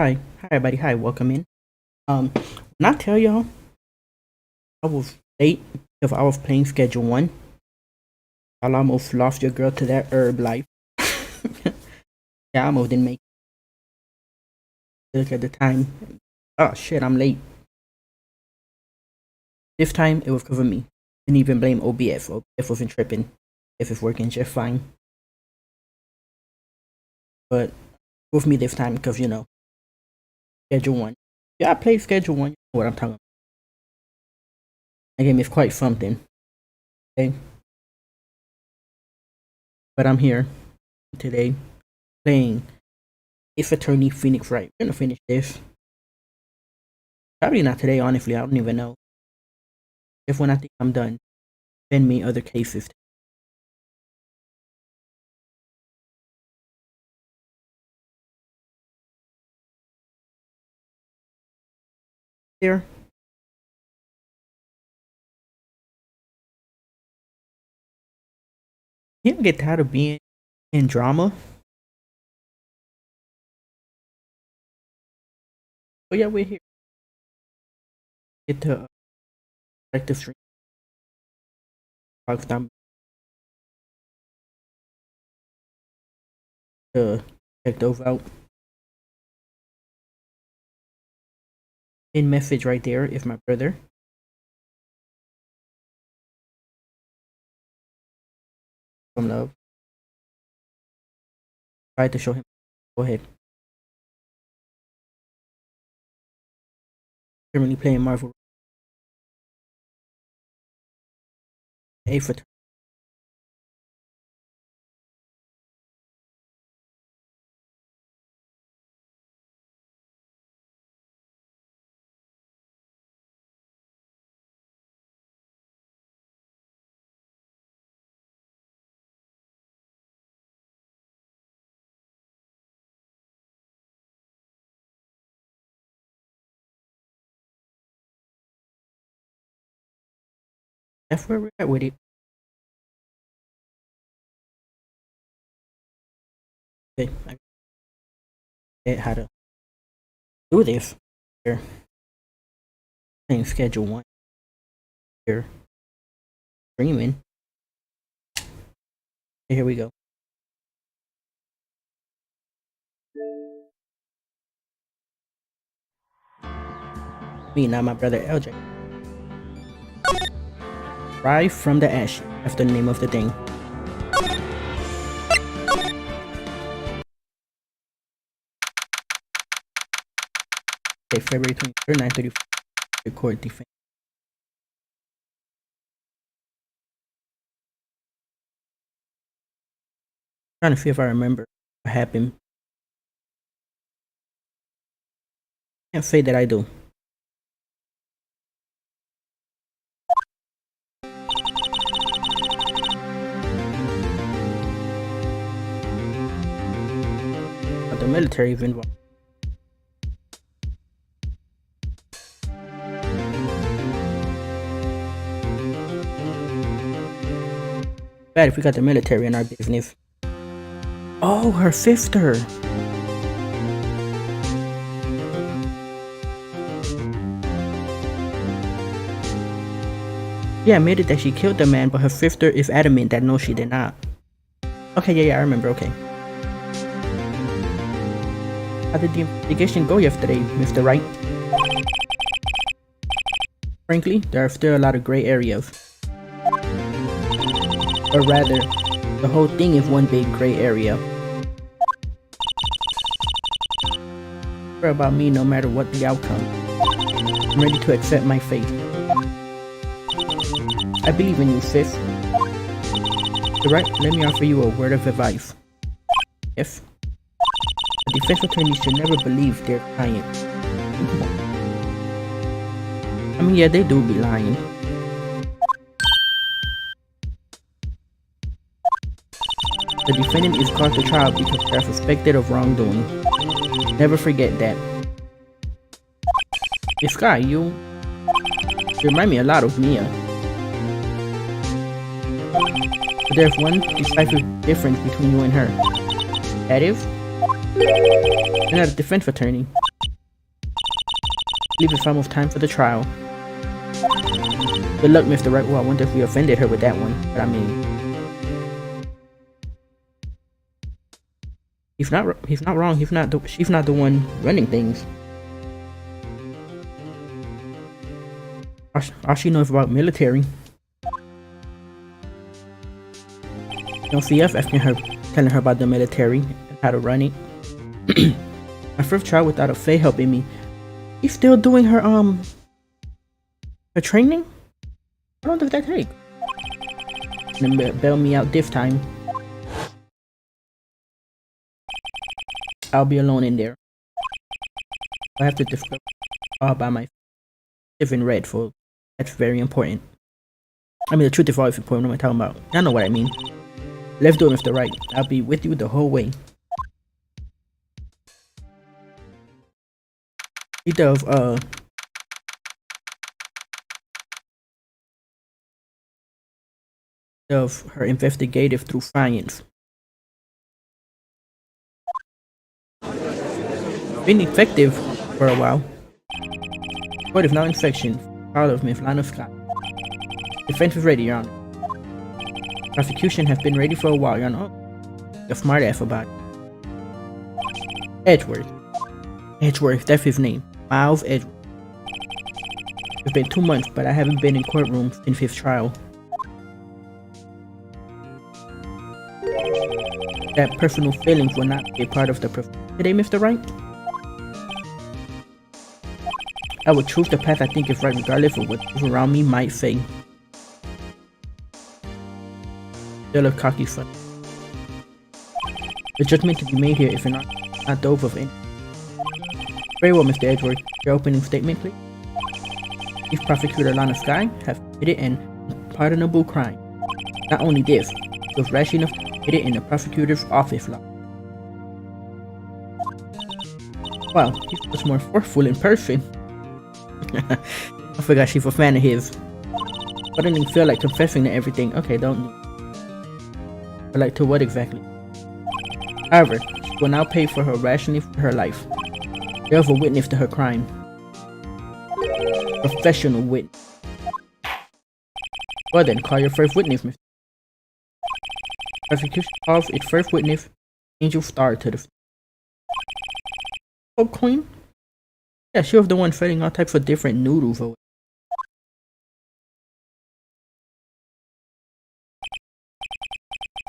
Hi everybody, hi, welcome in. When I tell y'all I was late because I was playing Schedule 1, I almost lost your girl to that herb life. Yeah, I almost didn't make it. Look at the time. Oh shit, I'm late. This time it was because of me. Didn't even blame OBS. OBS wasn't tripping. If it's working just fine. But with me this time because, Schedule 1. Yeah, I played Schedule 1. You know what I'm talking about. That game is quite something. Okay? But I'm here today playing Ace Attorney Phoenix Wright. We're gonna finish this. Probably not today, honestly. I don't even know. If when I think I'm done, send me other cases. Here. You don't get tired of being in drama. Oh yeah, we're here. Get to like the stream. Time to check those out. In message right there is my brother. Some love. Try to show him. Go ahead. Currently playing Marvel. A for that's where we're at with it. Okay, I get how to do this. Here, playing Schedule 1. Here, streaming. Here we go. Me, not my brother LJ. Rise from the Ash. That's the name of the thing. Okay, February 23rd, 9:30. Record defense. Trying to see if I remember what happened. Can't say that I do. But the military is involved. Bad if we got the military in our business. Oh, her sister. Yeah, admitted that she killed the man, but her sister is adamant that no, she did not. Okay, yeah, I remember, okay. How did the investigation go yesterday, Mr. Wright? Frankly, there are still a lot of gray areas. Or rather, the whole thing is one big gray area. Care about me no matter what the outcome. I'm ready to accept my fate. I believe in you, sis. Right, let me offer you a word of advice. Yes? A defense attorney should never believe their client. I mean, yeah, they do be lying. The defendant is called to trial because they are suspected of wrongdoing. Never forget that. This guy, you remind me a lot of Mia. But there's one decisive difference between you and her. That is, you're not a defense attorney. Leave it's almost time for the trial. Good luck, Mr. Wright. Well, I wonder if we offended her with that one. But I mean, he's not wrong. She's not the one running things. All she knows about military. You don't see us asking her, telling her about the military and how to run it. My first trial without a Faye helping me. She's still doing her training? How long does that take? And then bail me out this time. I'll be alone in there. I have to discover all by my in red for that's very important. I mean the truth is always important. What am I talking about? I know what I mean. Let's do it, Mr. Wright. I'll be with you the whole way. Of her investigative through science. Been effective for a while. But if not infection, Child of Miss Lana Scott. Defense is ready, Your Honor. Prosecution has been ready for a while, Your Honor. Oh, you're smart ass about it. Edgeworth. Edgeworth, that's his name. Miles Edgeworth. It's been 2 months, but I haven't been in courtroom since his trial. That personal feelings will not be a part of the process today, Mr. Wright. I would choose the path I think is right regardless of what those around me might say. Still a cocky fun. The judgment to be made here is not those of any. Very well, Mr. Edward. Your opening statement, please. Chief Prosecutor Lana Sky has committed an unpardonable crime. Not only this, it was rash enough to commit it in the prosecutor's office law. Wow, he was more forceful in person. I forgot she's a fan of his. I didn't even feel like confessing to everything. Okay, don't. But like to what exactly? However, she will now pay for her rationing for her life. There's a witness to her crime. Professional witness. Well then, call your first witness, Mr. Prosecution calls its first witness, Angel Star, to the. Oh, Queen? Yeah, she was the one selling all types of different noodles.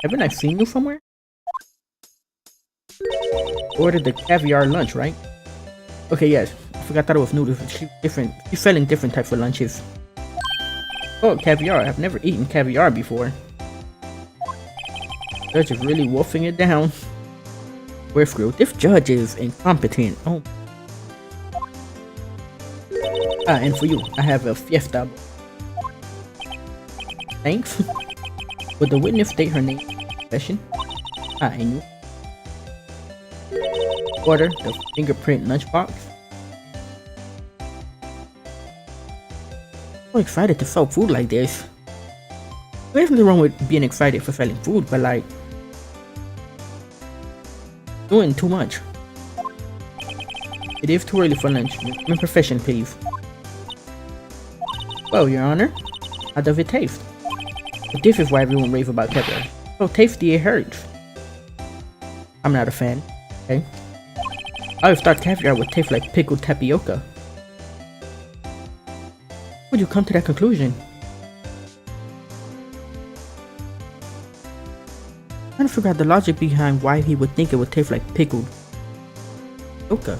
Haven't I seen you somewhere? Ordered the caviar lunch, right? Okay, yes. I forgot that it was noodles. She's selling different types of lunches. Oh, caviar. I've never eaten caviar before. Judge is really wolfing it down. We're screwed. This judge is incompetent. Oh. And for you, I have a fiesta. Thanks. Would the witness state her name in confession? And you. Order the fingerprint lunchbox. So excited to sell food like this. There's nothing wrong with being excited for selling food, but like doing too much. It is too early for lunch. My profession, please. Well, Your Honor, how does it taste? But this is why everyone raves about caviar. So tasty it hurts. I'm not a fan, okay? I always thought caviar would taste like pickled tapioca. Would you come to that conclusion? I kind of forgot the logic behind why he would think it would taste like pickled tapioca.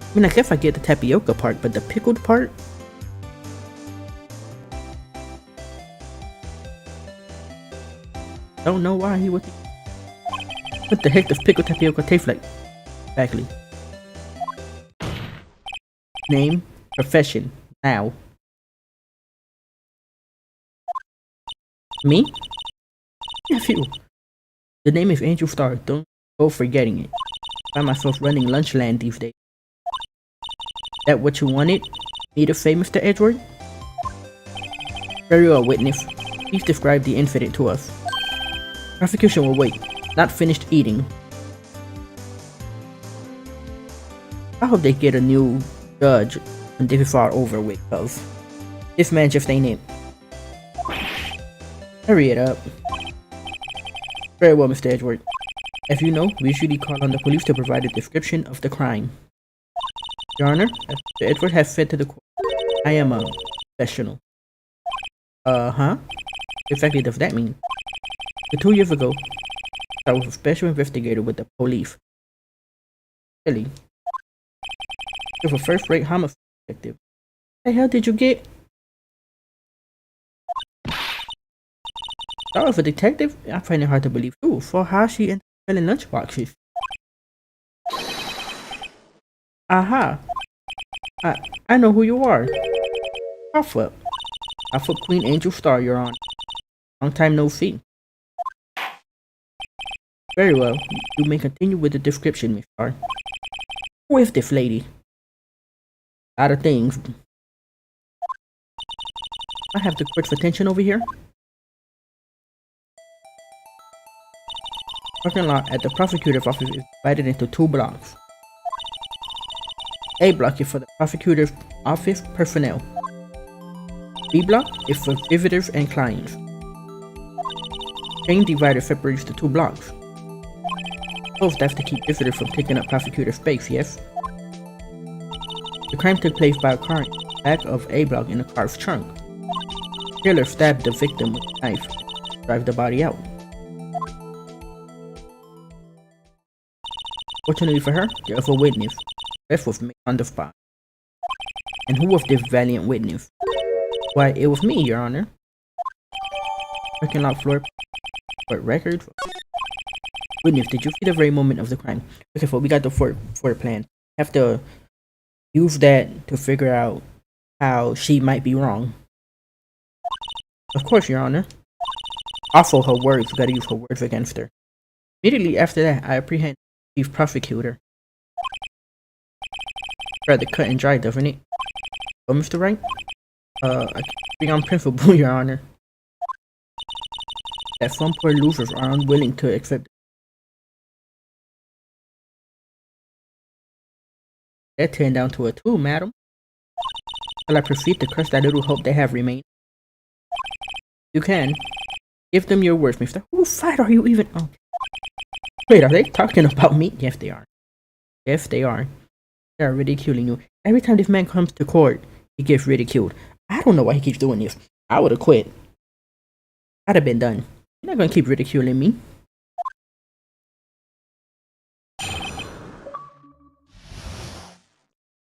I mean, I guess I get the tapioca part, but the pickled part? Don't know why he would think. What the heck does pickled tapioca taste like? Exactly. Name, profession, now. Me? Nephew. The name is Angel Star. Don't go forgetting it. I find myself running Lunchland these days. That what you wanted me to say, Mr. Edward? Very well, witness. Please describe the incident to us. Prosecution will wait. Not finished eating. I hope they get a new judge and this is all over with, cause this man just ain't it. Hurry it up. Very well, Mr. Edward. As you know, we usually call on the police to provide a description of the crime. Your Honor, as Mr. Edward has said to the court, I am a professional. Huh? What exactly does that mean? 2 years ago, I was a special investigator with the police. Really? You're a first-rate homicide detective. What the hell did you get? I was a detective? I find it hard to believe too. For how she ended up selling lunchboxes. Aha! I know who you are. Alpha. Alpha Queen Angel Star, Your Honor. Long time no see. Very well. You may continue with the description, Miss Star. Who is this lady? A lot of things. I have the court's attention over here. Parking lot at the prosecutor's office is divided into 2 blocks. A block is for the prosecutor's office personnel. B block is for visitors and clients. Chain divider separates the 2 blocks. So that's to keep visitors from taking up prosecutor space, yes? The crime took place by a car in the back of A block in the car's trunk. The killer stabbed the victim with a knife to drive the body out. Fortunately for her, there was a witness. Death was made on the spot. And who was this valiant witness? Why, it was me, Your Honor. Parking lot floor record. Witness, did you see the very moment of the crime? Okay, so we got the forward plan. Have to use that to figure out how she might be wrong. Of course, Your Honor. Also, her words. We gotta use her words against her. Immediately after that, I apprehend the chief prosecutor. Rather cut and dry, doesn't it? Oh, Mr. Wright? I think on principle, Your Honor, that some poor losers are unwilling to accept. That turned down to a 2, madam. Shall I proceed to crush that little hope they have remained? You can. Give them your words, mister. Whose side are you even on? Wait, are they talking about me? Yes, they are. Yes, they are. They are ridiculing you. Every time this man comes to court, he gets ridiculed. I don't know why he keeps doing this. I would have quit. I'd have been done. You're not gonna keep ridiculing me.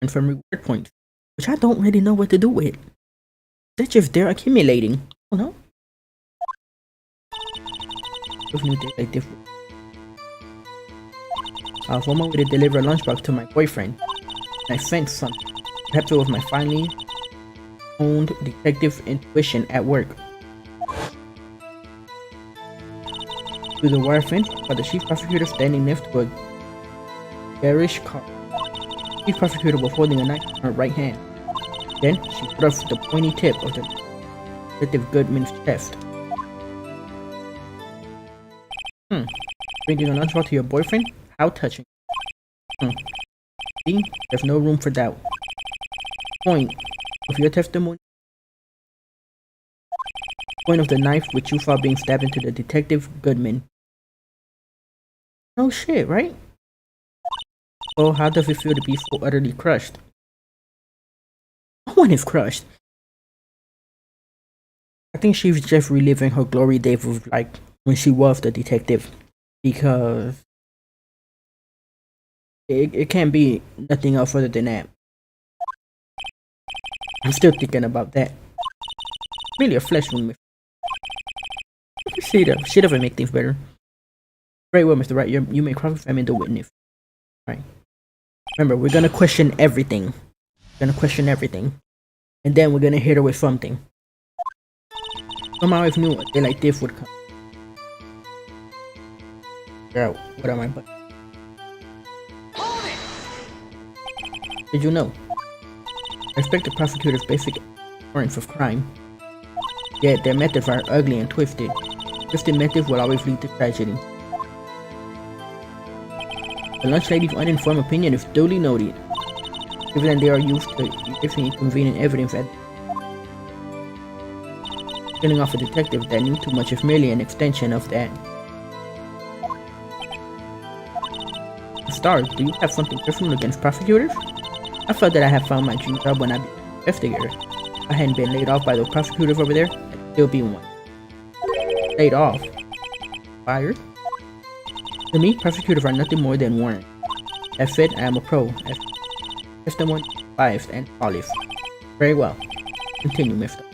And from reward points, which I don't really know what to do with. They're just there accumulating. Oh no. New day like this. I was on my way to deliver a lunchbox to my boyfriend. And I sensed something. Perhaps it was my finely honed detective intuition at work. Through the wire fence, by the chief prosecutor standing next to a garish car. The chief prosecutor was holding a knife in her right hand. Then she thrust the pointy tip of the Detective Goodman's chest. Bringing a lunchbox to your boyfriend? How touching. See? There's no room for doubt. Point of your testimony. Point of the knife which you saw being stabbed into the Detective Goodman. No shit, right? Oh, how does it feel to be so utterly crushed? No one is crushed. I think she's just reliving her glory days of like when she was the detective. Because it can't be nothing else other than that. I'm still thinking about that. Really a flesh wound. She doesn't make things better. Very well, Mr. Wright. You may cross-examine the witness. Right. Remember, we're gonna question everything. And then we're gonna hit her with something. Somehow I knew a day like this would come. Out. What am I but? Did you know? I respect the prosecutor's basic ignorance of crime. Yet their methods are ugly and twisted. Twisted methods will always lead to tragedy. The lunch lady's uninformed opinion is duly noted. Even then, they are used to giving inconvenient evidence that killing off a detective that knew too much is merely an extension of that. Star, do you have something personal against prosecutors? I felt that I had found my dream job when I became an investigator. If I hadn't been laid off by those prosecutors over there, I'd still be one. Laid off? Fired? To me, prosecutors are nothing more than worms. That said, I am a pro as testimony, biased, and polished. Very well. Continue, mister.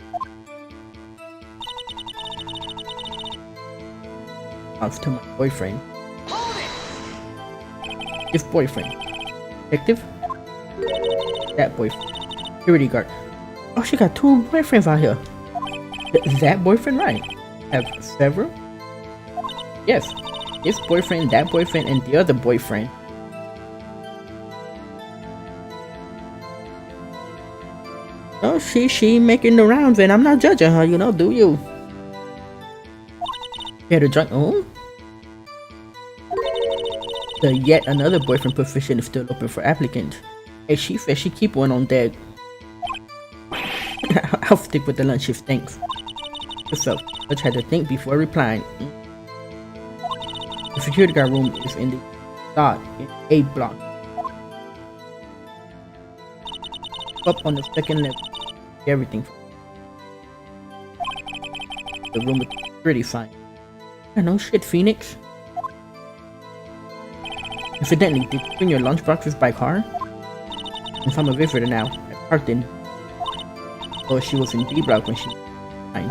Off to my boyfriend. This boyfriend. Detective? That boyfriend. Security guard. Oh, she got two boyfriends out here. That boyfriend, right? Have several? Yes. This boyfriend, that boyfriend, and the other boyfriend. Oh, she making the rounds, and I'm not judging her, you know, do you? Had a drunk. Oh? The yet another boyfriend position is still open for applicants. Hey, she said she keep one on deck. I'll stick with the lunch shift, thanks. So, Judge had to think before replying. The security guard room is in the dot in A block. Up on the second level. Everything. The room with the security sign. I know shit, Phoenix. Incidentally, did you bring your lunchboxes by car? Since I'm a visitor now, I parked in. Oh, she was in B block when she was 9.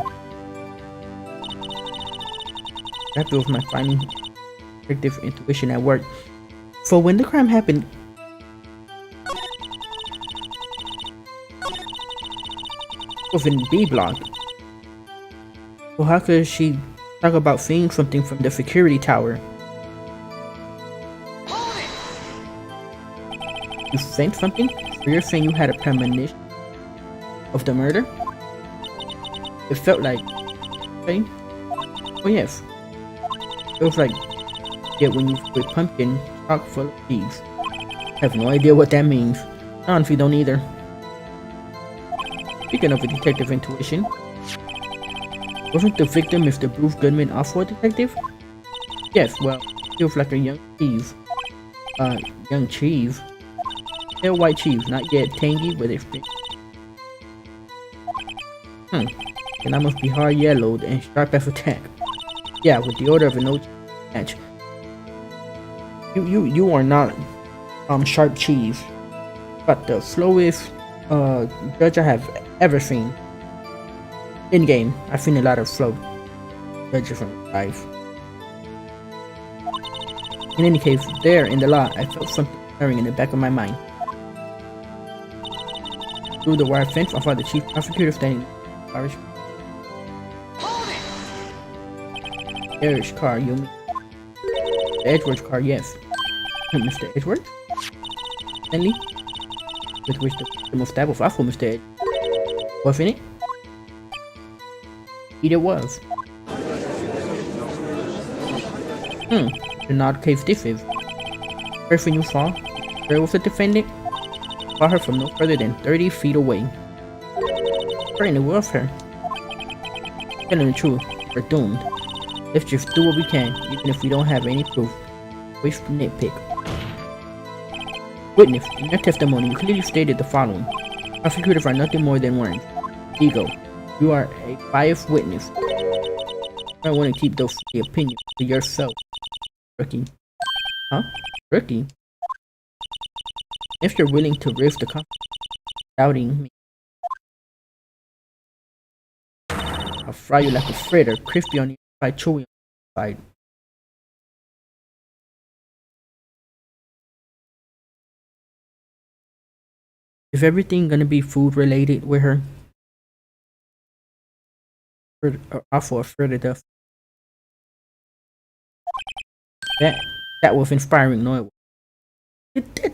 That was my final detective intuition at work. So when the crime happened, it was in B block. So how could she talk about seeing something from the security tower? You sent something? So you're saying you had a premonition of the murder? It felt like... Okay. Oh yes. It was like... Yeah, when you put pumpkin chock full of seeds. I have no idea what that means. I honestly don't either. Speaking of a detective intuition, wasn't the victim Mr. Bruce Goodman also a detective? Yes, well, he was like a young cheese. Young cheese? Pale white cheese, not yet tangy with its big. And I must be hard yellowed and sharp as a tack. Yeah, with the order of an old match. You are not sharp cheese, but the slowest judge I have ever seen. In game, I've seen a lot of slow judges in life. In any case, there in the lot, I felt something stirring in the back of my mind. Through the wire fence, I saw the chief prosecutor standing in the Irish. Irish car, you mean? The Edwards car, yes. Mr. Edwards? Stanley? With which the mustache was also Mr. Edwards. Wasn't it? It was. The odd case this is. Person you saw, there was a defendant. Saw her from no further than 30 feet away. Certainly was her. Telling the truth, we're doomed. Let's just do what we can, even if we don't have any proof. Waste nitpick. Witness, in your testimony, you clearly stated the following. Prosecutors are nothing more than worms. Ego. You are a biased witness. You might want to keep those opinions to yourself. Rookie. Huh? Rookie? If you're willing to risk the consequences, doubting me, I'll fry you like a fritter, crispy on the inside, chewy on the inside. Is everything gonna be food related with her? Also a fritter duff. That was inspiring, no it was.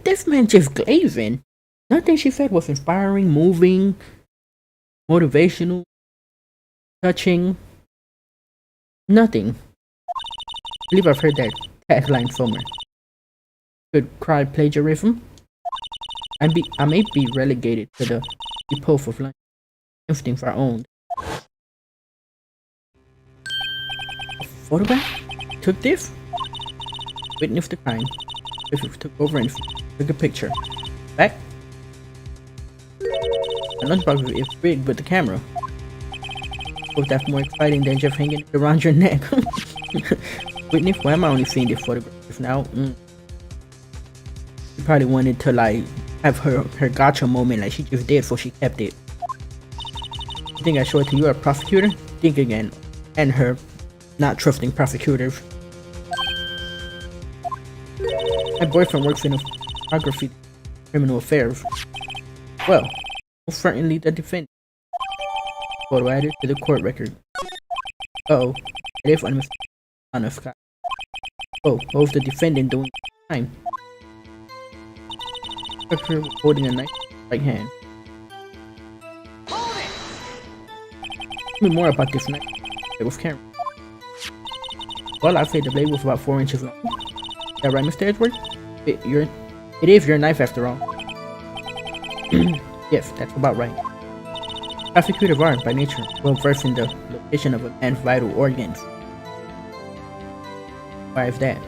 This man just glazing. Nothing she said was inspiring, moving, motivational, touching. Nothing. I believe I've heard that tagline somewhere. Good cry plagiarism. I may be relegated to the depot of lunch. Instincts are owned. A photograph? Took this? Witnessed the crime. If you took over and took a picture. Back? My lunchbox is rigged with the camera. Suppose that's more exciting than just hanging it around your neck. Witness, why am I only seeing this photograph now? She probably wanted to like have her gotcha moment like she just did, so she kept it. You think I show it to you, a prosecutor? Think again. And her not trusting prosecutors. My boyfriend works in a photography criminal affairs. Well, most certainly the defendant. Photo added to the court record. Uh-oh, it is on Scott. Oh, what was the defendant doing at the time? Picture holding a knife in his right hand. Tell me more about this knife. It was camera. Well, I'd say the blade was about 4 inches long. Is that right, Mr. Edward? It is your knife after all. Yes, that's about right. Prosecutors are, by nature, well versed in the location of a man's vital organs. Why is that?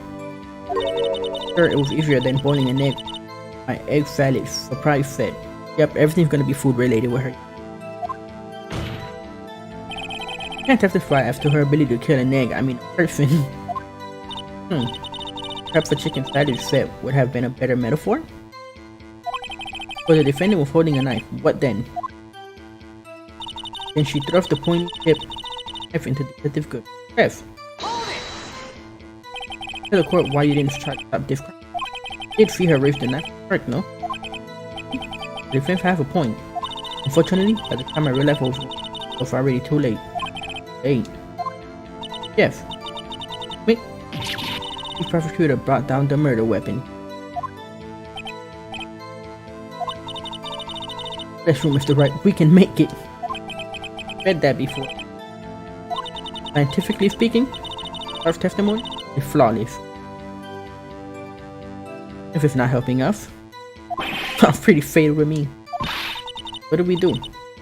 Sure, it was easier than boiling an egg. My egg salad, surprise fed. Yep, everything's gonna be food related with her. Can't testify as to her ability to kill an egg, I mean a person. Perhaps a chicken salad set would have been a better metaphor? But the defendant was holding a knife. What then? Then she thrust the pointy tip knife into Detective Good. Trev! Tell the court why you didn't try to stop this crime. Did see her raise the knife. Correct, no? The defense have a point. Unfortunately, by the time I realized what was already too late. Yes. Wait. The prosecutor brought down the murder weapon. That's true, Mr. Wright. We can make it. Read that before. Scientifically speaking, our testimony is flawless. If it's not helping us, sounds pretty fatal with me. What do we do?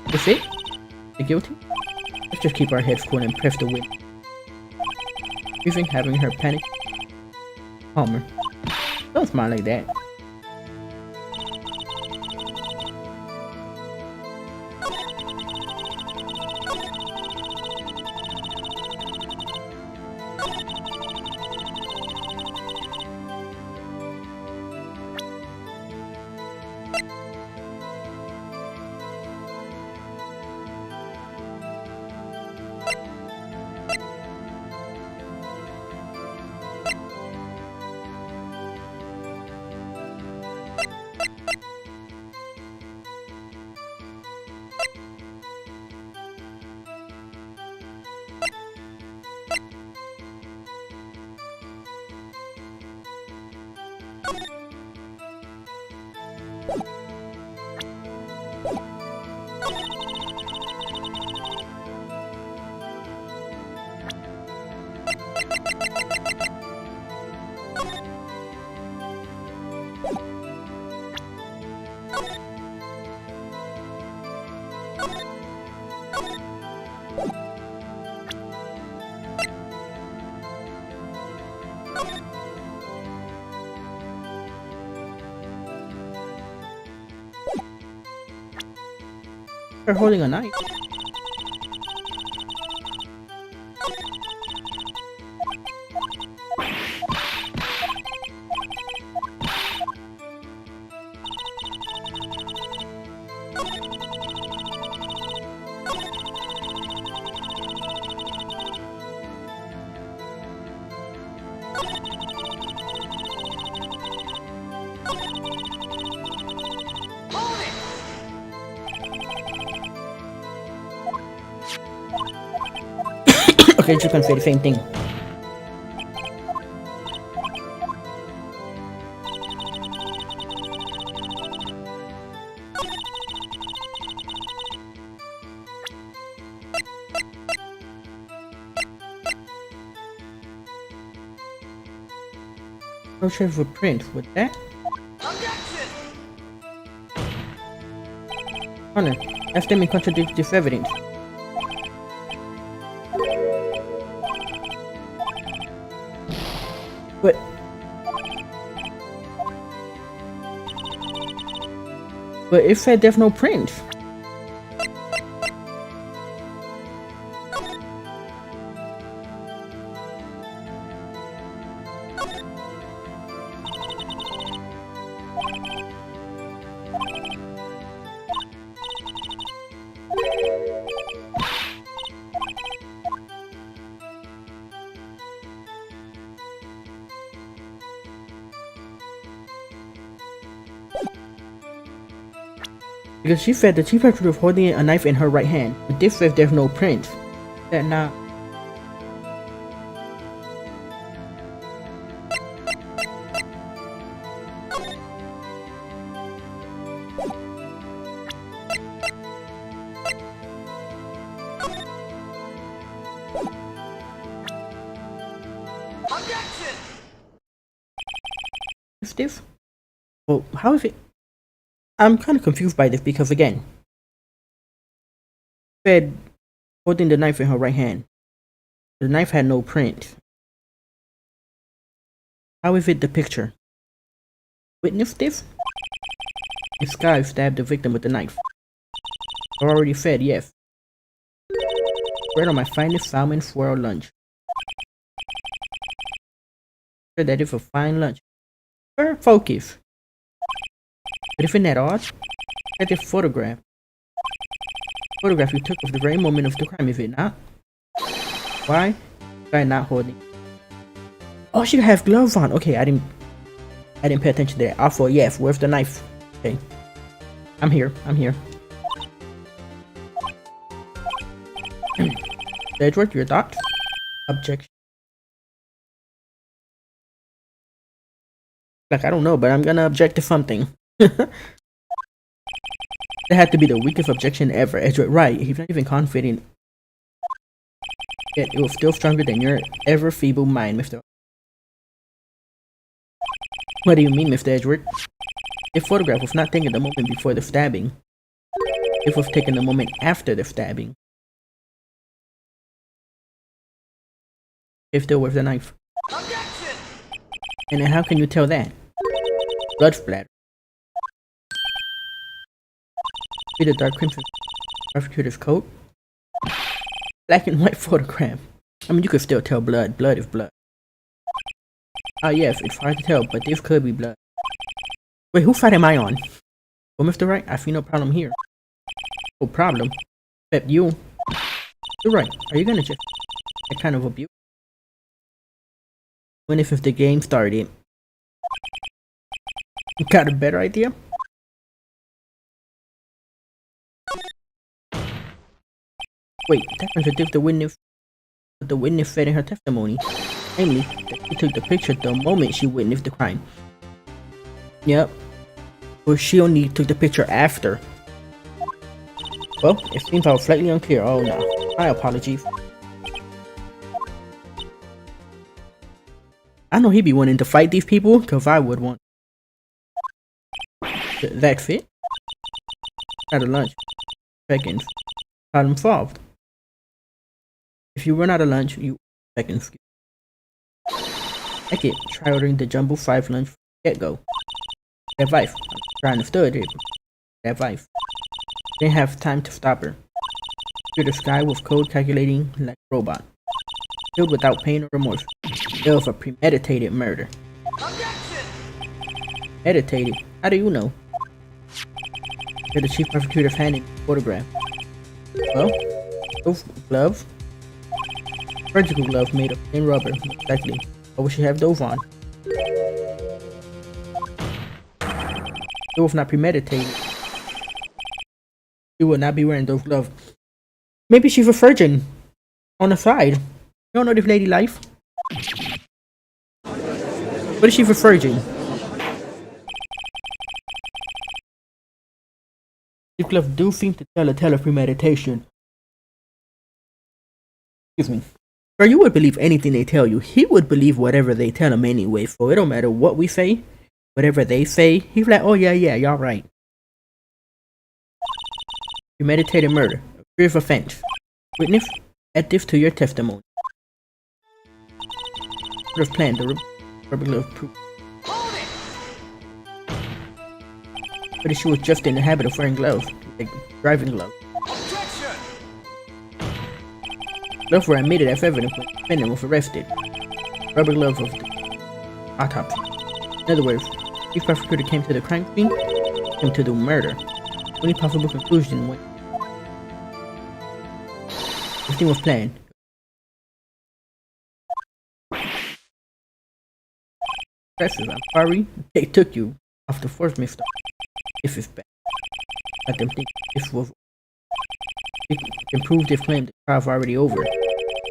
That's it? The guilty? Let's just keep our heads cool and press the win. Using having her panic. Palmer. Don't smile like that. Her holding a knife. Okay, you can say the same thing. No change for print with that. Objection! Honor, that's them in contradictory evidence. But it said there's no print. Because she said the chief actor was holding a knife in her right hand, but this says there's no print. That not. Objection! Is this? Well, how is it? I'm kind of confused by this because again, said holding the knife in her right hand. The knife had no print. How is it the picture? Witness this? This guy stabbed the victim with the knife. I already said yes. Bread on my finest salmon swirl lunch. Sure that is a fine lunch. Focus. But isn't that odd? Look at this photograph. Photograph you took of the very moment of the crime, is it not? Why? Guy not holding. Oh, she has gloves on. Okay, I didn't pay attention to that. Also, yes, where's the knife? Okay. I'm here. Edward, your thoughts? Objection. Like, I don't know, but I'm gonna object to something. That had to be the weakest objection ever. Edward, right? He's not even confident. Yet it was still stronger than your ever feeble mind, Mr. What do you mean, Mr. Edward? The photograph was not taken the moment before the stabbing. It was taken the moment after the stabbing. It's still with the knife. Objection! And then how can you tell that? Blood splatter. See the dark crimson prosecutor's coat? Black and white photograph. I mean, you could still tell blood. Blood is blood. Ah, yes, it's hard to tell, but this could be blood. Wait, whose side am I on? Well, Mr. Wright, I see no problem here. No problem? Except you. You're right. Are you gonna just that kind of abuse? When if the game started? Got a better idea? Wait, that contradicts the witness said in her testimony. Namely, that she took the picture the moment she witnessed the crime. Yep. But she only took the picture after. Well, it seems I was slightly unclear. Oh no. My apologies. I know he'd be wanting to fight these people, cause I would want. That's it? Out of lunch. Seconds. Problem solved. If you run out of lunch, you seconds. Like it. Try ordering the jumbo 5 lunch from the get-go. That wife. I'm trying to understand it. That wife. Didn't have time to stop her. Through the sky with code calculating like a robot. Killed without pain or remorse. It was a premeditated murder. Objection! Meditated? How do you know? You're the chief prosecutor's hand in the photograph. Well, those gloves. Surgical gloves made of thin rubber, most likely. Why would she have those on? It was not premeditated. She would not be wearing those gloves. Maybe she's a virgin. On the side. You don't know this lady life. What is she for virgin? These gloves do seem to tell a tale of premeditation. Excuse me. Bro, you would believe anything they tell you. He would believe whatever they tell him anyway, so it don't matter what we say. Whatever they say, he's like, oh yeah, y'all right. Premeditated murder. A grave offense. Witness, add this to your testimony. Would have planned the rubber glove proof. Hold it! But she was just in the habit of wearing gloves, like driving gloves. Objection! Gloves were admitted as evidence when the defendant was arrested. Rubber gloves of the autopsy. In other words, the prosecutor came to the crime scene, came to do murder. Only possible conclusion was the thing was planned. Impressive, I'm sorry they took you off the force, Mr. This is bad. Let them think this was. It can prove this claim the trial's already over.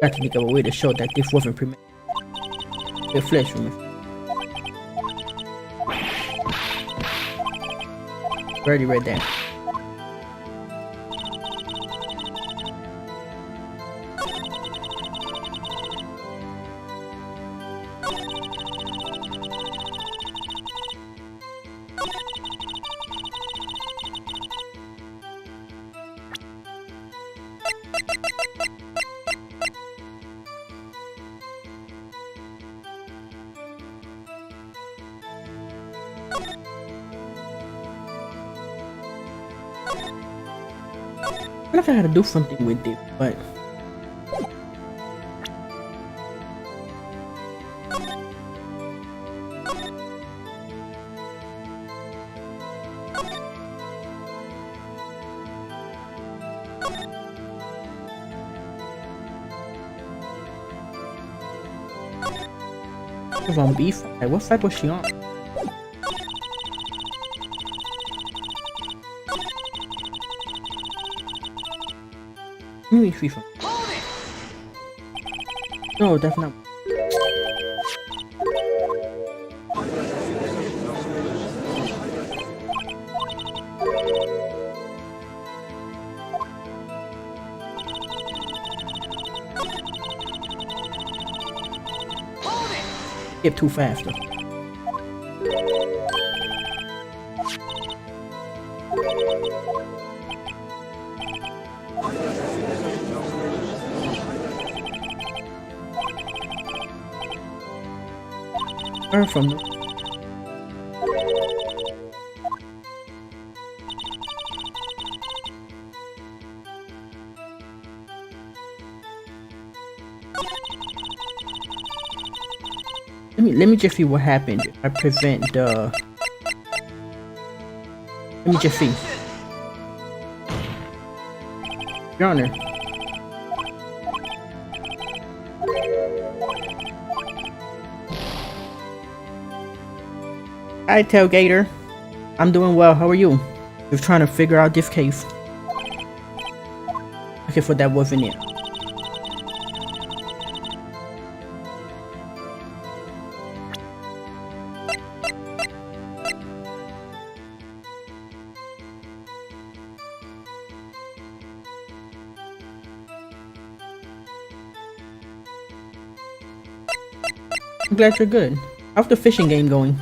Got to think of a way to show that this wasn't premeditated. The flesh room. Already read that. I feel like I had to do something with it, but she was on B side. What side was she on? Maybe she from. Hold it! No, that's not. Hold it! Skip too fast though. Her from the. Let me just see what happened if I prevent the. Let me just see. Your Honor. Hi, Tailgater. I'm doing well. How are you? Just trying to figure out this case. Okay, so that wasn't it. I'm glad you're good. How's the fishing game going?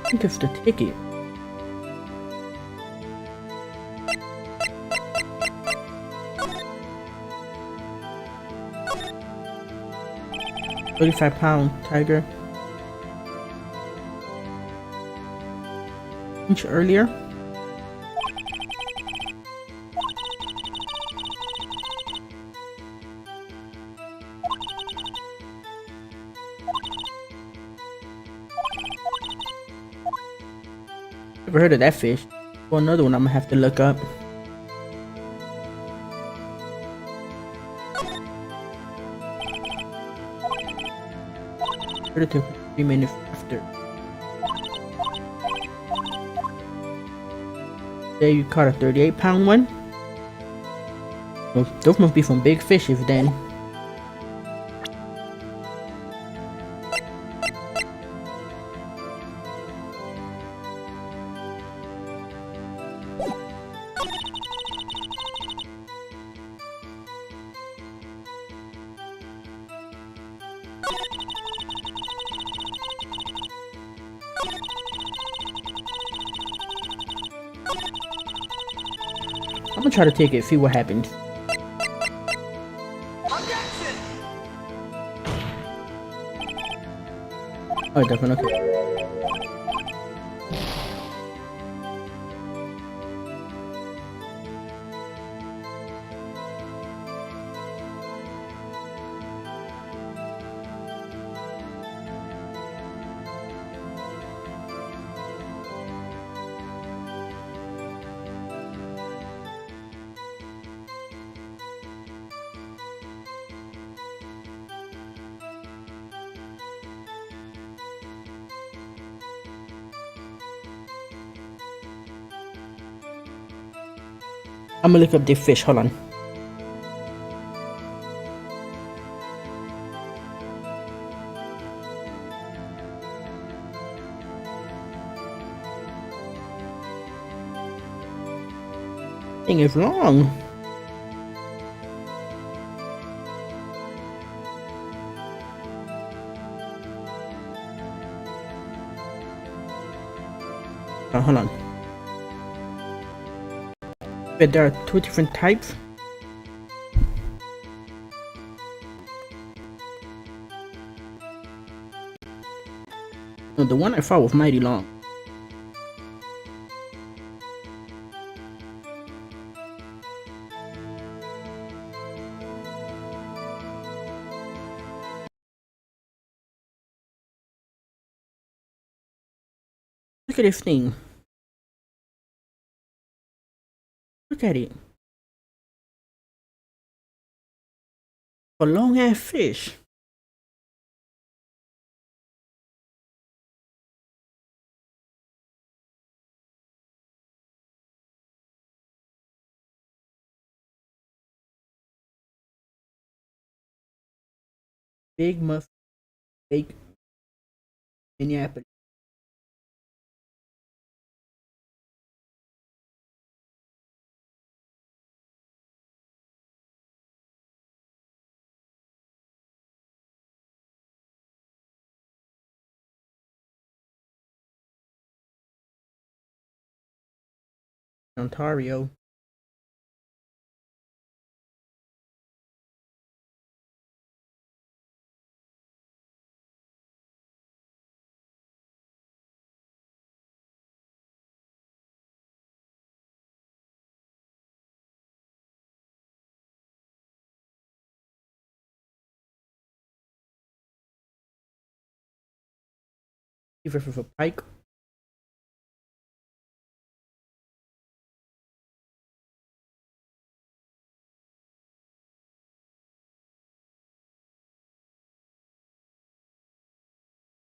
I think it's the ticket. £35 tiger. Inch earlier. Never heard of that fish. Well, another one I'm gonna have to look up. Heard it took 3 minutes after. There you caught a 38-pound one. Well, those must be some big fishes then. gonna try to take it, see what happens. Objection! Oh, definitely. Okay. I'm gonna look up the fish. Hold on. Thing is long. Oh, hold on. But there are two different types. No, the one I found was mighty long. Look at this thing. Look at it. A long ass fish. Big muff, big Minneapolis, Ontario. Even for a pike.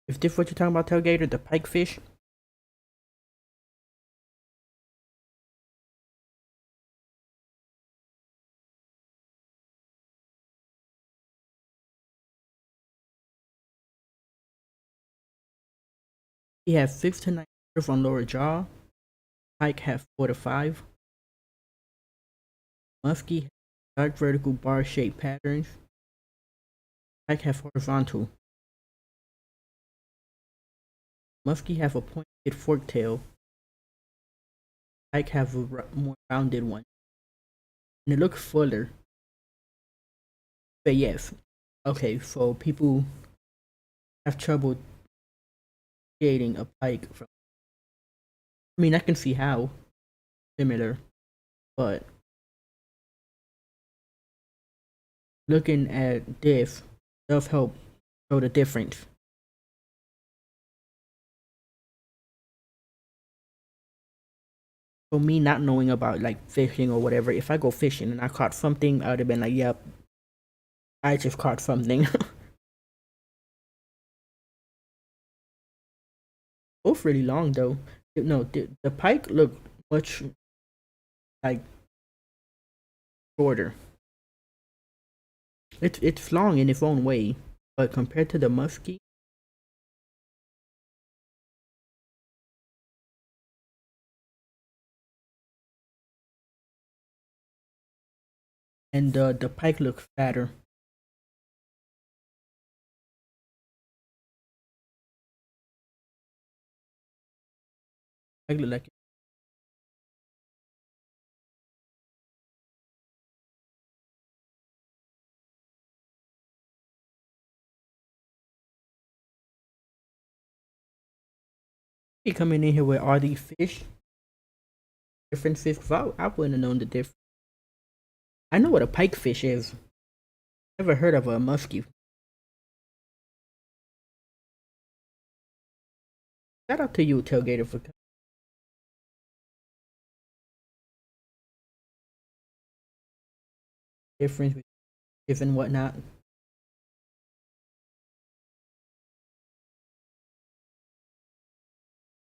If this what you're talking about, tailgater, the pike fish. He have 6 to 9 curve on lower jaw. Pike have 4 to 5. Muskie have dark vertical bar shaped patterns. Pike have horizontal. Muskie have a pointed fork tail. Pike have a more rounded one. And it looks fuller. But yes. Okay, so people have trouble creating a pike from. I mean, I can see how similar, but looking at this does help show the difference. For me, not knowing about like fishing or whatever, if I go fishing and I caught something, I would have been like, "Yep, I just caught something." Both really long though. No, the pike look much like shorter. It's long in its own way, but compared to the muskie and the pike looks fatter. Pike look like He coming in here with all these fish, different fish. 'Cause I wouldn't have known the difference. I know what a pike fish is. Never heard of a muskie. Shout out to you, Tailgater, for difference between fish and whatnot.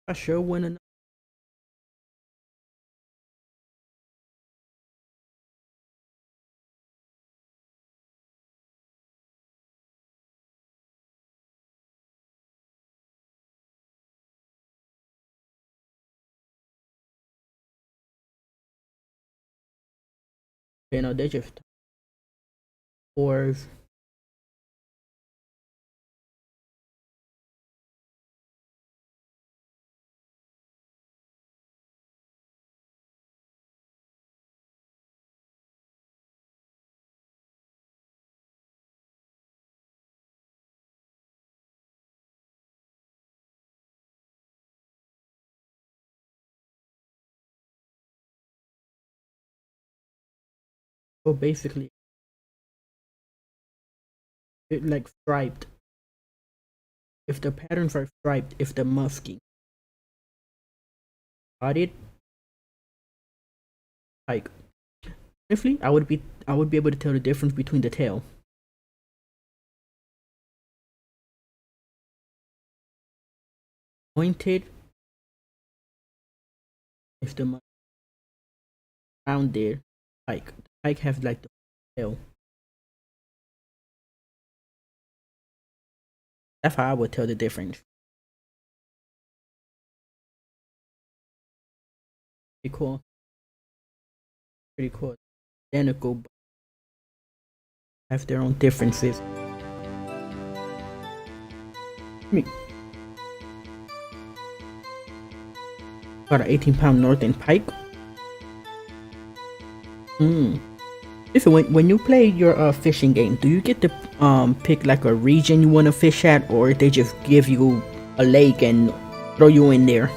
I sure wouldn't know. You know, they just wars. So basically, it like striped. If the patterns are striped, if the musky, spotted, like honestly, I would be able to tell the difference between the tail. Pointed, if the rounded, like the pike has like the tail. That's how I would tell the difference. Pretty cool. Pretty cool. Identical, but have their own differences. Me. Got an 18-pound northern pike. Hmm. Listen, when you play your fishing game, do you get to pick like a region you want to fish at, or they just give you a lake and throw you in there?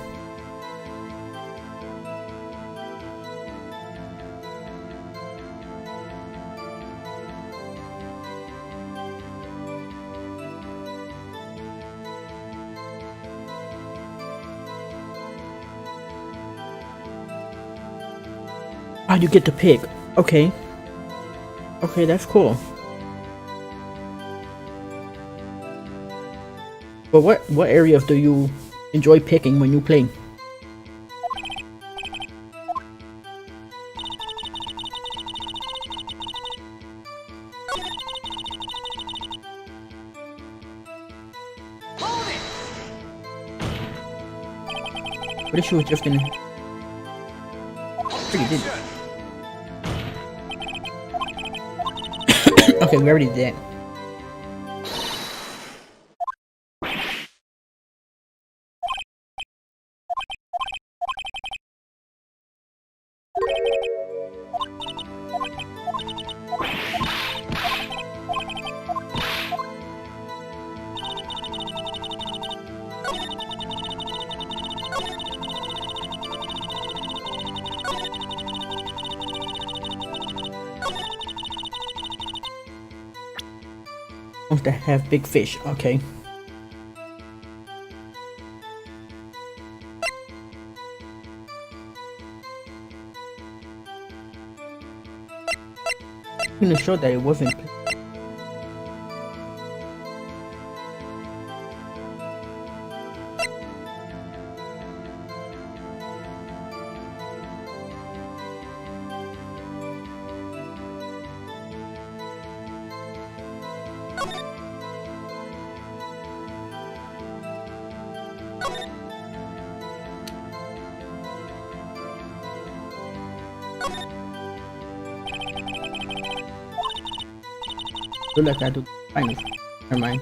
Oh, you get to pick. Okay. Okay, that's cool. But what areas do you enjoy picking when you play? Hold it! What if she was just in? Pretty did. Objection! Okay, we already did that. Wants to have big fish. Okay. I'm gonna show that it wasn't. Look like I do. Fine. Never mind.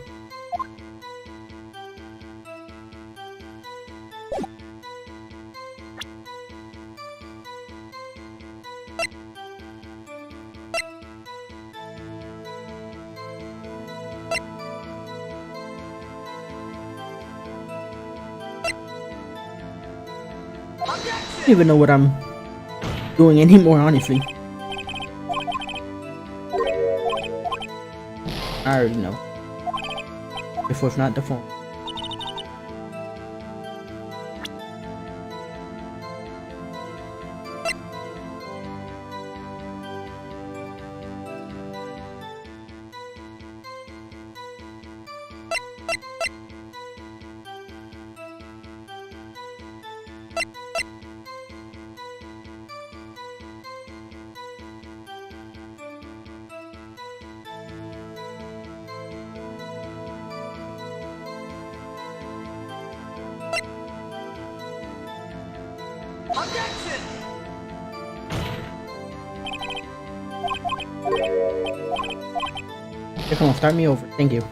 don't even know what I'm doing anymore, honestly. I already know. If it's not the phone. Objection! Okay, come on, start me over. Thank you.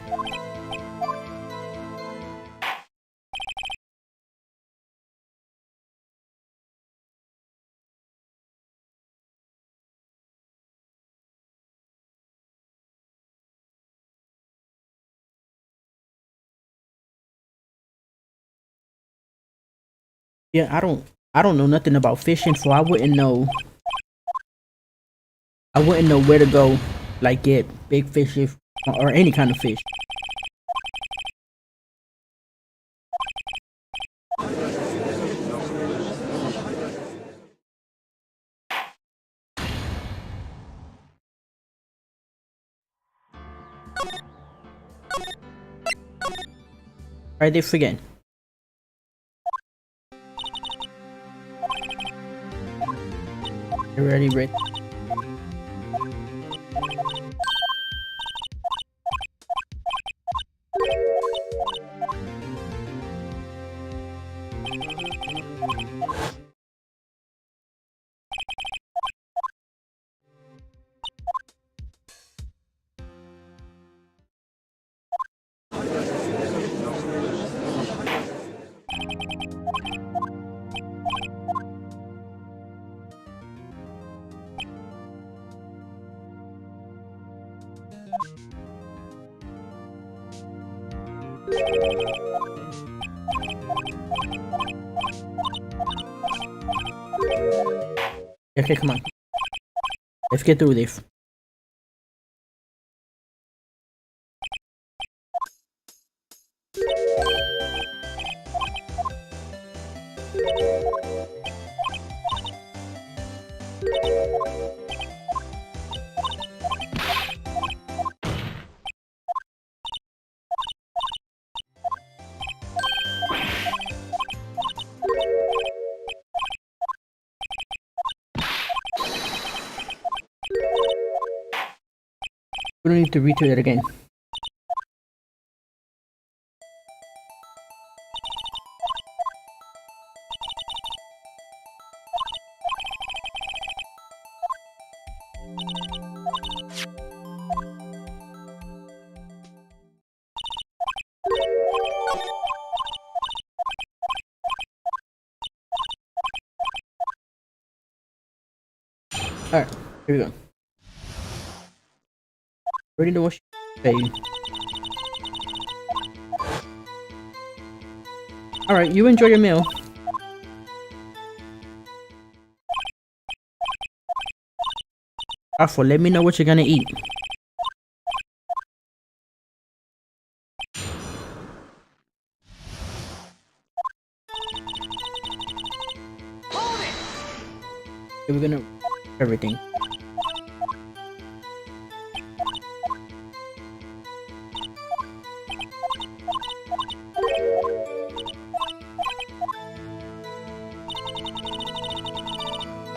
Yeah, I don't know nothing about fishing, so I wouldn't know where to go, like get big fish if, or any kind of fish. Try this again. You ready, Rick? Okay, come on. Let's get through this. We don't need to redo it again. Alright, here we go. Already know what she saying. Alright, you enjoy your meal. Also, let me know what you're gonna eat. Hold it! Okay, we're gonna everything.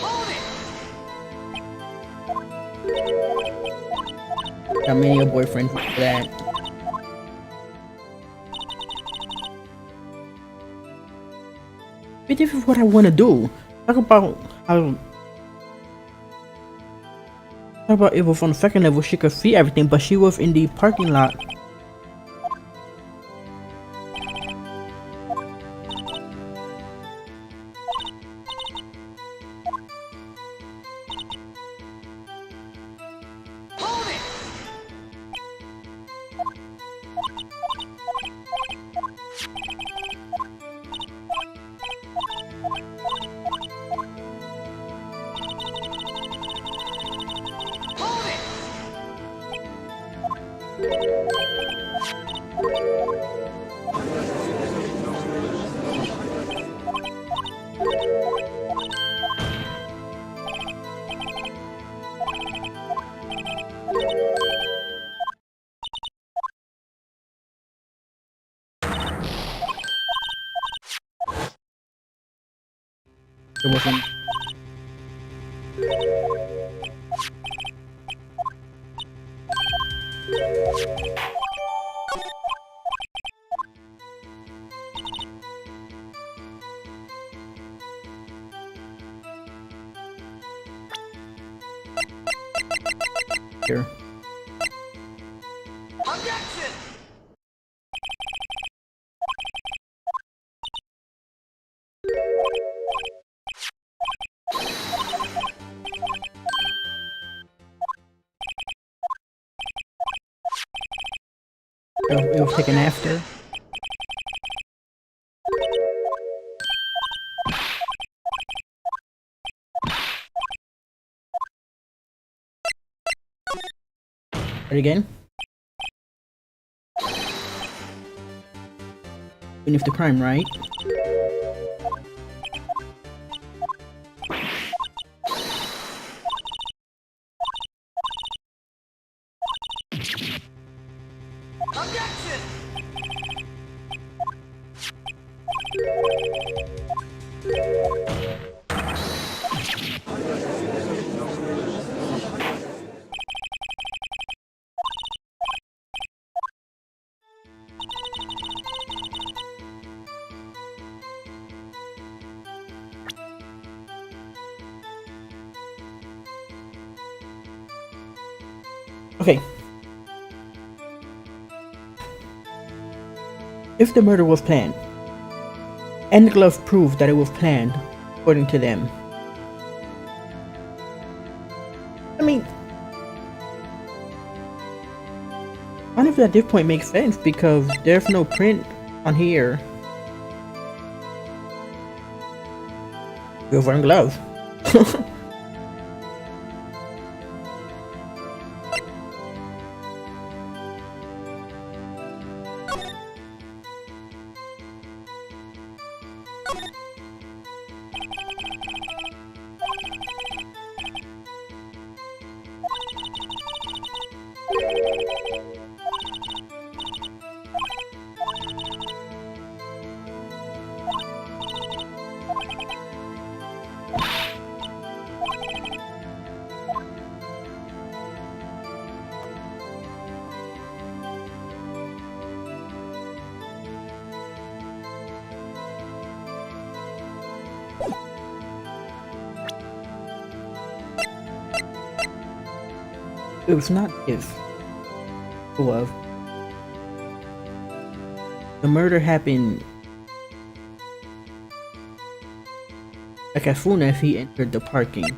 Hold it! Got me and your boyfriend for that. But this is what I want to do. Talk about how. Talk about it was on the second level. She could see everything, but she was in the parking lot. Hold it! It wasn't. Here. Objection! It was taken after. But again. Beneath the crime, right? Objection! Okay. If the murder was planned, and the glove proved that it was planned, according to them, I mean, honestly, at this point makes sense because there's no print on here. You're wearing gloves. It was not if. It was. The murder happened like as soon as he entered the parking.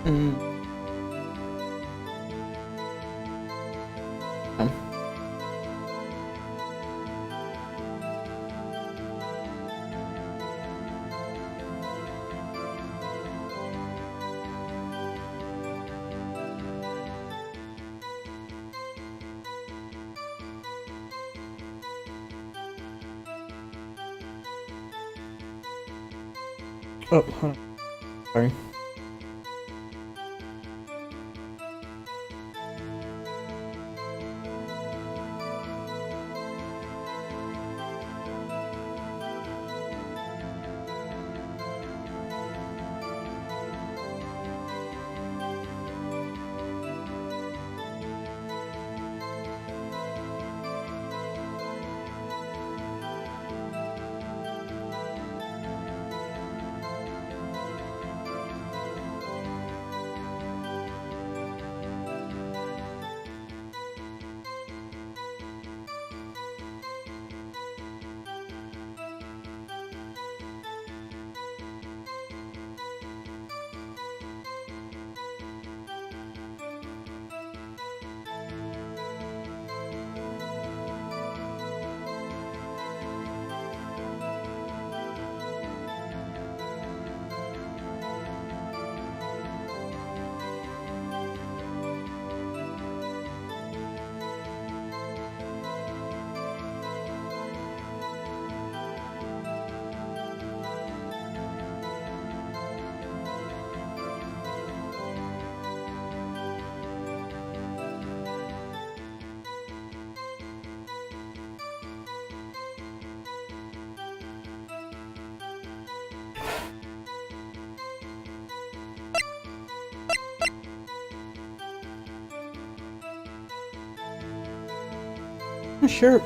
Mm. Oh, hold on. Sorry. Not sure.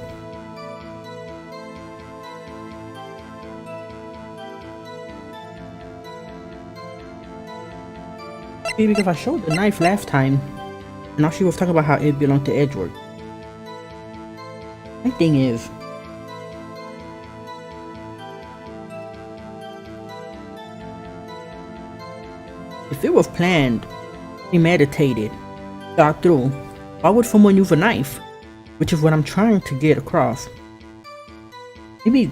Maybe because I showed the knife last time, and now she was talking about how it belonged to Edward. My thing is, if it was planned, premeditated, thought through, why would someone use a knife? Which is what I'm trying to get across. Maybe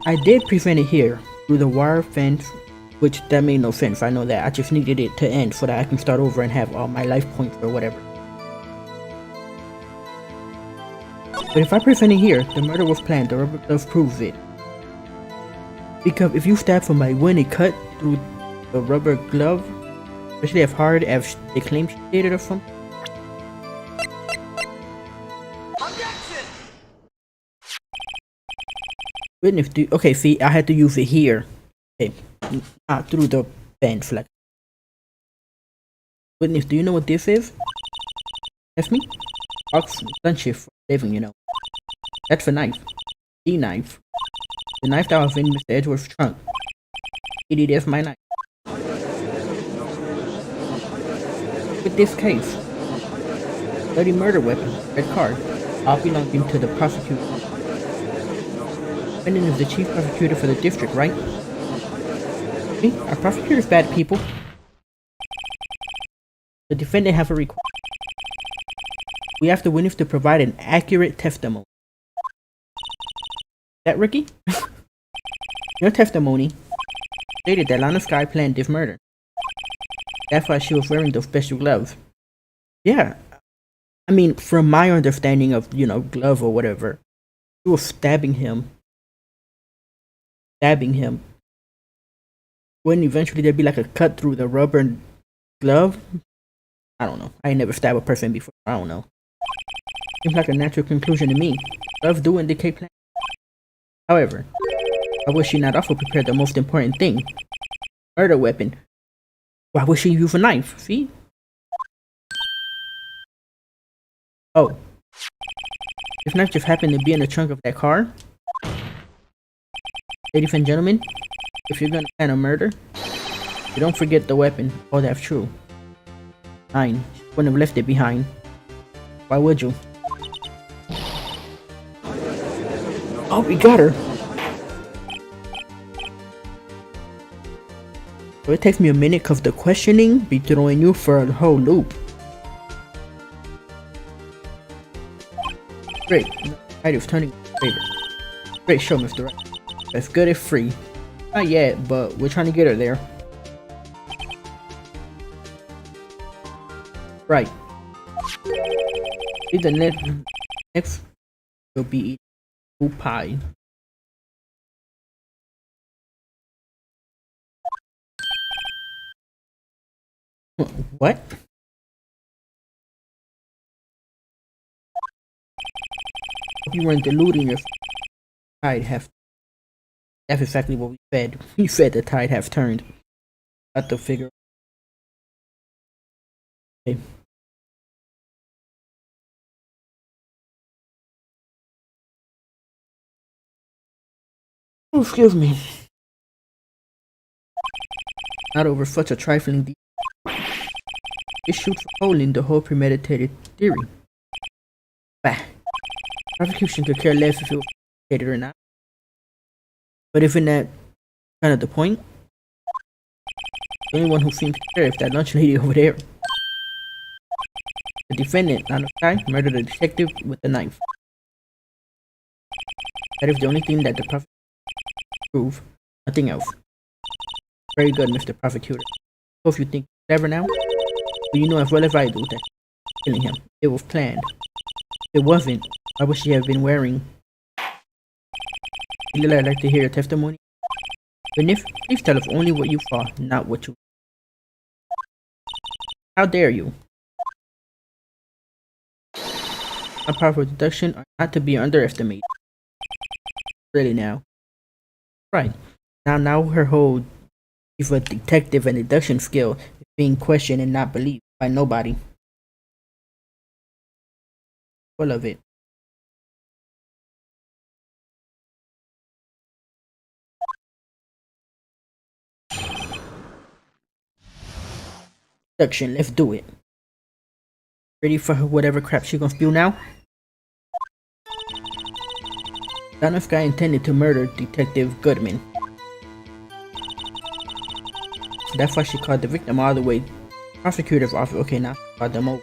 I did prevent it here through the wire fence, which that made no sense. I know that. I just needed it to end so that I can start over and have all my life points or whatever. But if I prevent it here, the murder was planned. The rubber glove proves it. Because if you stab somebody when it cut through the rubber glove, especially as hard as they claim she did it or something. Objection! Witness, okay, see, I had to use it here. Okay, not through the fence. Like, witness, do you know what this is? That's me. Box gunship for living, you know. That's a knife. The knife. The knife that was in Mr. Edward's trunk. It is my knife. With this case, bloody murder weapon, red card, all belonging to the prosecutor. Defendant is the chief prosecutor for the district, right? See, our prosecutors bad people. The defendant have a request. We ask the witness to provide an accurate testimony. That Ricky? Your testimony stated that Lana Sky planned this murder. That's why she was wearing those special gloves. Yeah. I mean, from my understanding of, you know, glove or whatever, she was stabbing him. When eventually there'd be like a cut through the rubber glove. I don't know. I ain't never stabbed a person before. I don't know. Seems like a natural conclusion to me. Gloves do indicate plan. However, why would she not also prepare the most important thing? Murder weapon. Why would she use a knife? See? Oh. This knife just happened to be in the trunk of that car? Ladies and gentlemen, if you're gonna plan a murder, you don't forget the weapon. Oh, that's true. 9. Wouldn't have left it behind. Why would you? Oh, we got her! So it takes me a minute because the questioning be throwing you for a whole loop. Great. Wright is turning in favor. Great show, Mr. Wright. That's good if free. Not yet, but we're trying to get her there. Right. See, the next will be eating food pie. What? You weren't diluting your tide have. That's exactly what we said. We said the tide have turned. Got the figure. Okay. Oh, excuse me. Not over such a trifling deal. It shoots a hole in the whole premeditated theory. Bah. Prosecution could care less if it was premeditated or not. But isn't that kind of the point? The only one who seems to care is that lunch lady over there. The defendant, Lana Sky, murdered a detective with a knife. That is the only thing that the prosecutor prove. Nothing else. Very good, Mr. Prosecutor. So if you think it's clever now, but you know as well as I do that killing him, it was planned. If it wasn't, why would she have been wearing? I'd like to hear your testimony. Witness, please tell us only what you saw, not what you. How dare you? My powerful deduction are not to be underestimated. Really now. Right. Now her whole chief of detective and deduction skill is being questioned and not believed. by nobody. Full of it. Production, let's do it. Ready for whatever crap she gonna spew now? Donna's guy intended to murder Detective Goodman. So that's why she called the victim all the way. Prosecutor's office. Okay, now she called them over.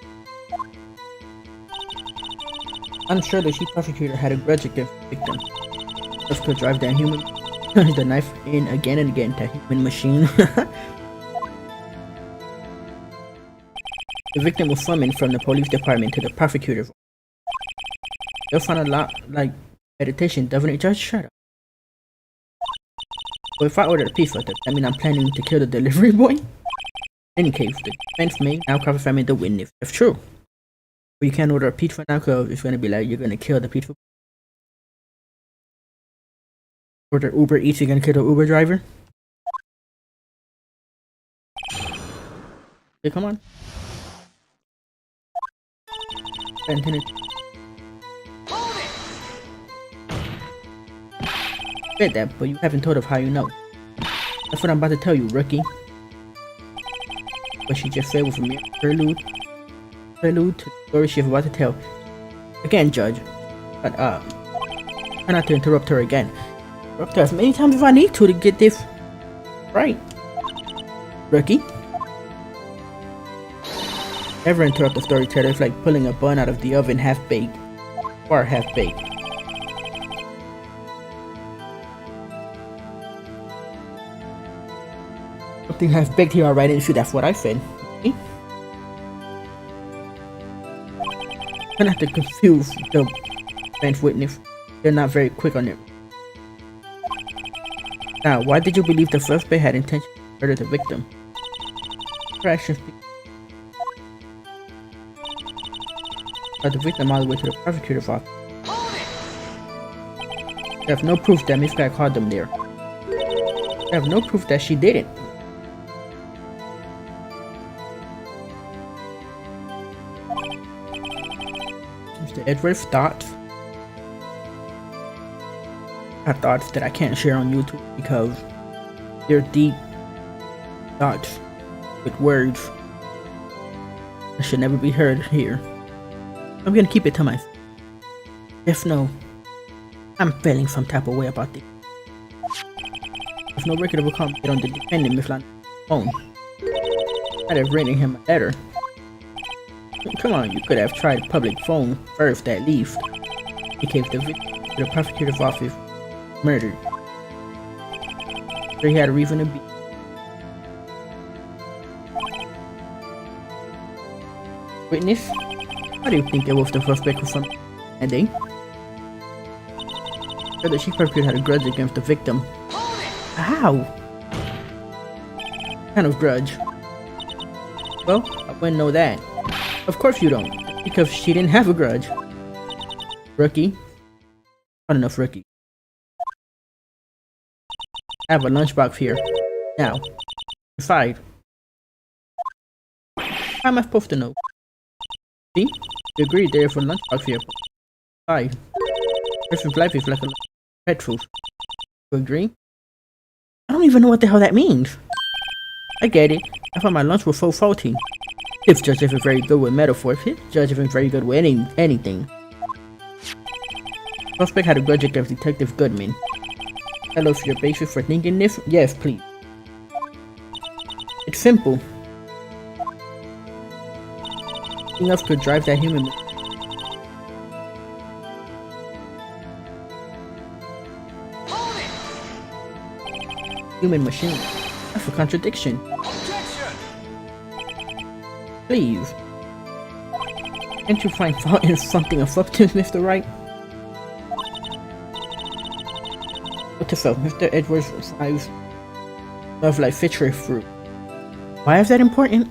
I'm sure that she prosecutor had a grudge against the victim. Just could drive that human the knife in again and again, that human machine. The victim was summoned from the police department to the prosecutor's office. They'll find a lot like meditation, doesn't it, Judge? Shut up. So if I order a pizza, does that mean I'm planning to kill the delivery boy? In any case, the defense may now cross-examine the witness. That's true. But you can't order a pizza now because it's gonna be like you're gonna kill the pizza. Order Uber Eats, you're gonna kill the Uber driver? Okay, come on. Lieutenant. Said that, but you haven't told us how you know. That's what I'm about to tell you, rookie. What she just said was a mere prelude to the story she's about to tell. Again, Judge. But, try not to interrupt her again. Interrupt her as many times as I need to get this right. Rookie. Never interrupt the storyteller. It's like pulling a bun out of the oven half-baked. Or half-baked. Something half-baked here, alright, didn't you? That's what I said. Okay? Try not to confuse the defense witness. They're not very quick on it. Now, why did you believe the suspect had intention to murder the victim? Her actions brought the victim all the way to the prosecutor's office. They have no proof that Miss Guy called them there. They have no proof that she did it. Mr. Edwards' thoughts are thoughts that I can't share on YouTube because they're deep thoughts with words that should never be heard here. I'm gonna keep it to myself. Just know I'm feeling some type of way about this. There's no record of a comment on the defendant Miss Lan's phone. I'd have written him a letter. Come on, you could have tried public phone first at least. In case the victim to the prosecutor's office murdered. So he had a reason to be. Witness? Why do you think it was the suspect or something? And they? Said that she probably had a grudge against the victim. How? What kind of grudge? Well, I wouldn't know that. Of course you don't, because she didn't have a grudge. Rookie? Not enough, rookie. I have a lunchbox here. Now. Inside. How am I supposed to know? See? You agreed there's a lunchbox here. Inside. Person's life is like a pet food. You agree? I don't even know what the hell that means. I get it. I thought my lunch was so faulty. If Judge isn't very good with metaphors, if Judge isn't very good with anything. Suspect had a grudge against Detective Goodman. Hello, for your basis for thinking this? Yes, please. It's simple. Nothing else could drive that human. Human machine. That's a contradiction. Please. Can't you find fault in something of substance, Mr. Wright? What the fuck? Mr. Edwards' eyes love like citrus fruit. Why is that important?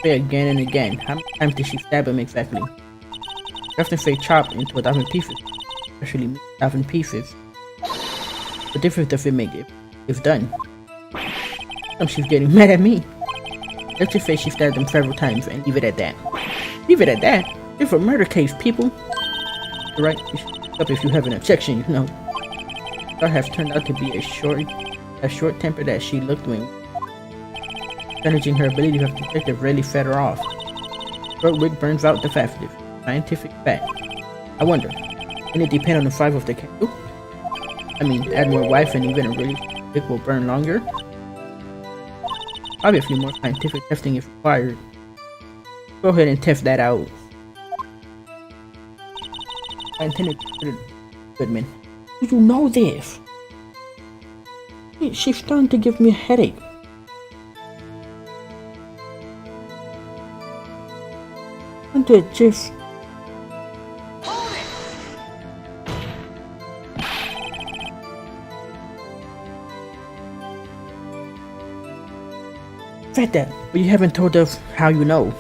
Say again and again. How many times did she stab him exactly? Just to say chopped into 1,000 pieces. Especially 1,000 pieces. What difference does it make if it's done? She's getting mad at me. Let's just say she stabbed him several times and leave it at that. Leave it at that? It's a murder case, people. Right? Up if you have an objection, you know. Perhaps turned out to be as short temper that she looked when managing her ability to have detective really fed her off. Short wit burns out the fastest. Scientific fact. I wonder, can it depend on the size of the candle? I mean, add more wife and even a really stick will burn longer? Obviously more scientific testing is required. Go ahead and test that out. Lieutenant Goodman. Do you know this? She's starting to give me a headache. And to just... Said that, but you haven't told us how you know.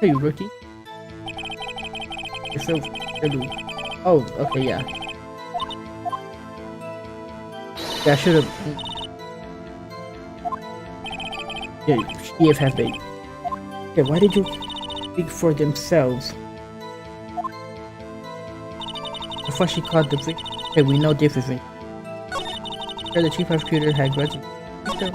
Hey, rookie. You're so... Oh, okay, yeah. Yeah, I should've... Yeah, she is half-baked. Yeah, why did you speak for themselves? I thought she called the victim. Okay, we know this isn't. The chief prosecutor had grudged victim.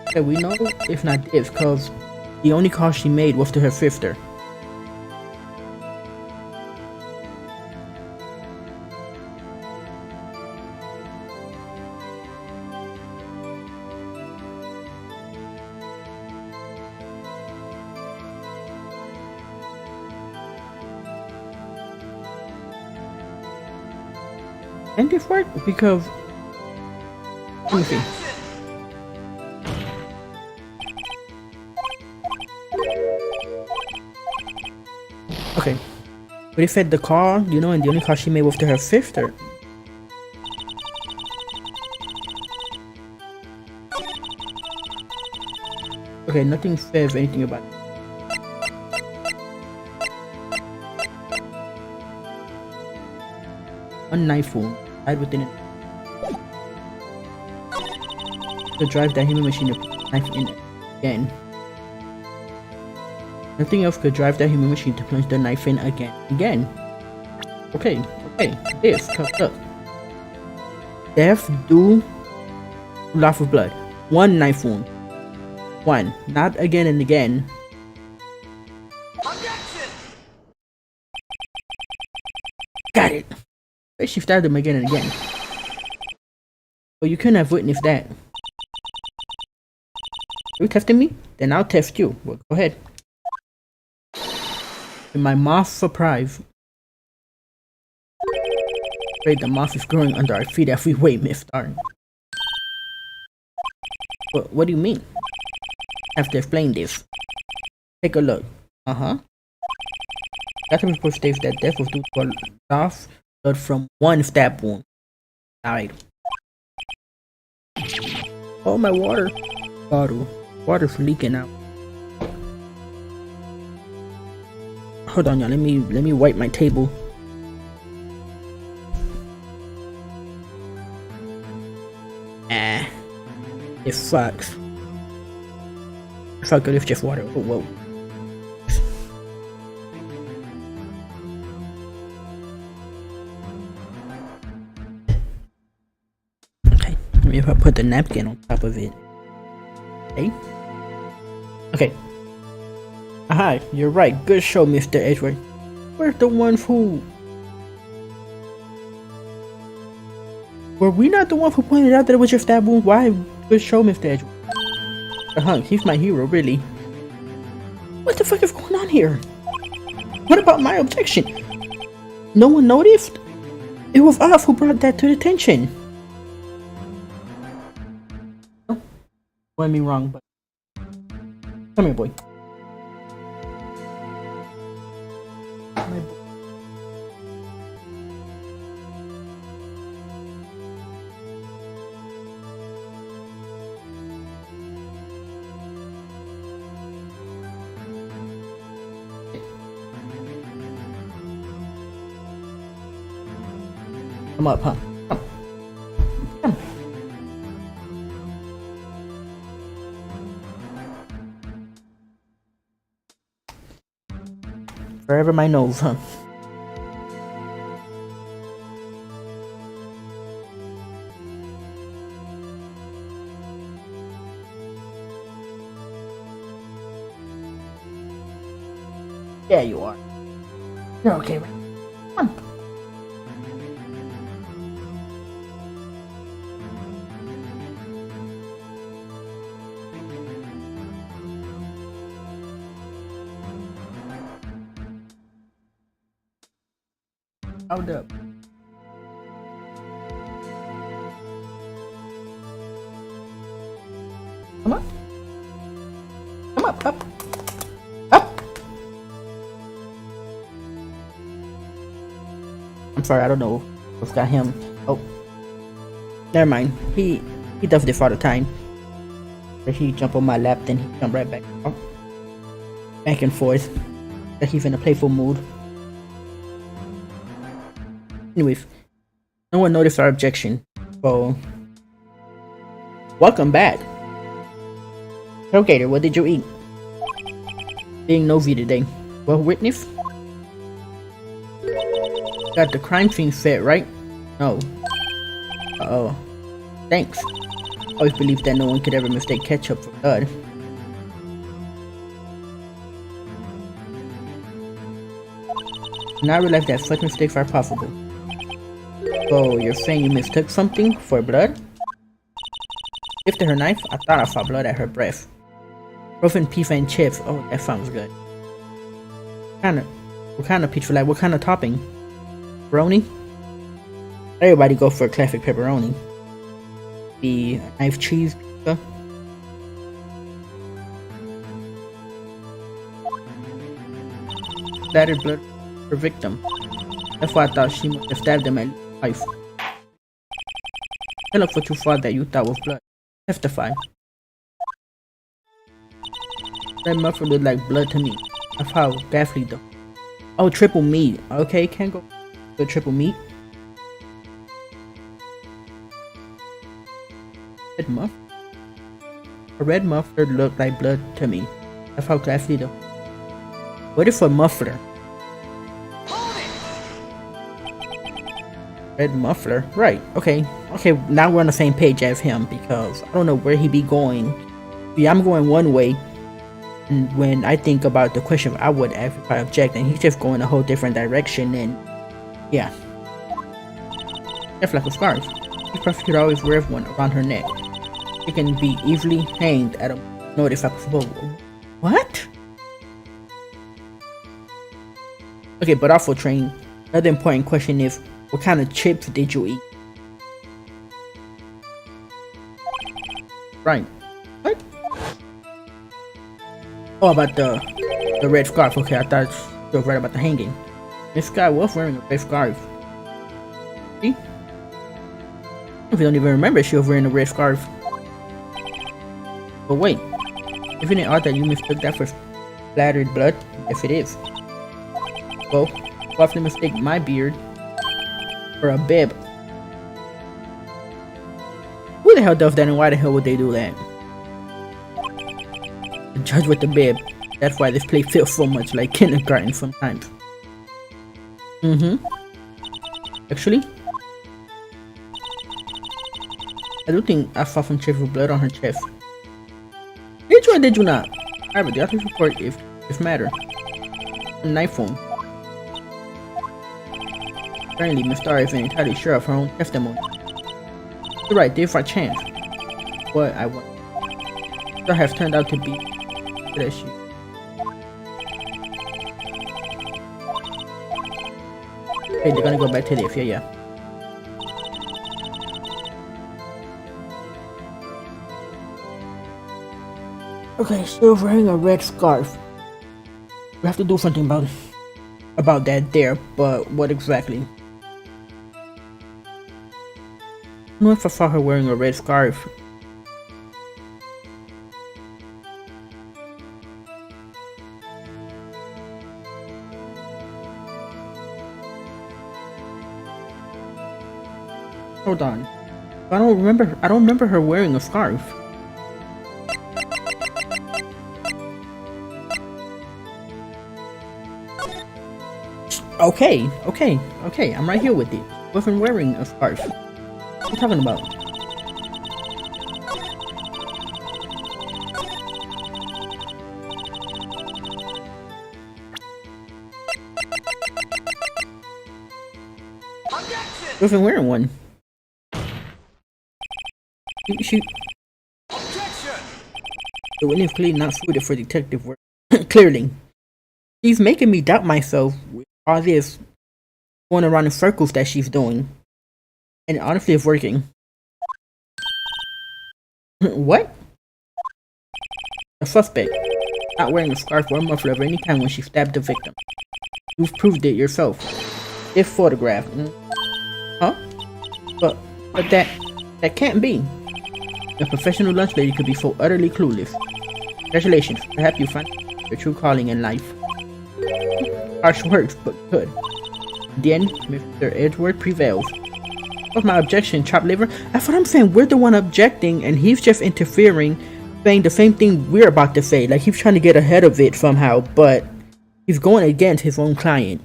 Okay, we know if not this, cause the only call she made was to her sister. And this work because let me see. Okay, but it said the call, you know, and the only call she made was to her sister. Okay, nothing says anything about it. One knife wound, died within it. To drive that human machine to put the knife in it again. Nothing else could drive that human machine to plunge the knife in again. Okay, this comes up. Death due loss of blood. One knife wound. One, not again and again. Objection! Got it. But she stabbed him again and again. Well, you couldn't have witnessed that. Are you testing me? Then I'll test you. Well, go ahead. To my moth surprise. Wait, the moth is growing under our feet as we wait, Miss Starn. What do you mean? I have to explain this. Take a look. That report states that death was due to a loss of blood from one stab wound. Alright. Oh, my water bottle. Water's leaking out. Hold on, y'all. Let me wipe my table. It sucks. I felt good if just water. Oh, whoa. Okay. Maybe if I put the napkin on top of it. Okay. Okay. Aha, you're right. Good show, Mr. Edward. We're the ones who... Were we not the ones who pointed out that it was your stab wound? Why? Good show, Mr. Edward. He's my hero, really. What the fuck is going on here? What about my objection? No one noticed? It was us who brought that to attention. Oh, don't me wrong, but come here, boy. My boy. Come up, huh? Come. Come. Forever my nose, huh? Yeah, you are. You're okay, right? Come on. Hold up. Come on. Come up, up. Up! I'm sorry, I don't know what's got him. Oh. Never mind. He does this all the time. Where he jump on my lap, then he jump right back. Oh. Back and forth. Like he's in a playful mood. Anyways, no one noticed our objection, so welcome back. Okay, what did you eat? Being nosy today. Well, witness? Got the crime scene set, right? No. Uh-oh. Thanks. Always believed that no one could ever mistake ketchup for blood. Now I realize that such mistakes are possible. So, you're saying you mistook something for blood? Lifted her knife, I thought I saw blood at her breath. Frozen pizza and chips, oh, that sounds good. What kind of pizza, like what kind of topping? Pepperoni? Everybody go for a classic pepperoni. The knife cheese pizza. Splattered blood for victim. That's why I thought she must have stabbed him at life. Tell up for too far that you thought was blood. Testify. That muffin looked like blood to me. That's how ghastly though. Oh, triple meat. Okay, can't go with triple meat. Red muff. A red muffler looked like blood to me. That's how ghastly though. What if a muffler? Red muffler, right? Okay, now we're on the same page as him because I don't know where he be going. Yeah, I'm going one way, and when I think about the question I would ask if I object, and he's just going a whole different direction. And yeah, just like a scarf. Each prosecutor always wears one around her neck. It can be easily hanged at a notice if possible. What? Okay, but also train. Another important question is, what kind of chips did you eat? Right. What? Oh, about the red scarf. Okay, I thought you were right about the hanging. This guy was wearing a red scarf. See? If you don't even remember, she was wearing a red scarf. But wait, isn't it odd that you mistook that for splattered blood? Yes, it is. Well, you often mistake my beard for a bib. Who the hell does that, and why the hell would they do that? The judge with the bib. That's why this place feels so much like kindergarten sometimes. Actually, I do think I saw some traces of blood on her chest. Did you or did you not? However, the author's report if matter. A knife wound. Apparently, Miss Star isn't entirely sure of her own testimony. You're right, there's our chance. What I want. that has turned out to be that she. Okay, they're gonna go back to this. Yeah. Okay, still wearing a red scarf. We have to do something about that there, but what exactly? I don't know if I saw her wearing a red scarf. Hold on. I don't remember her wearing a scarf. Okay. I'm right here with it. Wasn't wearing a scarf. What are you talking about? Objection! Wasn't wearing one. She Objection! the witness clearly not suited for detective work. Clearly. She's making me doubt myself with all this going around in circles that she's doing. And honestly, it's working. What? The suspect not wearing a scarf or a muffler at any time when she stabbed the victim. You've proved it yourself. This photograph. Huh? But that can't be. A professional lunch lady could be so utterly clueless. Congratulations. Perhaps you find your true calling in life. Harsh words, but good. In the end, Mr. Edward prevails. What's my objection, chopped liver? That's what I'm saying. We're the one objecting, and he's just interfering, saying the same thing we're about to say. Like he's trying to get ahead of it somehow, but he's going against his own client.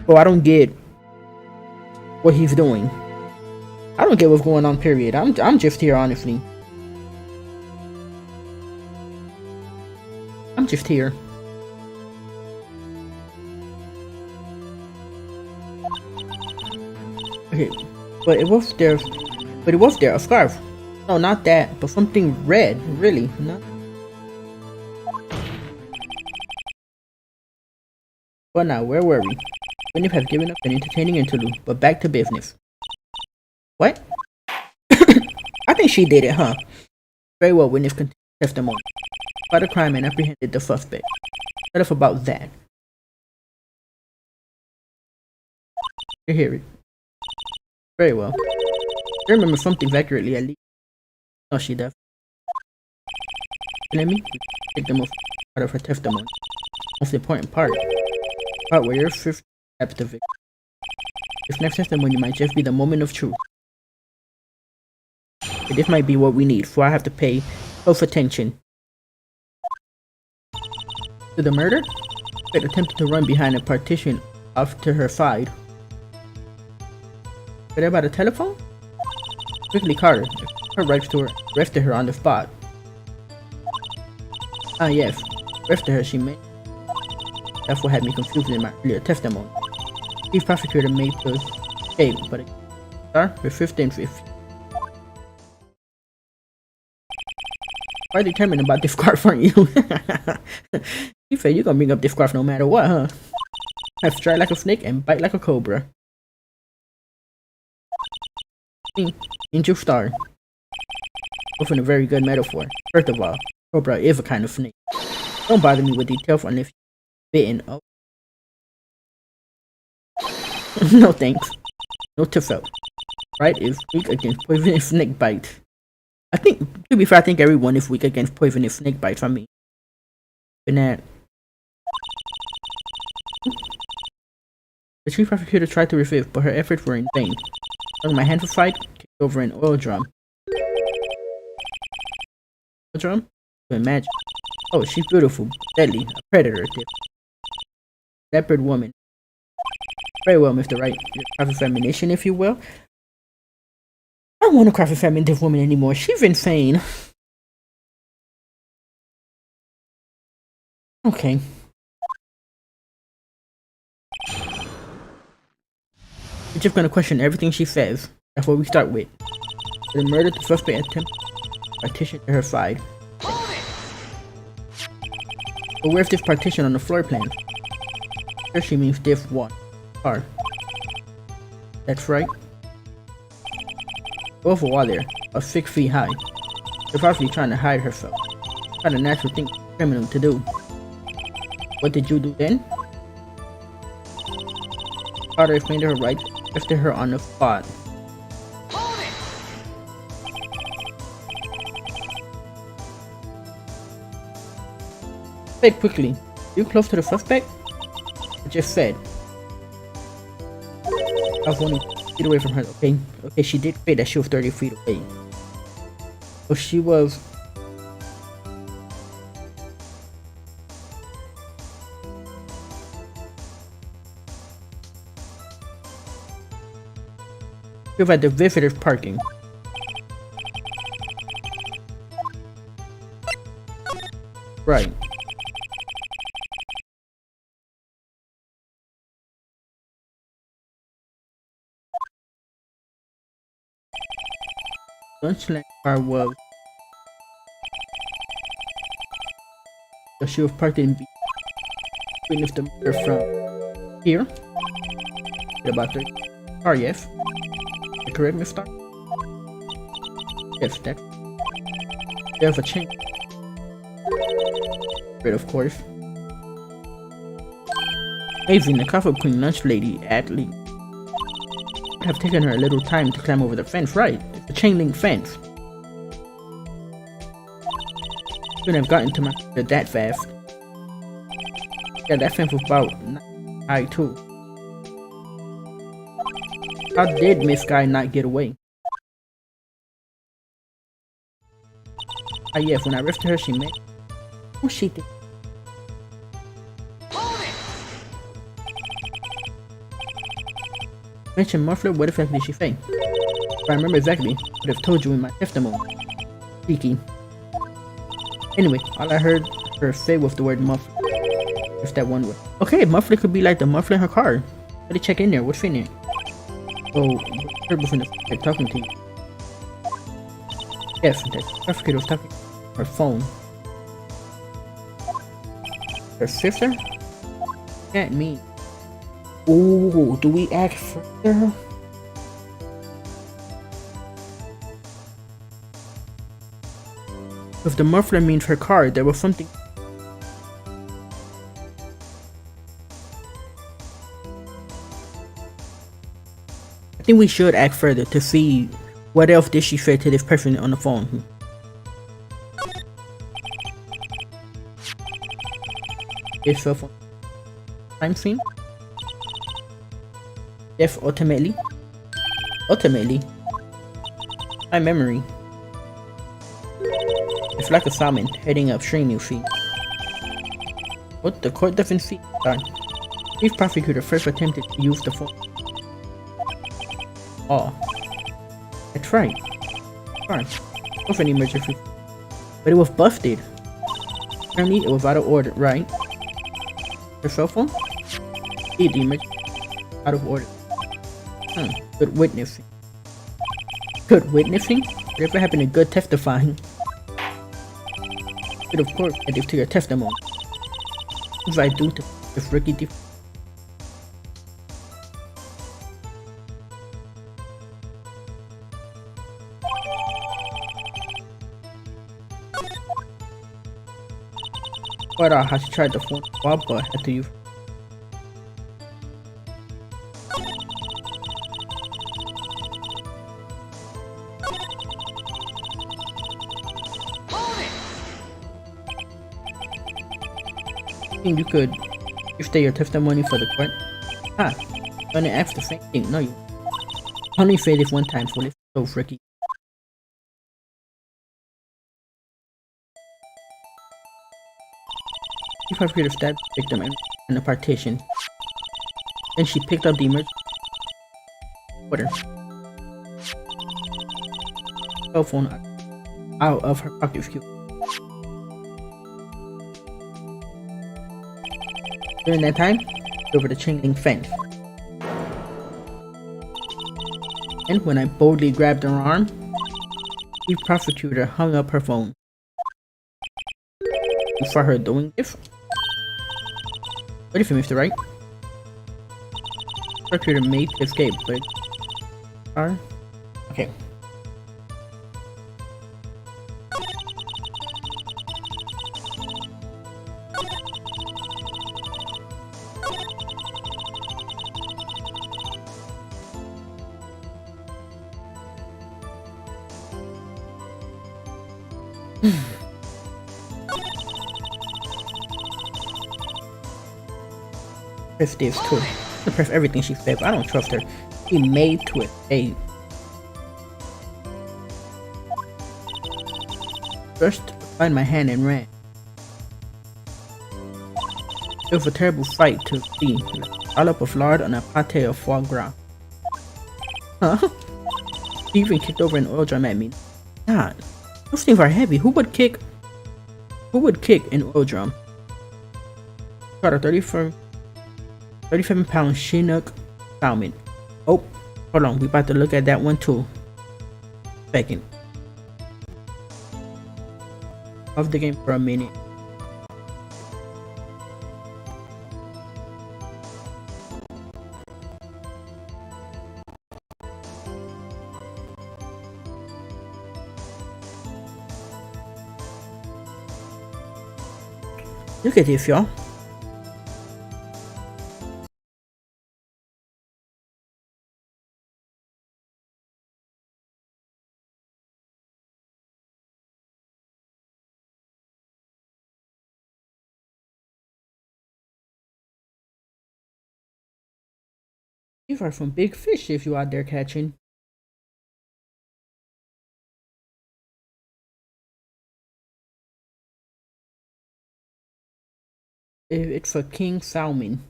So I don't get what he's doing. I don't get what's going on, period. I'm just here, honestly. I'm just here. Okay, but it was there, a scarf. No, not that, but something red, really. Not. Well now, where were we? Wouldn't have given up an entertaining interlude, but back to business. What? I think she did it, huh? Very well, witness continued testimony. By the crime and apprehended the suspect. Shut up about that. You hear it. Very well. I remember something accurately at least. No, she does. Let me take the most part of her testimony. Most important part where your fifth steps the victim. This next testimony might just be the moment of truth. But this might be what we need, so I have to pay close attention. To the murder? It attempted to run behind a partition off to her side. But about the telephone? Quickly caught her right to her, arrested her on the spot. Ah yes, arrested her she made. That's what had me confused in my earlier testimony. Chief prosecutor made the escape, but her 15th. Quite determined about this scarf, aren't you? You said you're gonna bring up this scarf no matter what, huh? Have strike like a snake and bite like a cobra. Angel star. Often a very good metaphor. First of all, cobra is a kind of snake. Don't bother me with details unless you're bitten. Oh. No thanks. No to felt. Right is weak against poisonous snake bite. I think, to be fair, I think everyone is weak against poisonous snake bites. I mean, that. The chief prosecutor tried to resist, but her efforts were in vain. My hands aside, kicked over an oil drum. Oil drum? To imagine. Oh, she's beautiful, deadly, a predator. Leopard woman. Very well, Mr. Wright. Your cross-examination, if you will. I don't want to cross-examine this woman anymore. She's insane. Okay. We're just gonna question everything she says. That's what we start with. The murder, the suspect attempt partition to her side. Hold it! But where's this partition on the floor plan? Here she means diff 1. Car. That's right. Both a wall there, about 6 feet high. They're probably trying to hide herself. Not a natural thing for a criminal to do. What did you do then? Carter explained to her right, lifted her on the spot. Hold it! Say quickly. You close to the suspect? I just said. I was only feet away from her. Okay, she did say that she was 30 feet away. So she was... She was at the visitors parking. Right. Lunchland car was... So she was parked in between of the motor from here. At about 30. Car, yes. Correct, Mr. Yes, that's... There's a chain. Right, of course. Amazing, the coffee queen lunch lady athlete. It have taken her a little time to climb over the fence, right? It's a chain link fence. Couldn't have gotten to my computer that fast. Yeah, that fence was about 9 high too. How did Miss Guy not get away? Ah yes, when I lifted her, she met. Oh, she did. Hold it! Mention muffler, what exactly did she say? If I remember exactly, I would have told you in my testimony. Cheeky. Anyway, all I heard her say was the word muffler. If that one word. Okay, muffler could be like the muffler in her car. Let me check in there, what's in there? Oh, her boyfriend is talking to you. Yes, that prosecutor was talking on her phone. Her sister? Can't mean. Ooh, do we act further? If the muffler means her car, there was something. I think we should act further to see what else did she say to this person on the phone. This cell phone crime scene. Yes, ultimately. My memory. It's like a salmon heading upstream, you see. What the court doesn't see? Chief prosecutor first attempted to use the phone. Oh, that's right. Fine. Of an emergency, but it was busted. Apparently, it was out of order, right? Your cell phone? Indeed, the emergency out of order. Good witnessing. Good witnessing? Whatever happened to good testifying? But of course, I give to your testimony. What I do to this rookie But how she tried to phone Bob, but had to use. You could give your testimony for the court. Gonna ask the same thing. No, you only say this one time, so let's go, Ricky. If I forget to stab the victim in the partition, then she picked up the emergency order. Cell phone out of her pocket. During that time, over the chain link fence. And when I boldly grabbed her arm, the prosecutor hung up her phone. You saw her doing this? What if you missed it, right? Recruiter made to escape, but are okay. Press this too. To press everything she said, but I don't trust her. She made to escape. First, find my hand and ran. It was a terrible sight to see. A scallop of lard on a pate of foie gras. Huh? She even kicked over an oil drum at me. God, those things are heavy. Who would kick an oil drum? Got a 37-pound Chinook salmon. Oh, hold on. We about to look at that one too. Second. Off the game for a minute. Look at this, y'all. These are some big fish if you out there catching. It's a king salmon.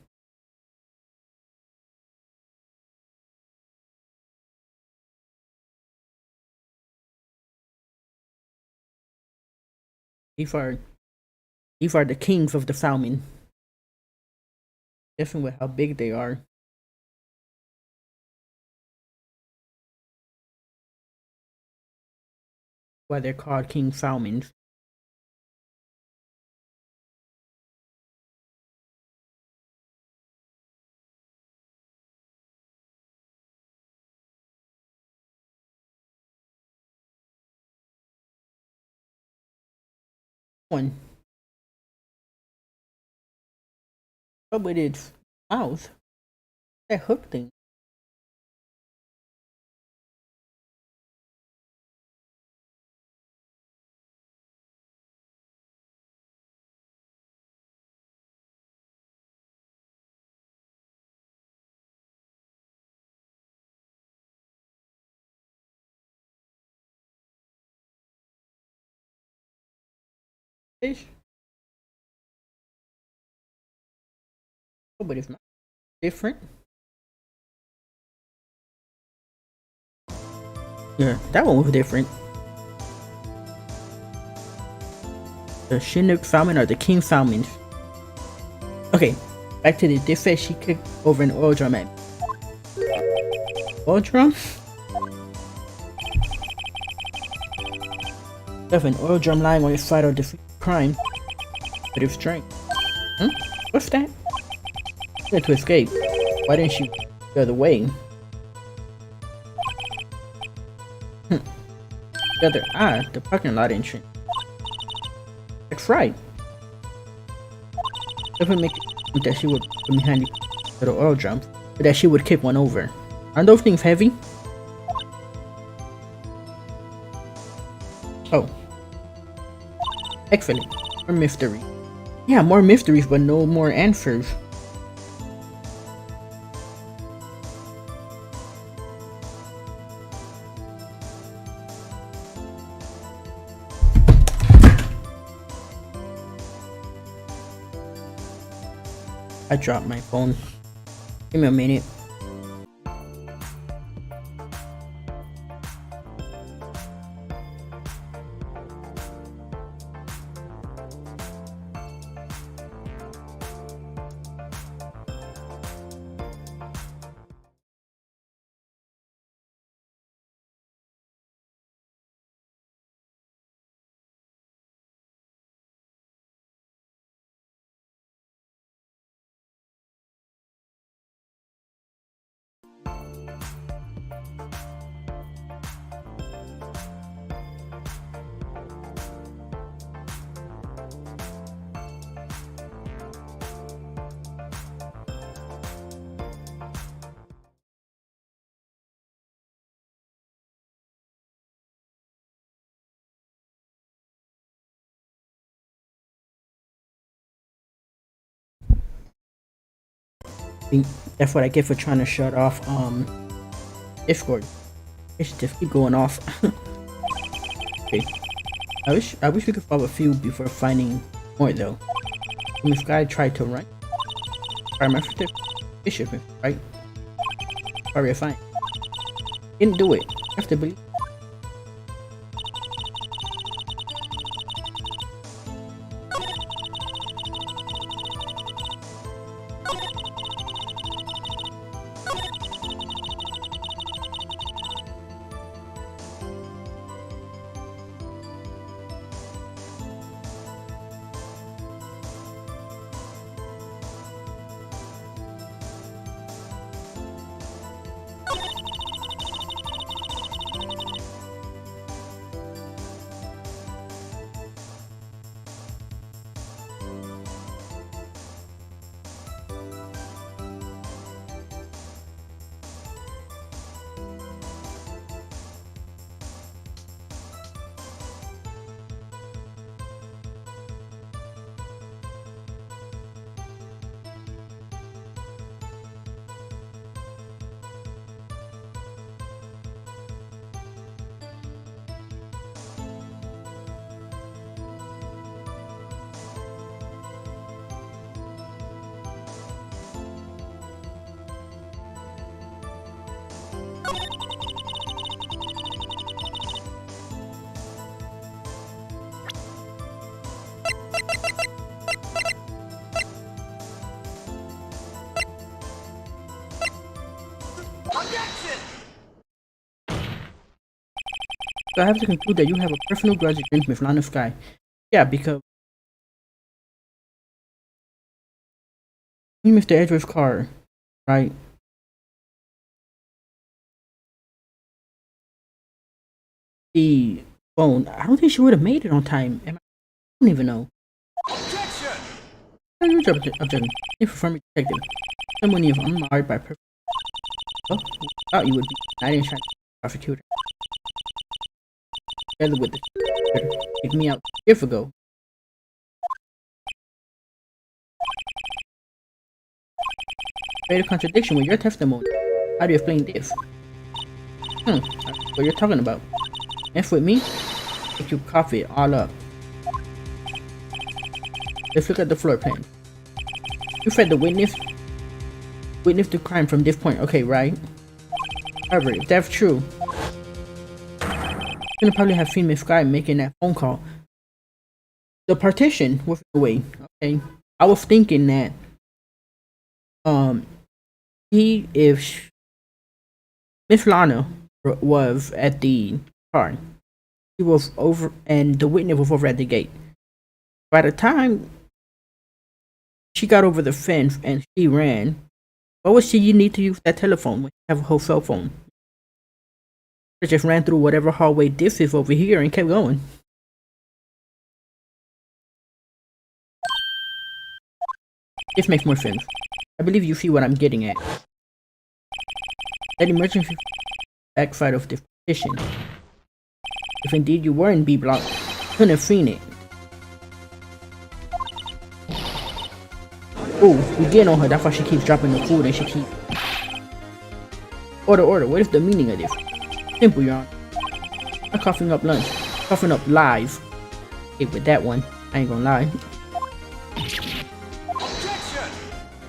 These are the kings of the salmon. Definitely with how big they are. Why they're called king salmons. One. But with its mouth, that hook thing. Fish. But it's not different. Yeah, that one was different. The Chinook salmon or the king salmons. Okay, back to this fish she kicked over an oil drum at me. Oil drum? Have an oil drum lying on its side of defeat crime. But it's strength. Hmm? What's that? She had to escape. Why didn't she go the other way? The other the parking lot entrance. That's right. Definitely make it that she would put behind the little oil drum, but that she would kick one over. Aren't those things heavy? Oh. Excellent. More mystery. Yeah, more mysteries, but no more answers. I dropped my phone. Give me a minute. That's what I get for trying to shut off Discord. It should just keep going off. Okay. I wish we could follow a few before finding more though. This guy tried to run. Try my bishop, right? Sorry if I didn't do it. I have to believe. Objection! So I have to conclude that you have a personal grudge against Miss Lana Sky. Yeah, because you missed the Edgeworth's car, right? The phone. I don't think she would have made it on time. I don't even know. Objection! Huge objection. Informer detective. Someone if unmarred by purpose. Oh, thought you would be. I didn't try to prosecute her. Together with the picked me out years ago. Create a contradiction with your testimony. How do you explain this? What you're talking about? F with me? Make you cough it all up. Let's look at the floor plan. You fed the witness the crime from this point, okay, right? However, if that's true, you're gonna probably have seen Miss Sky making that phone call. The partition was away, okay? I was thinking that if Miss Lana was at the car, she was over and the witness was over at the gate. By the time she got over the fence and she ran, what would she need to use that telephone when she have a whole cell phone? She just ran through whatever hallway this is over here and kept going. This makes more sense. I believe you see what I'm getting at. That emergency backside of the petition. If indeed you were in B block, you couldn't have seen it. Ooh, we get on her, that's why she keeps dropping the food and she keeps... Order, what is the meaning of this? Simple, Your Honor. I'm coughing up lunch. Coughing up live. Okay, with that one, I ain't gonna lie. Objection!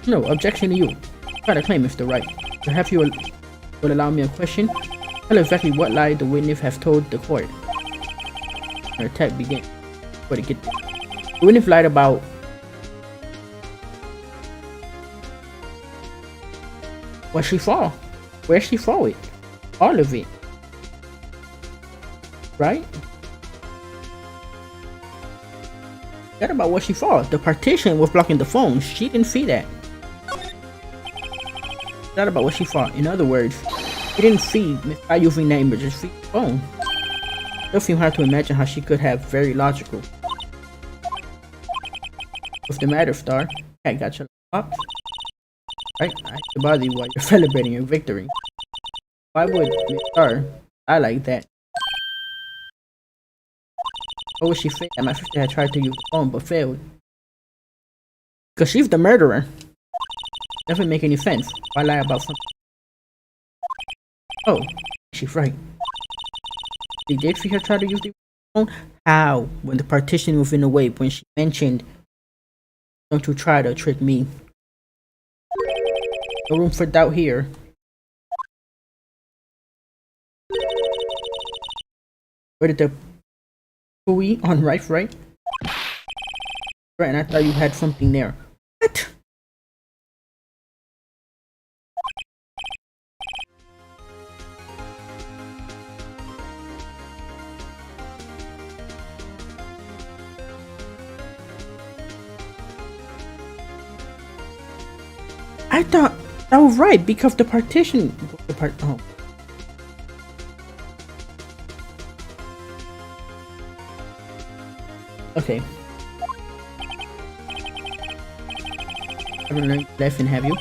No, objection to you. Try to claim Mr. Wright. Perhaps you will allow me a question? Tell exactly what lie the witness has told the court. Her attack began. Before they get there. The witness lied about what she saw. Where she saw it. All of it. Right? That about what she saw. The partition was blocking the phone. She didn't see that. That about what she saw. In other words, She didn't see Miss by using that emergency phone. It does seem hard to imagine how she could have very logical. What's the matter, Star? Cat got your box? Right? I have to bother you while you're celebrating your victory. Why would Miss Star lie like that? What would she say that my sister had tried to use the phone but failed? Because she's the murderer. Doesn't make any sense. Why lie about something? Oh, she's right. She did see her try to use the phone? How? When the partition was in the way, when she mentioned, don't you try to trick me. No room for doubt here. Where did the pooey on Wright? Right, and I thought you had something there. What? I thought that was right because the partition. Oh. Okay. Haven't learned lesson, have you?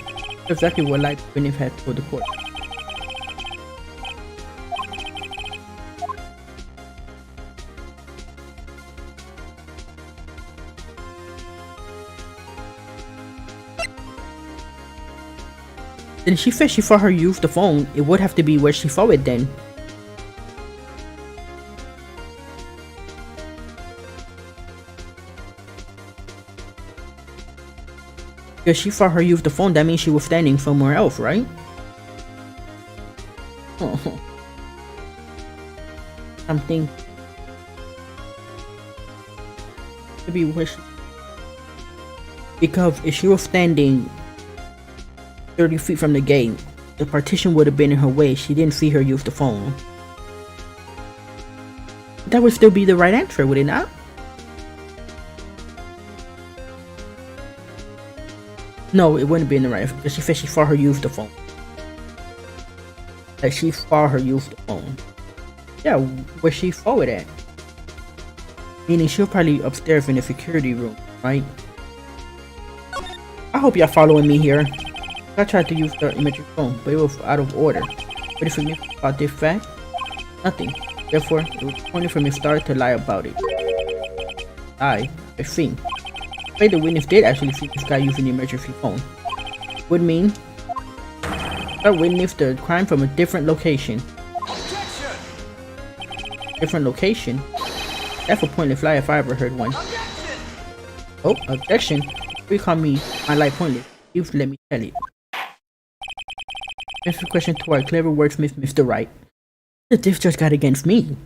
Exactly what life Beneath had told the court. Then she said she saw her use the phone. It would have to be where she saw it then. Because she saw her use the phone, that means she was standing somewhere else, right? Oh. Something. Maybe where she... Because if she was standing 30 feet from the gate, the partition would have been in her way. She didn't see her use the phone. That would still be the right answer, would it not? No, it wouldn't be in the right answer because she said she saw her use the phone. Like she saw her use the phone. Yeah, where she saw it at. Meaning she'll probably upstairs in the security room, right? I hope y'all following me here. I tried to use the imagery phone, but it was out of order. What is significant about this fact? Nothing. Therefore, it was pointed from the start to lie about it. I see. Wait, the witness did actually see this guy using the emergency phone. Would mean I witnessed the crime from a different location. Objection! Different location? That's a pointless lie if I ever heard one. Objection! Oh, objection. You call me my lie pointless. You let me tell it. Answer question to our clever wordsmith, Mr. Wright. What did this judge got against me?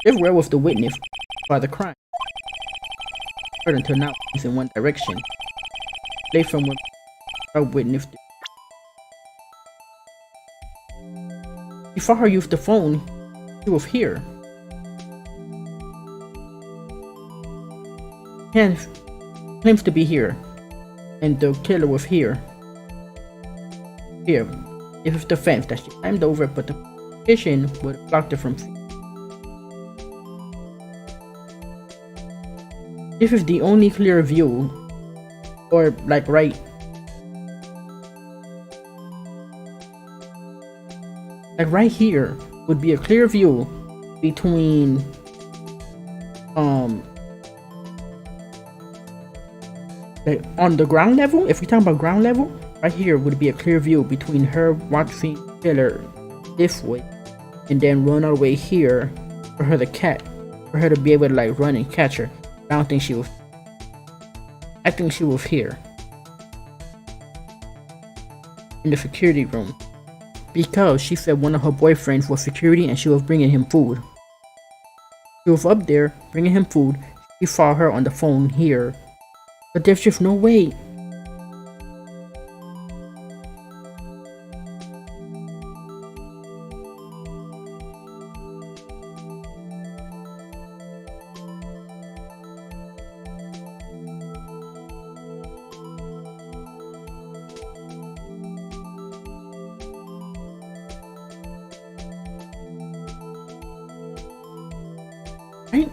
If where was the witness for the crime? Heard until now is in one direction. Play from where I witnessed it. Before her use the phone, she was here. Hands claims to be here, and the killer was here. Here, it was the fence that she climbed over, but the partition would have blocked her from. This is the only clear view, or like right. Like right here would be a clear view between like on the ground level. If we talk about ground level, right here would be a clear view between her watching killer this way, and then run all the way here for her to be able to like run and catch her. I don't think she was. I think she was here in the security room because she said one of her boyfriends was security and she was bringing him food. She was up there bringing him food. He saw her on the phone here, but there's just no way. Right?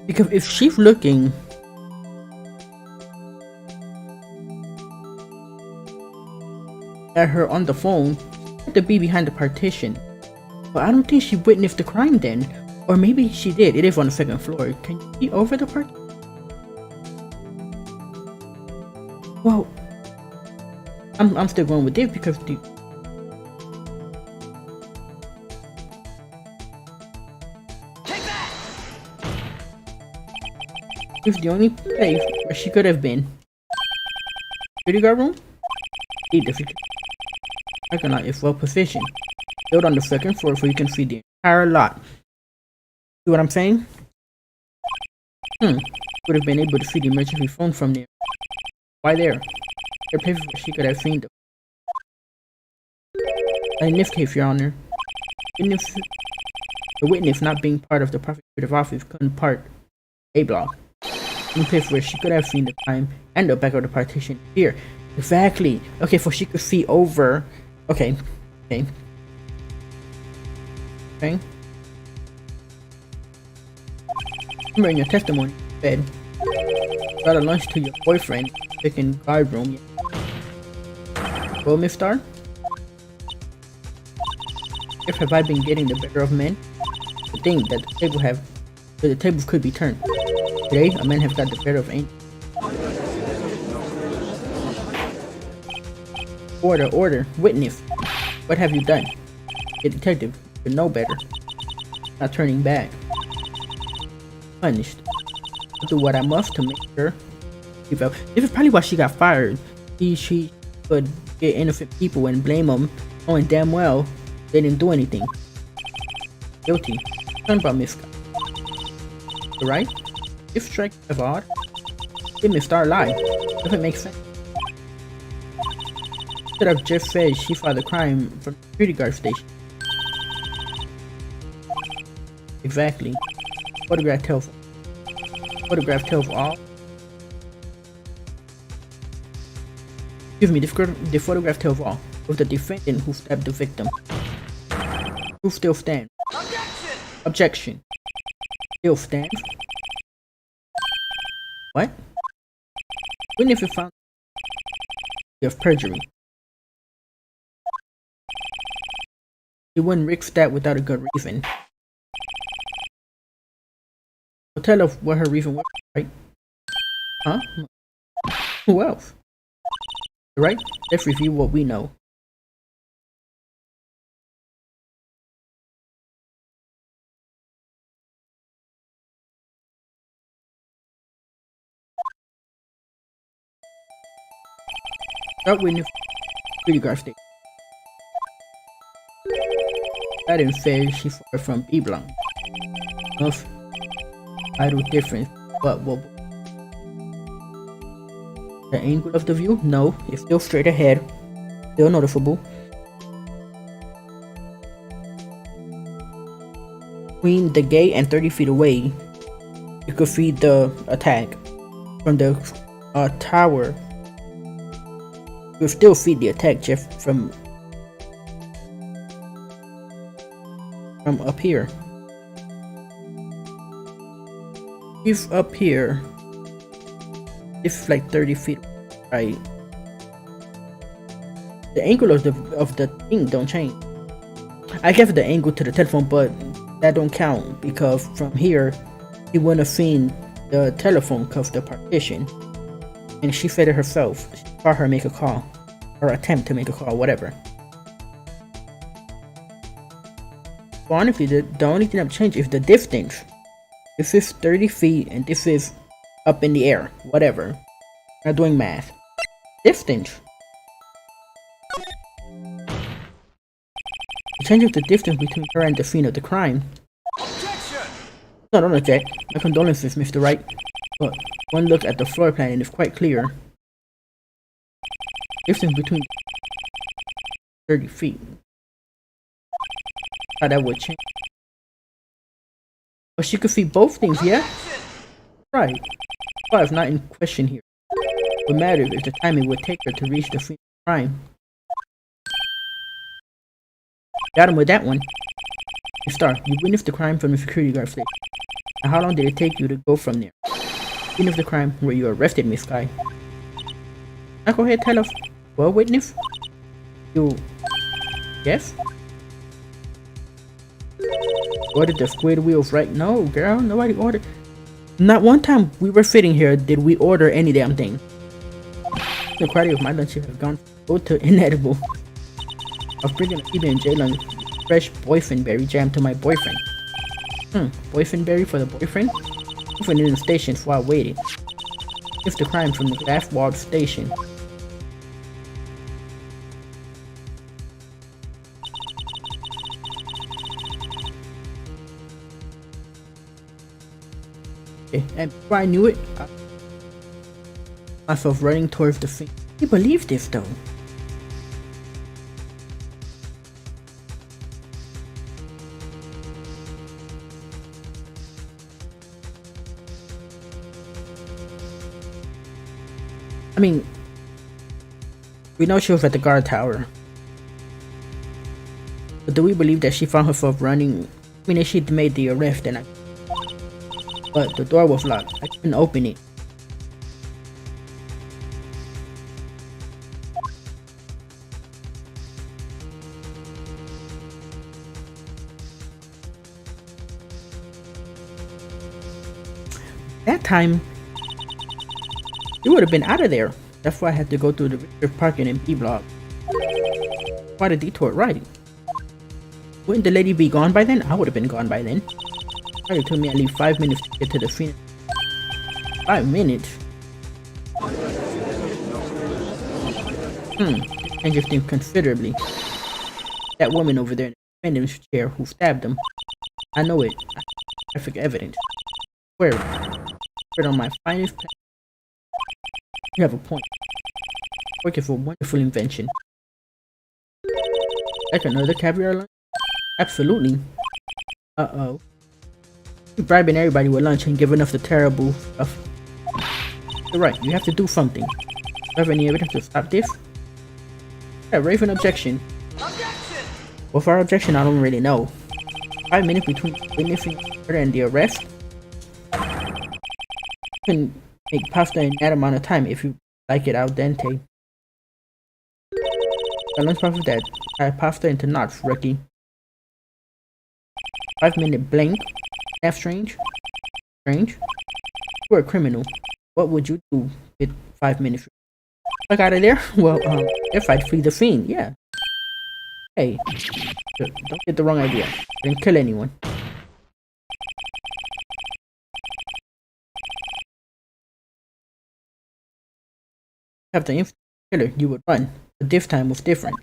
Because if she's looking at her on the phone, she had to be behind the partition. But I don't think she witnessed the crime then. Or maybe she did. It is on the second floor. Can you see over the partition? Well, I'm still going with this because it's the only place where she could have been. Security guard room? The parking lot is well positioned. Built on the second floor so you can see the entire lot. See what I'm saying? Would have been able to see the emergency phone from there. Why there? There are places where she could have seen them. In this case, Your Honor, the witness not being part of the prosecutor's office couldn't part A block. In place where she could have seen the crime and the back of the partition here. Exactly. Okay, so she could see over. Okay. Remember in your testimony, you said got a lunch to your boyfriend, picking guard room. Well, Miss Star, if have I been getting the better of men? The thing that the tables could be turned. Today, a man has got the better of angels. Order, witness. What have you done? The detective should know better. Not turning back. Punished. I'll do what I must to make sure. This is probably why she got fired. She could get innocent people and blame them, knowing damn well they didn't do anything. Guilty. Turn about Miss Scott. Right? If strike is odd, did Miss Star lie? Doesn't make sense. Should have just said she saw the crime from the security guard station. Exactly. Photograph tells all. Excuse me, the photograph tells all. With the defendant who stabbed the victim. Who still stands? Objection. Still stands. What? Witness is found of perjury. He wouldn't risk that without a good reason. I'll tell her what her reason was, right? Huh? Who else? Right? Let's review what we know. Start with the security guard station. That didn't say she far from B block. Enough vital difference, but what? The angle of the view? No, it's still straight ahead. Still noticeable. Between the gate and 30 feet away, you could see the attack. From the tower, you still see the attack just from up here. If up here, it's like 30 feet, right? The angle of the thing don't change. I guess the angle to the telephone, but that don't count because from here, he wouldn't have seen the telephone because the partition. And she said it herself. She saw her make a call, or attempt to make a call, whatever. So honestly, the only thing that changed is the distance. This is 30 feet and this is up in the air. Whatever. Not doing math. Distance. It changes the distance between her and the scene of the crime. Objection! No, don't object. My condolences, Mr. Wright. But one look at the floor plan and it's quite clear. Distance between 30 feet. How that would change. But she could see both things, yeah? Right. Well, it's not in question here. What matters is the time it would take her to reach the scene of the crime. Got him with that one. Star, you witnessed the crime from the security guard station. And how long did it take you to go from there? Scene of the crime where you arrested Miss Guy. Now go ahead, tell us. Well, witness? You... Yes? Ordered the squid wheels, right? No, girl, nobody ordered. Not one time we were sitting here did we order any damn thing. The quality of my lunch have gone to inedible. I was bringing a PB&J lunch, fresh boyfriend berry jam to my boyfriend. Boyfriend berry for the boyfriend? Boyfriend in the station while I waited. If the crime from the glass walled station. Okay, and before I knew it, I found myself running towards the thing. Can you believe this though? I mean, we know she was at the guard tower. But do we believe that she found herself running? I mean, if she'd made the arrest, then but the door was locked. I couldn't open it. That time, you would have been out of there. That's why I had to go through the Richard parking in B block. Quite a detour, right? Wouldn't the lady be gone by then? I would have been gone by then. It took me at least 5 minutes to get to the scene. 5 minutes? Changes things considerably. That woman over there in the defendant's chair who stabbed him. I know it. Graphic evidence. Where? Put on my finest pen. You have a point. Working for a wonderful invention. Like another caviar lunch? Absolutely. Uh-oh. You're bribing everybody with lunch and giving us the terrible stuff. You're right, you have to do something. Do you have any evidence to stop this? Yeah, raise an objection. Objection! Well, for our objection, I don't really know. 5 minutes between witnessing the murder and the arrest? You can make pasta in that amount of time if you like it al dente. A lunch pasta that tie pasta into knots, rookie. 5 minute blank. That's strange. Strange. You're a criminal. What would you do with 5 minutes? I got out of there? Well, if I'd flee the scene, yeah. Hey, don't get the wrong idea. I didn't kill anyone. Have the instant killer, you would run. But this time was different.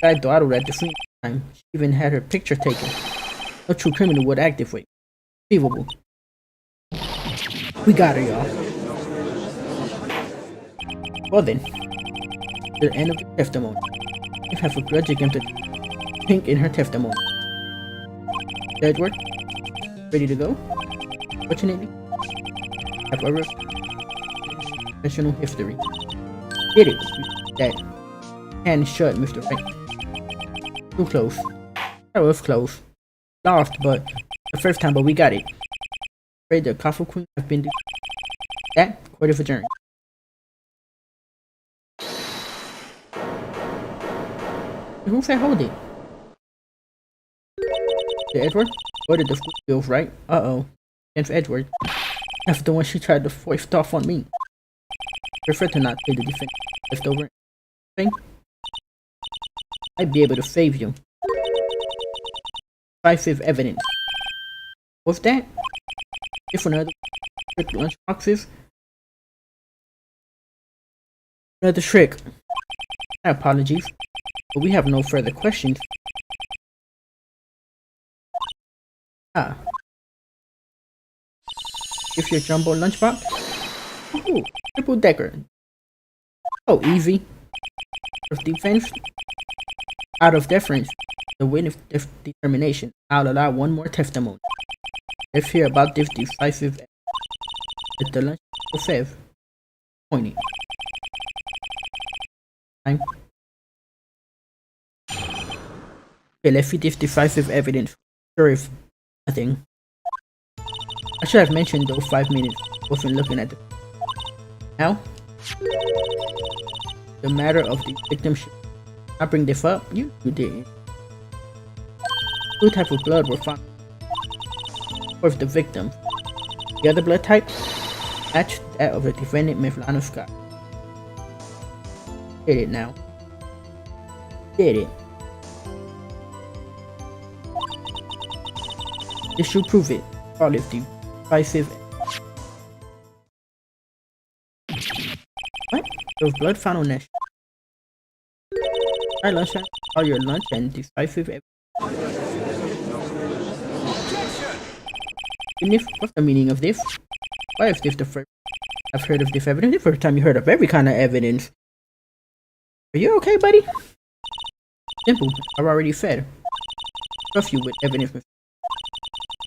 I dawdled at the scene time. She even had her picture taken. No true criminal would act this way. Achievable. We got her, y'all. Well then, the end of the testimony. You have a grudge against the pink in her testimony. Edward, ready to go? Fortunately, have a professional history. Did it? That hand shut, Mr. Wright. Too close. That was close. Lost, but the first time, but we got it. Afraid the Coffee Queen have been that court of adjourned. Who said hold it? The Edward? Ordered the school bills, right? Uh-oh. Against Edward. That's the one she tried to foist off on me. Prefer to not pay the defense left over thing. I'd be able to save you. Decisive evidence. What's that? If another trick lunch boxes. Another trick. My apologies, but we have no further questions. Ah. If your jumbo lunchbox? Ooh, triple decker. Oh, easy. Of defense. Out of deference, the witness determination. I'll allow one more testimony. Let's hear about this decisive at the lunch says. Pointing. Time. Okay, let's see this decisive evidence. Sure if nothing. I should have mentioned those 5 minutes wasn't looking at the. Now, the matter of the victim. I bring this up. You didn't. Two types of blood were found of the victim. The other blood type matched that of the defendant, Miss Lana Scott. Did it now? Did it? This should prove it. All if the decisive. What? There was blood found on that. Alright, lunchtime. All your lunch and decisive. What's the meaning of this? Why is this the first I've heard of this evidence? The first time you heard of every kind of evidence. Are you okay, buddy? Simple. I've already said. Trust you with evidence.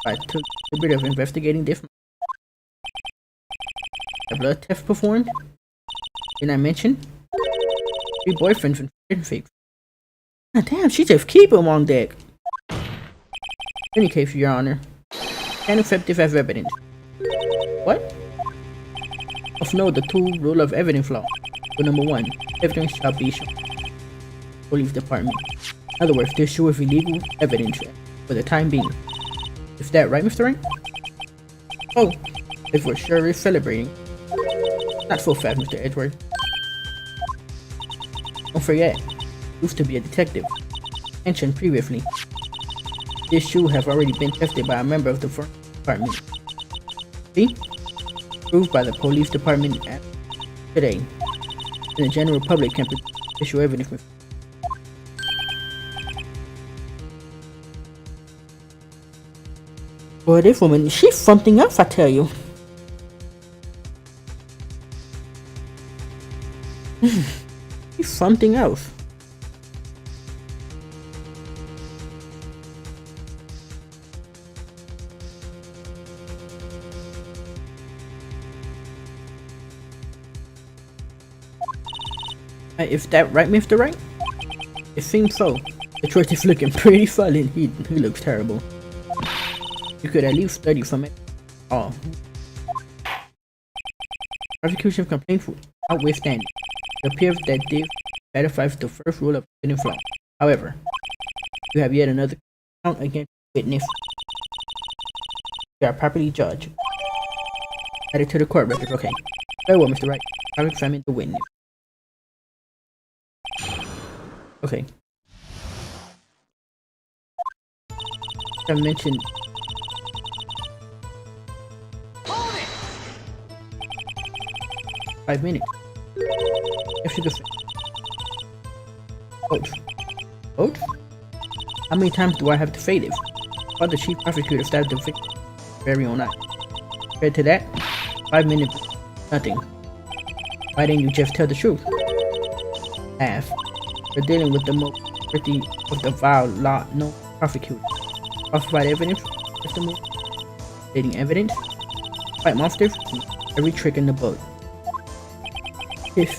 I took a bit of investigating this. A blood test performed. Didn't I mention? 3 boyfriends and friends. God damn, she just keep him on deck. In any case, Your Honor, can't accept this as evidence. What? Of no, the 2 rule of evidence law. Rule number 1, evidence shall be shown. Police Department. In other words, this show is illegal evidence for the time being. Is that right, Mr. Wright? Oh, if we're sure is celebrating. Not so fast, Mr. Edward. Don't forget, used to be a detective. Mentioned previously. This shoe have already been tested by a member of the department. See? Proved by the police department today. And the general public can issue evidence with. Boy, this woman, she's something else, I tell you. She's something else. Is that right, Mr. Wright? It seems so. The choice is looking pretty sullen. He looks terrible. You could at least study from it. Oh. Prosecution complaints notwithstanding, it appears that this satisfies the first rule of evidence law. However, you have yet another count against witness. You are properly judged. Added to the court record. Okay. Very well, Mr. Wright. I've examined the witness. Okay. I mentioned. Hold it! 5 minutes. If you could. Oath. Oath? How many times do I have to say this? While the chief prosecutor stabbed the victim very own eye. Compared to that, 5 minutes, nothing. Why didn't you just tell the truth? Ask. We're dealing with the most pretty of the vile law no prosecutor. Falsified evidence, testimony, dating evidence, fight monsters, every trick in the book. This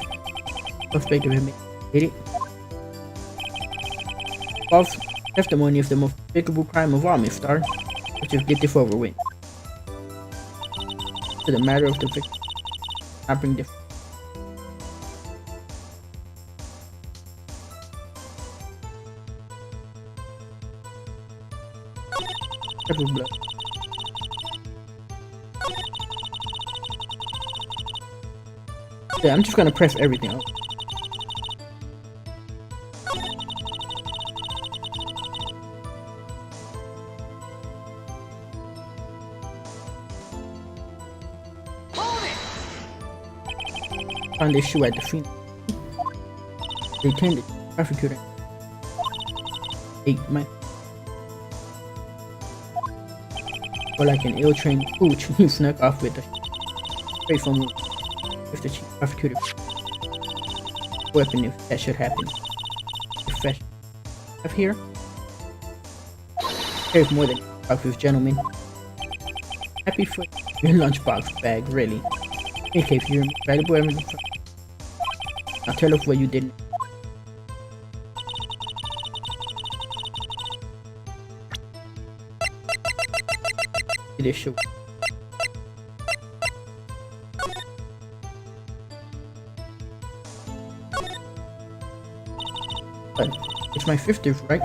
suspect of him did it. False testimony is the most despicable crime of all, Miss Starr. Let's just get this over with. To the matter of the victim, I bring this. Blood. Yeah, I'm just gonna press everything out. Found this shoe at the scene. Detained the prosecutor. 8 months. Or like an ill-trained pooch, he snuck off with the straight from with the chief prosecutor weapon if that should happen. Profession up here. There's more than boxes, gentlemen. Happy for your lunchbox bag, really. In case you're valuable evidence. Now tell us what you didn't. This show. But it's my 50th, right?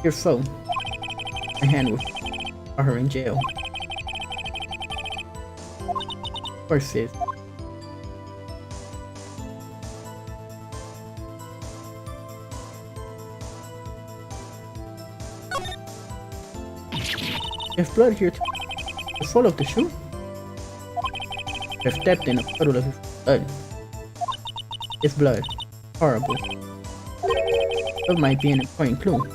If so, my hand will put her in jail. Of course, sis. There's blood here too. The fall of the shoe? I've stepped in a puddle of blood. It's blood. Horrible. That might be an important clue.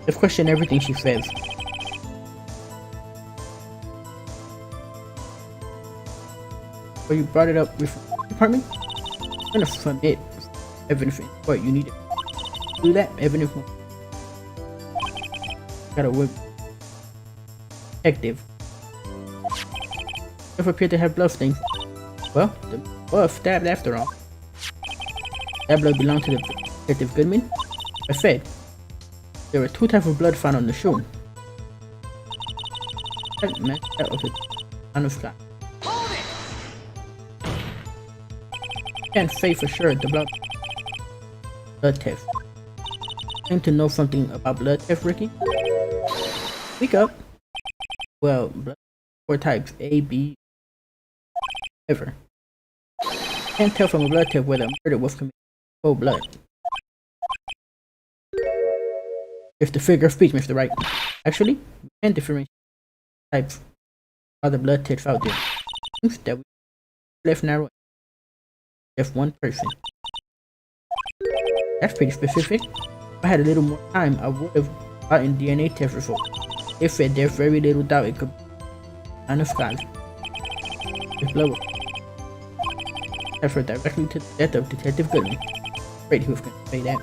I've questioned everything she says. So you brought it up with the department? I'm gonna submit evidence in court. You need to do that. Evidence. Gotta work. Detective. Never appeared to have blood stains. Well, the was stabbed after all. That blood belonged to the Detective Goodman. I said. There were two types of blood found on the shoe. That matched that of the honest Scott. Can't say for sure the blood test. Claim to know something about blood test, Ricky? Speak up. Well, blood 4 types A, B, ever. Can't tell from a blood test whether a murder was committed in cold blood. If the figure of speech, Mr. Wright. Actually, we can differentiate types of other blood tests out there. Things that we left narrow. Just one person. That's pretty specific. If I had a little more time, I would have gotten DNA test results. They said there's very little doubt it could be Anna Scott. His blood was transferred directly to the death of Detective Goodman. Afraid he was going to say that.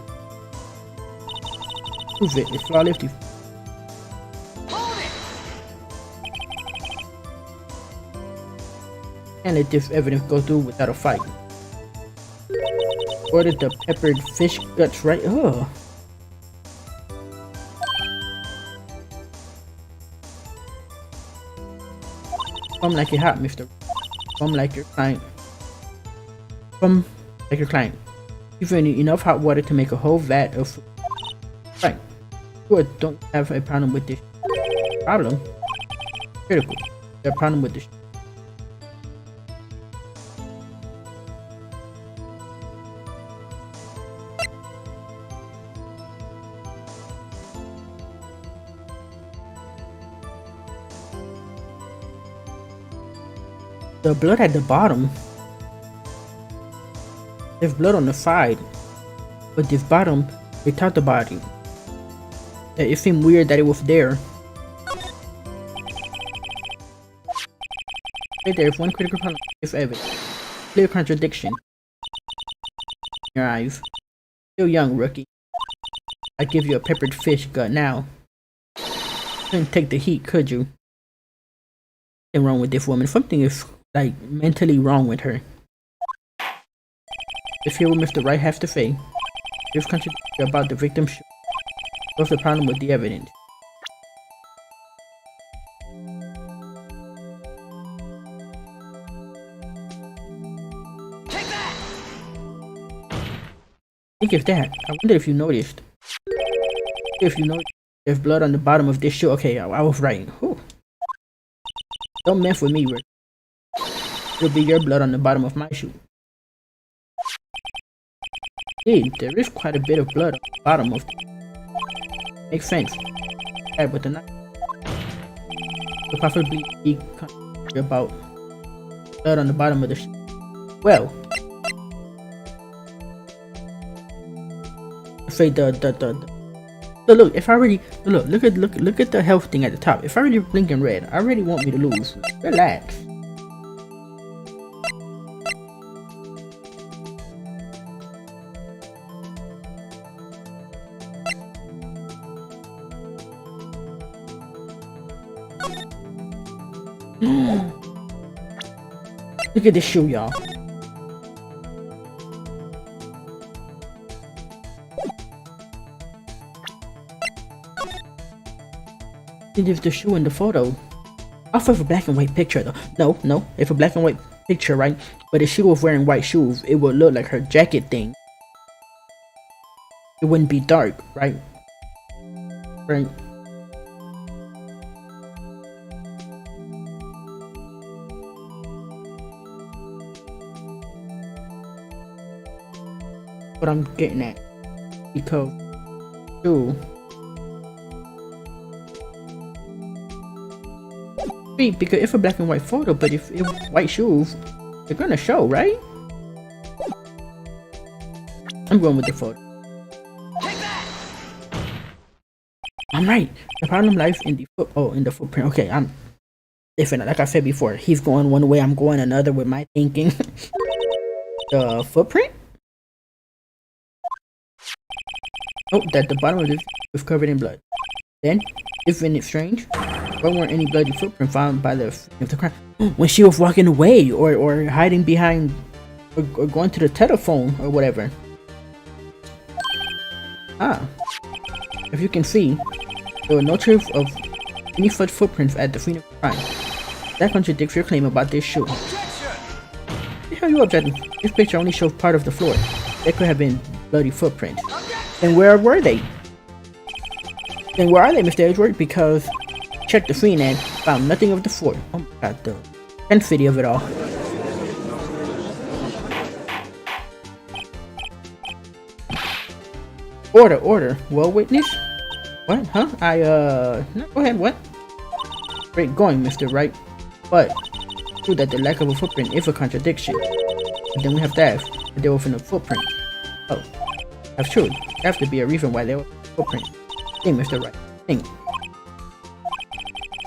Prove it, it's flawless. Can't let this evidence go through without a fight. Ordered the peppered fish guts, right? Ugh. Come like it hot, mister. Come like your client. Come like your client. Give you enough hot water to make a whole vat of food. Right. Sure, don't have a problem with this. Problem? Critical. The problem with this. The blood at the bottom. There's blood on the side, but this bottom, without the body. It seemed weird that it was there. Right there's one critical problem with evidence. Clear contradiction. In your eyes. Still young, rookie. I'd give you a peppered fish gut now. Couldn't take the heat, could you? Something wrong with this woman. Something is like mentally wrong with her. Let's hear what Mr. Wright has to say. There's contradiction about the victim's shoe. What's the problem with the evidence? Take that! Think of that. I wonder if you noticed. If you noticed, there's blood on the bottom of this shoe. Okay, I was right. Whew. Don't mess with me, Rick. It'll be your blood on the bottom of my shoe. Indeed, there is quite a bit of blood on the bottom of the... Makes sense. Right, with the knife. Could possibly be about blood on the bottom of the shoe. Well, say look. If I already look at the health thing at the top. If I already blinking red, I already want me to lose. Relax. Look at this shoe, y'all. If the shoe in the photo. Off of a black and white picture though. No, if a black and white picture, right? But if she was wearing white shoes, it would look like her jacket thing. It wouldn't be dark, right? Right. What I'm getting at. Because shoe. Because if a black and white photo, but if white shoes, they're gonna show, right? I'm going with the photo. I'm right. The problem lies in the footprint. Okay, I'm different. Like I said before, he's going one way, I'm going another with my thinking. The footprint? Oh, that the bottom of this was covered in blood. Then, isn't it strange? Why weren't any bloody footprint found by the crime? When she was walking away, or hiding behind, or going to the telephone, or whatever. If you can see, there were no trace of any such footprints at the scene of the crime. That contradicts your claim about this shoe. The hell you objecting? This picture only shows part of the floor. There could have been bloody footprints. Then where were they? Then where are they, Mr. Edgeworth? Because checked the scene and found nothing of the floor. Oh my god, the intensity of it all. Order. Well, witness? What? Huh? No, go ahead, what? Great going, Mr. Wright. But, true that the lack of a footprint is a contradiction. But then we have to ask, if there wasn't a footprint. Oh, that's true. There has to be a reason why there was a footprint. Hey, Mr. Wright, think.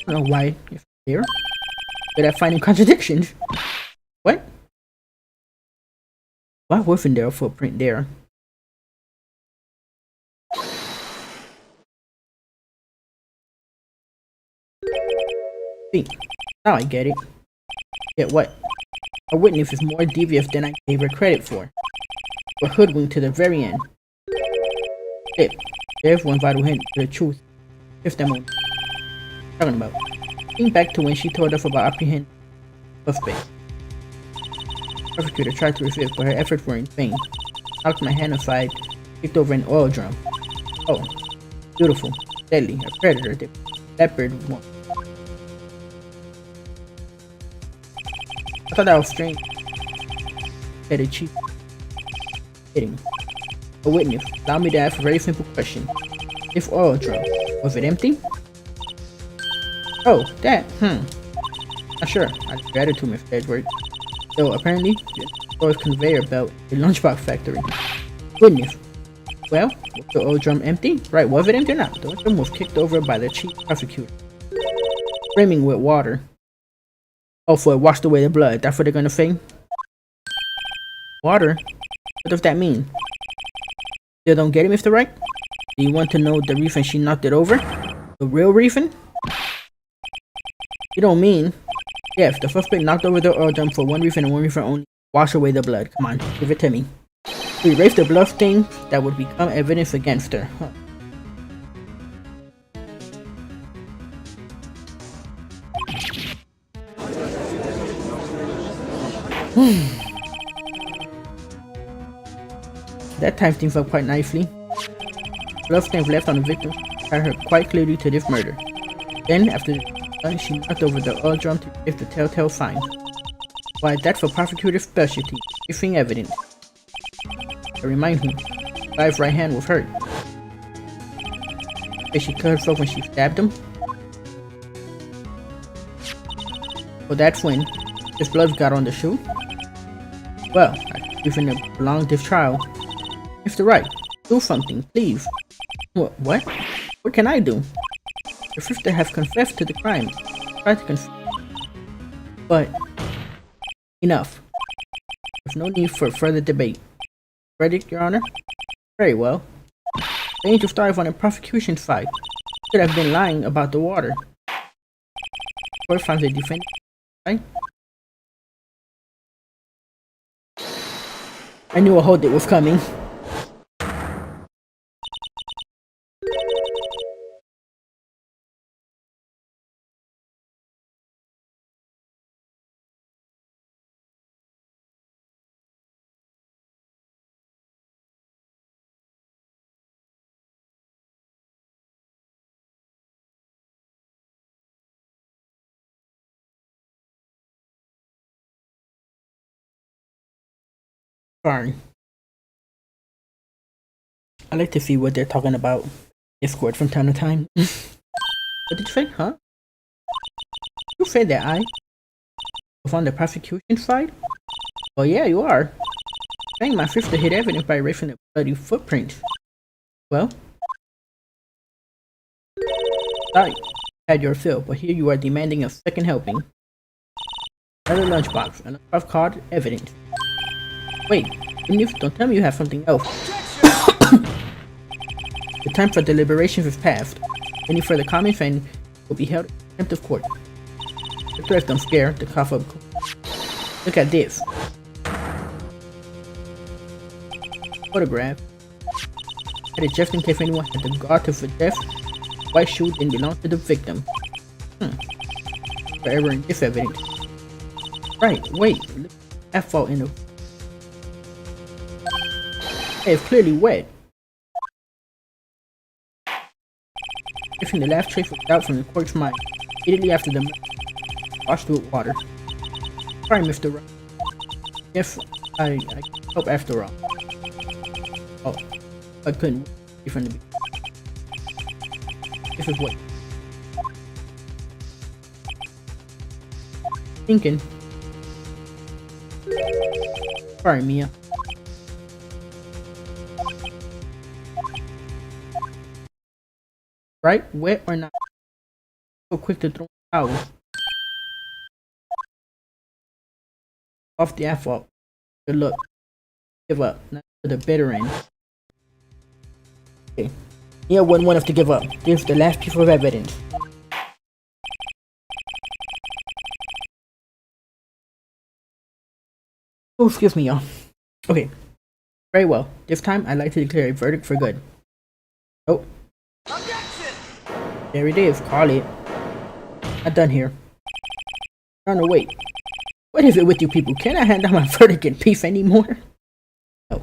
I don't know why it's here. But I'm finding contradictions. What? Why wasn't there a footprint there? See, now I get it. Get what? A witness is more devious than I gave her credit for. But hoodwinked to the very end. There's one vital hint to the truth. Just a moment. Talking about. Think back to when she told us about apprehending suspect. Prosecutor tried to resist, but her efforts were in vain. Knocked my hand aside, kicked over an oil drum. Oh, beautiful, deadly, a predator, the leopard one. I thought that was strange. Said the chief. Kidding. A witness, allow me to ask a very simple question. This oil drum, was it empty? Oh, that, Not sure. I read it to Mr. Edward. So apparently, the store's conveyor belt in the lunchbox factory. Goodness. Well, was the oil drum empty? Right, was it empty or not? The oil drum was kicked over by the chief prosecutor. Brimming with water. Oh, so it washed away the blood. That's what they're gonna say? Water? What does that mean? Still don't get it, Mr. Wright? Do you want to know the reason she knocked it over? The real reason? You don't mean? Yes, the suspect knocked over the oil drum for one reason and one reason only. Wash away the blood. Come on, give it to me. To erase the blood stain that would become evidence against her. Huh. That times things up quite nicely. Bloodstains left on the victim tied her quite clearly to this murder. Then, after done, she knocked over the oil drum to give the telltale sign. Why, that's for prosecutor's specialty, giving evidence. It reminds me, Clive's right hand was hurt. Did she cut herself when she stabbed him? Well, that's when his blood got on the shoe. Well, even it prolonged this trial. Mr. Wright, do something, please. What? What can I do? The sister has confessed to the crime. Tried to confess. But enough. There's no need for further debate. Verdict, Your Honor? Very well. The angel started on the prosecution's side. Could have been lying about the water. Court finds the defendant right? I knew a hold it was coming. Sorry. I like to see what they're talking about Discord from time to time. What did you say, huh? You said that I was on the prosecution side? Oh yeah, you are. Saying my sister hid evidence by erasing the bloody footprints. Well, sorry, had your fill, but here you are demanding a second helping. Another lunchbox, and a card evidence. Wait, don't tell me you have something else. The time for deliberations is past. Any further comments and will be held in contempt of court. The threats don't scare the cough up. Look at this. Photograph. Had it just in case anyone had the guard to suggest white shoe didn't belong to the victim. Forever in this evidence. Right, wait. Look at that fault in the. Hey, it's clearly wet. If the last trace was out from the corpse's mind, immediately after the washed with water. Sorry, Mr. Wright. Yes, I help after all. Oh, I couldn't wait from the beginning. This is what. Thinking. Sorry, Mia. Right? Wet or not? So quick to throw towels off the asphalt. Good luck. Give up. Not to the bitter end. Okay. Mia wouldn't want us to give up. This is the last piece of evidence. Oh, excuse me, y'all. Okay. Very well. This time, I'd like to declare a verdict for good. Oh. There it is. Call it. Not done here. Oh no, wait. What is it with you people? Can I hand down my verdict in peace anymore? No.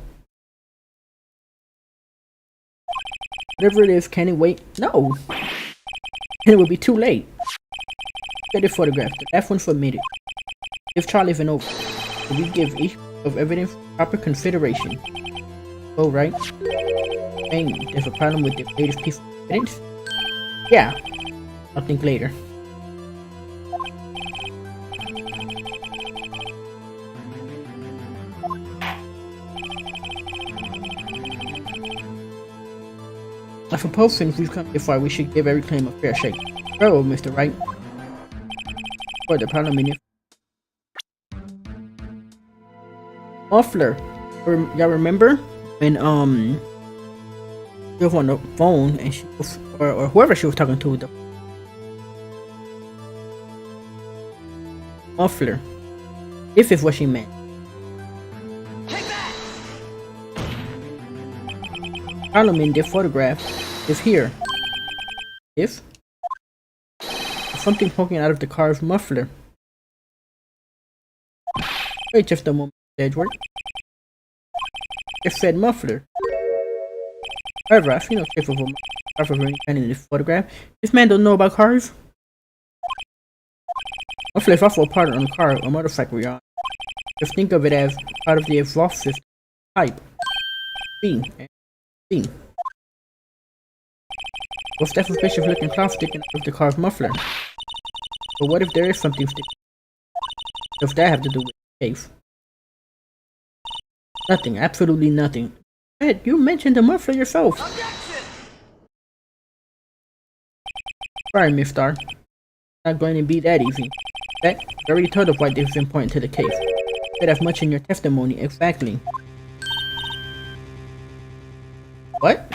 Whatever it is, can it wait? No. It will be too late. Look at this photograph. The last one submitted. If Charlie isn't over, so we give each of evidence proper consideration. Oh, right. Dang, there's a problem with the latest piece of evidence? Yeah. I'll think later. I suppose since we've come this far, we should give every claim a fair shake. Oh, Mr. Wright. For the parliament. Muffler. Y'all remember when she was on the phone and she was, or whoever she was talking to, the muffler. This is what she meant. Take that! Parliament, this photograph is here. If something poking out of the car's muffler. Wait just a moment, Edward. It said muffler. However, I see no trace of any kind in this photograph. This man don't know about cars. Muffler is also a part on a car or motorcycle you're on. Just think of it as part of the exhaust system type. B. What's that suspicious looking cloth sticking out of the car's muffler? But what if there is something sticking? What does that have to do with the case? Nothing, absolutely nothing. Ed, you mentioned the muffler yourself. Objection! Sorry, Miss Star. Not going to be that easy. That you already told us why this is important to the case. You said as much in your testimony, exactly. What?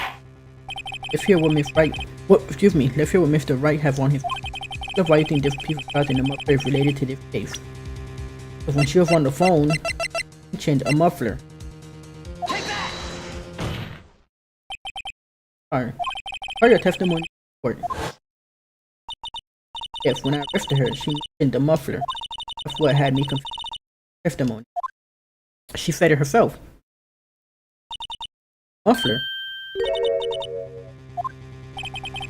Let's hear what Miss Wright. What? Excuse me. Let's hear what Mr. Wright has on his. So why you think this piece of cloth in the muffler is related to this case? Because when she was on the phone, she changed a muffler. Take that! Alright. Part of your testimony report. Yes, when I arrested her, she mentioned the muffler. That's what had me confused. Testimony. She said it herself. Muffler?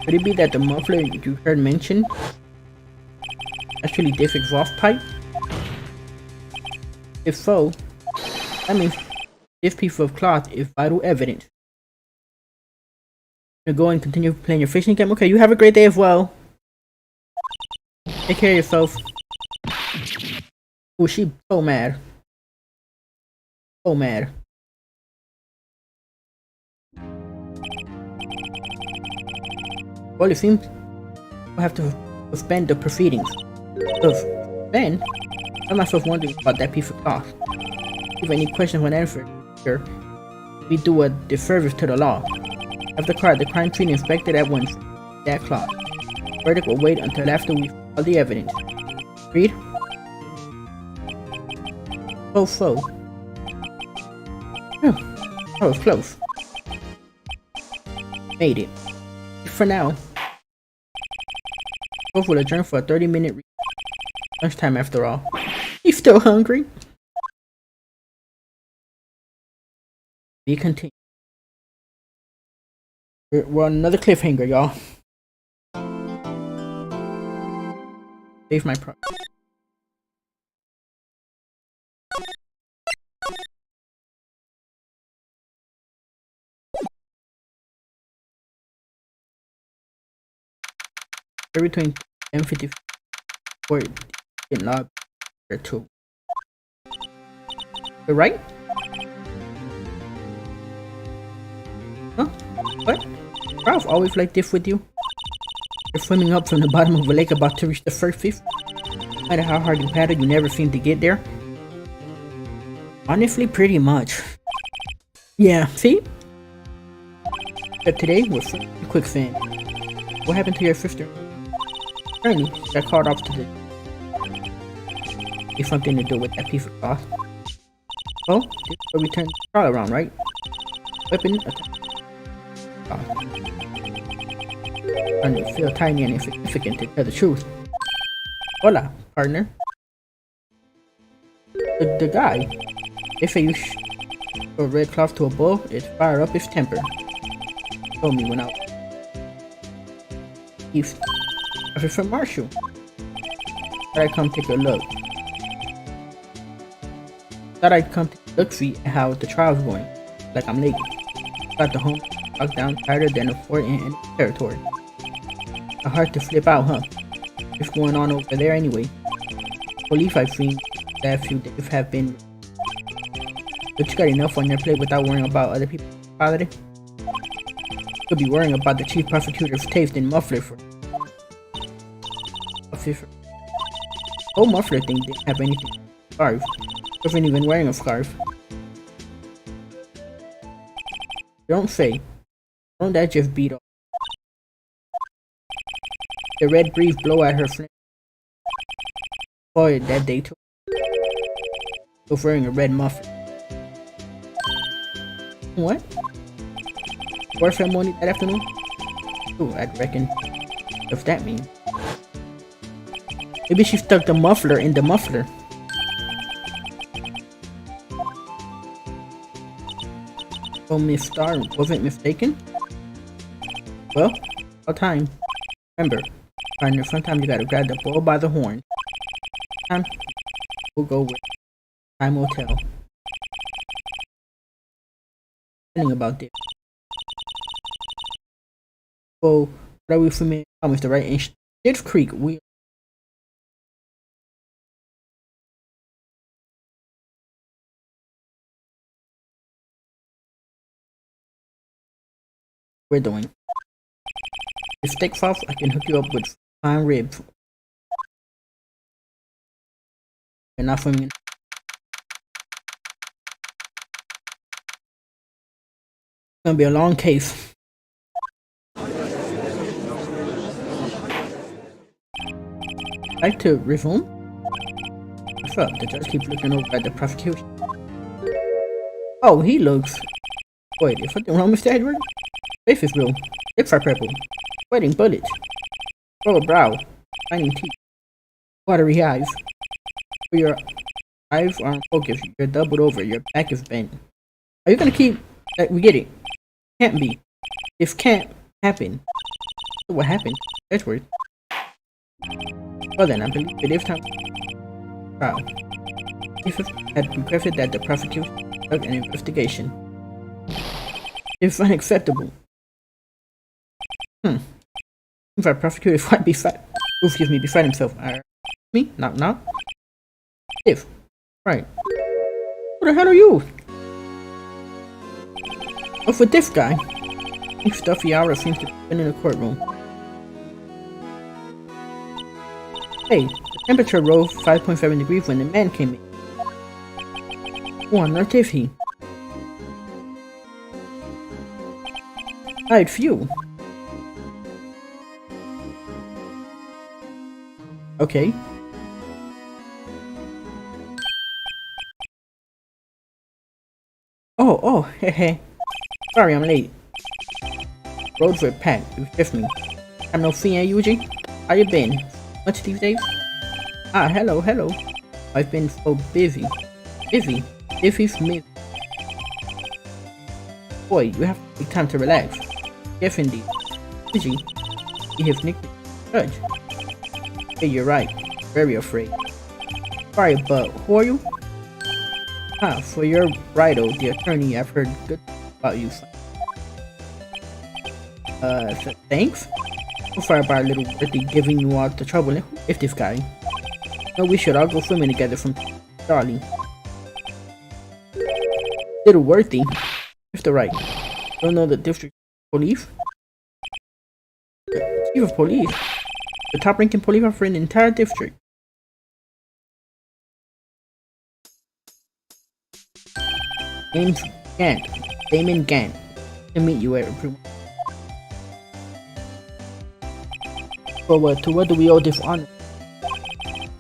Could it be that the muffler you heard mentioned actually this exhaust pipe? If so, that means this piece of cloth is vital evidence. You go and continue playing your fishing game. Okay, you have a great day as well. Take care of yourself. Oh, she so mad. So mad. Well, it seems we'll have to suspend the proceedings. Because then, I find myself wondering about that piece of cloth. If any questions were answered, here, we do a disservice to the law. After the crime scene inspected at once. That cloth. Verdict will wait until after we all the evidence. Read. So. That was close. Made it. For now. Both will adjourn for a 30-minute lunchtime after all. You still hungry? Be continued. We're on another cliffhanger, y'all. Save my pro. Between 10:54 and not or 2. You're right? Huh? What? Ralph always like this with you? You're swimming up from the bottom of a lake about to reach the surface. No matter how hard you paddle, you never seem to get there. Honestly, pretty much. Yeah, see? But today, we're swimming in quicksand. What happened to your sister? Apparently, she got called off to the... It's something to do with that piece of cloth. Well, this is where we turn the trial around, right? Weapon attack. Starting to feel tiny and insignificant to tell the truth. Hola, partner. The guy. They say you show a red cloth to a bull, it fire up his temper. Told me when I was... He's... From Marshall. Thought I'd come take a look. Thought I'd come take a look see at how the trial's going. Like I'm late. Got the home locked down tighter than a fort in any territory. Hard to flip out, huh? What's going on over there anyway? Police I've seen that few days have been. But you got enough on your plate without worrying about other people's quality? Could be worrying about the chief prosecutor's taste in muffler for. Whole muffler thing didn't have anything. Scarf. Wasn't even wearing a scarf. Don't say. Don't that just beat off? The red breeze blow at her flame. Boy, that day too. Was wearing a red muffler. What? Boyfriend morning that afternoon? Ooh, I'd reckon. What's that mean? Maybe she stuck the muffler in the muffler. So Miss Star wasn't mistaken? Well, all time. Remember, partner, sometimes you gotta grab the bull by the horn. Time we'll go with. Time will tell. Thinking about this. So, what are we familiar with the right in Stitch Creek? We're doing. If steak sauce, I can hook you up with fine ribs. You're not from me. It's gonna be a long case. Like to resume? What's up? The judge keeps looking over at the prosecution. Oh, he looks. Wait, is something wrong, Mr. Edward? Face is blue. Lips are purple. Sweating bullets. Lower brow. Shining teeth. Watery eyes. Your eyes aren't focused. You're doubled over. Your back is bent. Are you gonna keep... we get it. Can't be. This can't happen. So what happened? Edward. Well then, I believe it is time. Trial. Chief had requested that the prosecution conduct an investigation. It's unacceptable. If our prosecutor might be beside himself. Me? Knock knock. If. Right. Who the hell are you? What's with this guy? Each stuffy hour seems to have been in the courtroom. Hey, the temperature rose 5.7 degrees when the man came in. Who on earth is he? Hi, it's you. Okay. Oh, hehe. Sorry, I'm late. Roads were packed. It was just me. I'm no fiend, Eugene. How you been? Much these days? Ah, hello. I've been so busy. Busy Smith. Boy, you have to take time to relax. Yes, indeed. Busy. He has nicknamed Judge. Hey, you're right. Very afraid. Sorry, but who are you? Ah, for your Wright, the attorney, I've heard good about you. So thanks? So sorry about our little Worthy giving you all the trouble. Who is this guy? No, we should all go swimming together from Charlie. Little Worthy? Mr. Wright. Don't know the district police? The chief of police? The top-ranking police officer in the entire district. Name's Gant. Damon Gant. To meet you, everyone. To what do we owe this honor?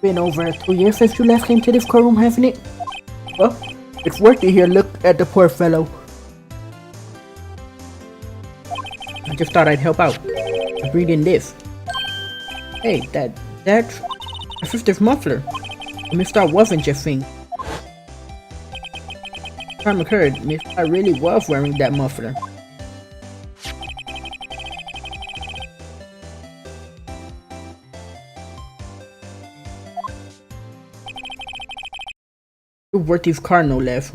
Been over 2 years since you last came to this courtroom, hasn't it? Well, it's worth it here. Look at the poor fellow. I just thought I'd help out. I breathe in this. Hey, that's my sister's muffler. Miss Star wasn't just thing. Time occurred, Miss Star really was wearing that muffler. Worthy's car, no less.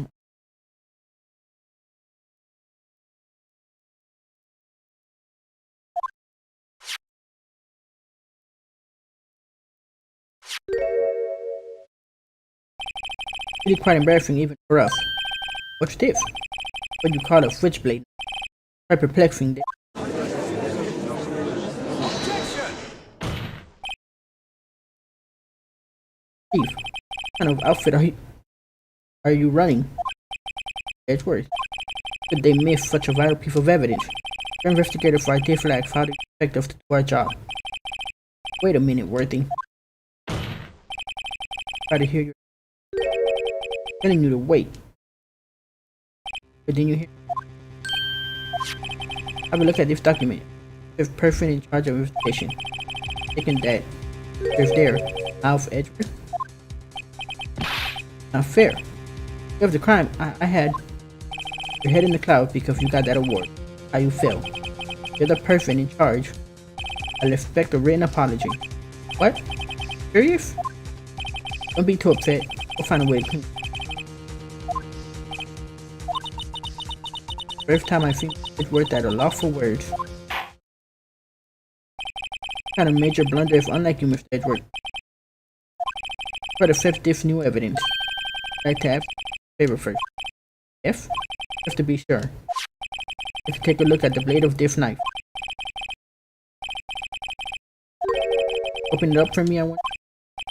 Really quite embarrassing even for us. What's this? What do you call a switchblade? Quite perplexing. Chief, what kind of outfit are you running? Edgeworth. Could they miss such a vital piece of evidence? Your investigator for ID flags, how do you expect us to do our job? Wait a minute, Worthy. Try to hear you. Telling you to wait. But didn't you hear? Have a look at this document. There's a person in charge of investigation. Taking that. There's there. Alf Edgeworth. Not fair. You have the crime I had. Your head in the clouds because you got that award. How you feel? You're the person in charge. I'll expect a written apology. What? Serious? Don't be too upset. We'll find a way to clean. First time I think it's worth at a loss for words. What kind of major blunder is unlike you, Mr. Edward? Try to accept this new evidence. I'd like to have a favor first. Yes? Just to be sure. Let's take a look at the blade of this knife. Open it up for me, I want.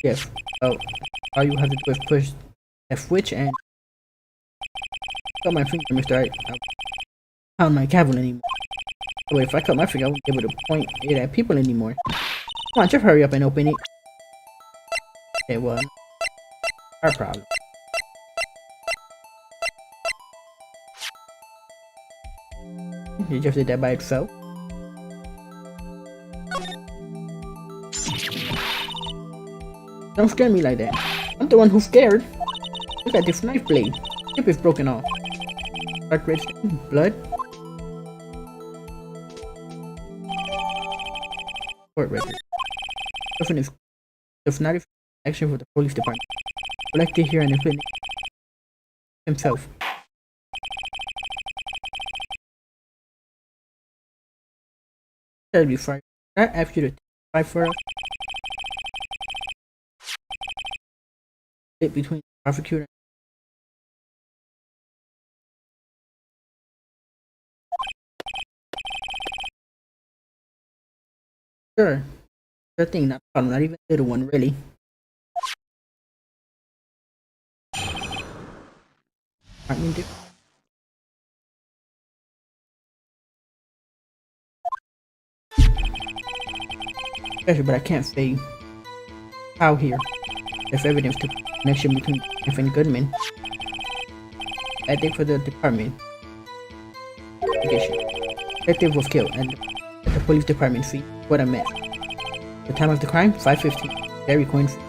Yes. Oh, all you have to do is push that switch and cut my finger, Mr. I pound my gavel anymore. Oh, wait, if I cut my finger, I won't be able to point it at people anymore. Come on, just hurry up and open it. Okay, well, our problem. It just did that by itself. Don't scare me like that. I'm the one who's scared. Look at this knife blade. Tip is broken off. Dark red stain, blood. Court record. Often is not action for the police department. Collected here and implement himself. That'll be fine. I ask you to try for a bit between the prosecutor. Sure. Sure thing, not a problem. Not even a little one, really. I mean, special, but I can't say how here. There's evidence to connection between Jeff and Goodman. I think for the department. Investigation. Detective was killed and at the police department fee. What a mess. The time of the crime, 5:15. Very coincidence.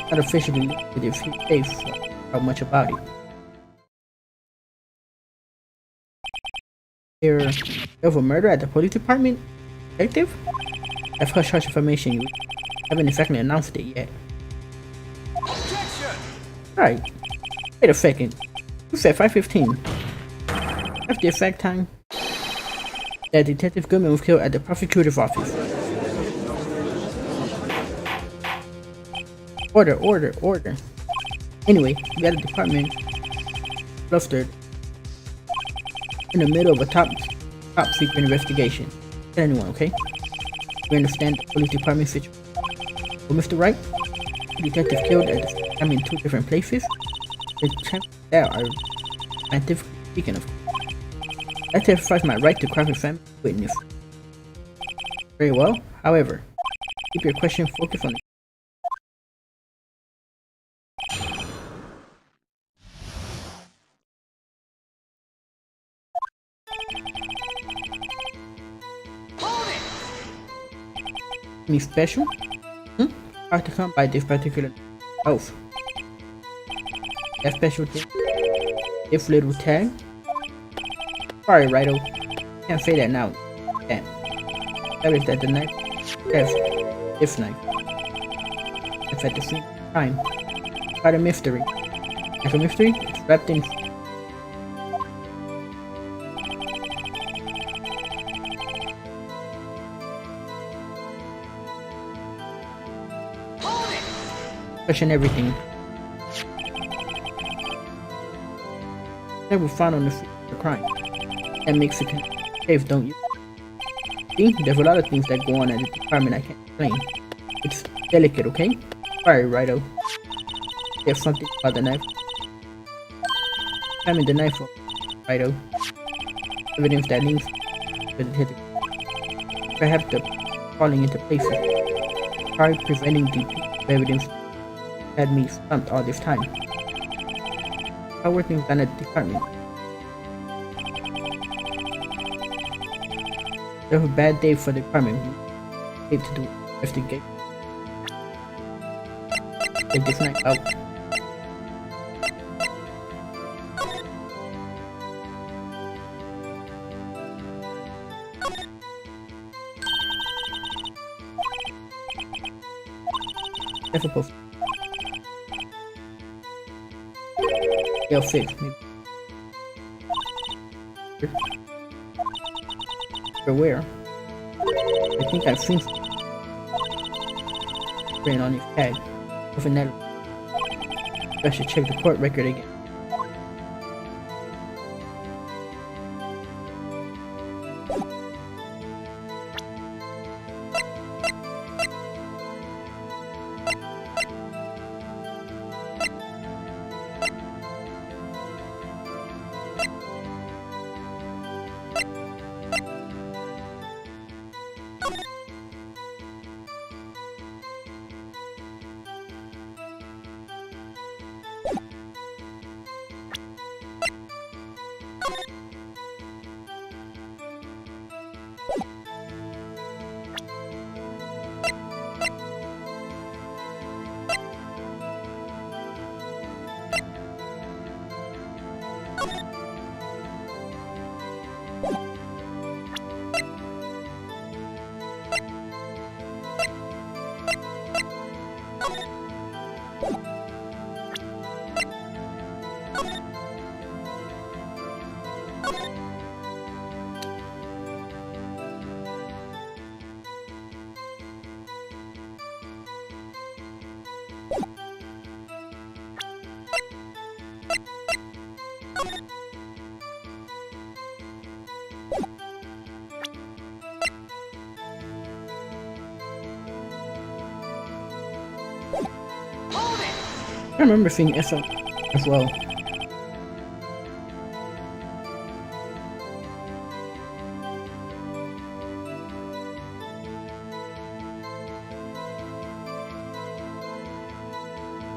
Not officially with if he safe how much about it. There of a murder at the police department? Detective? That's hush information. You haven't exactly announced it yet. Objection! Alright. Wait a second. You said 5:15. That's the exact time that Detective Goodman was killed at the prosecutor's office. Order, order, order. Anyway, we got a department flustered in the middle of a top secret investigation. Tell anyone, okay? We understand the police department situation. Well, Mr. Wright, the detective killed at the same time in two different places. The chances there are scientifically speaking, of course. I exercise my right to cross-examine witness. Very well. However, keep your question focused on. Hold it! Me special? Hard to come by this particular oath. That special thing? This little tag? Sorry, Righto. Can't say that now. That. That is that the knife. Yes, this knife. It's at the same time. Quite a mystery. As a mystery, it's wrapped in. Hold it! Question everything. That was found on the scene of the crime. That makes it safe, don't you? See, there's a lot of things that go on at the department I can't explain. It's delicate, okay? Sorry, Righto. There's something about the knife. I mean the knife, Righto. Evidence that links to the detective. Perhaps the falling into places. Try preventing the piece of evidence had me stumped all this time. How were things done at the department? It was a bad day for the department. We hate to do investigate. Take this night out. That's supposed. They'll fix maybe. Where? I think I've seen written on his tag. Within that, I should check the court record again. Hold it! I remember seeing SL as well.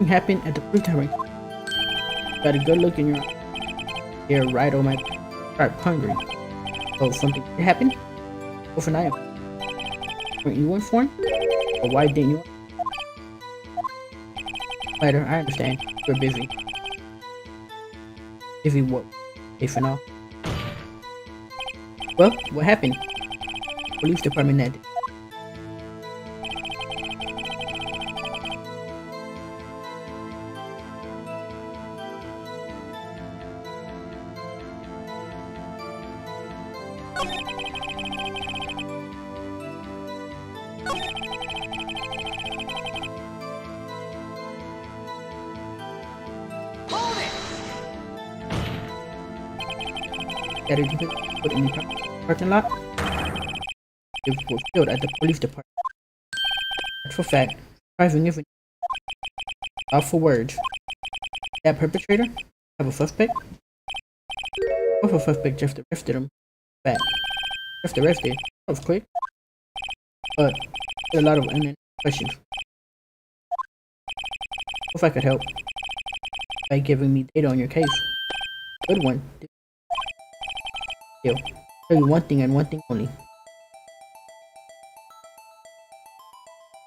Something happened at the police tower. Got a good look in your eye. You're right on my start hungry. Oh, something happened? Overnight. Weren't you informed? Or why didn't you? Later, I understand. We're busy. Busy what? Safe and all. Well, what happened? Police department had Hold it! that it put in the parking lot. It was filled at the police department. That's for fact. Surprising, isn't it? Out for words. That perpetrator? Have a suspect? What's a suspect just arrested him? Fact. Just arrested. That was quick. But there's a lot of unanswered questions. If I could help by giving me data on your case. Good one. Deal. Tell you one thing and one thing only.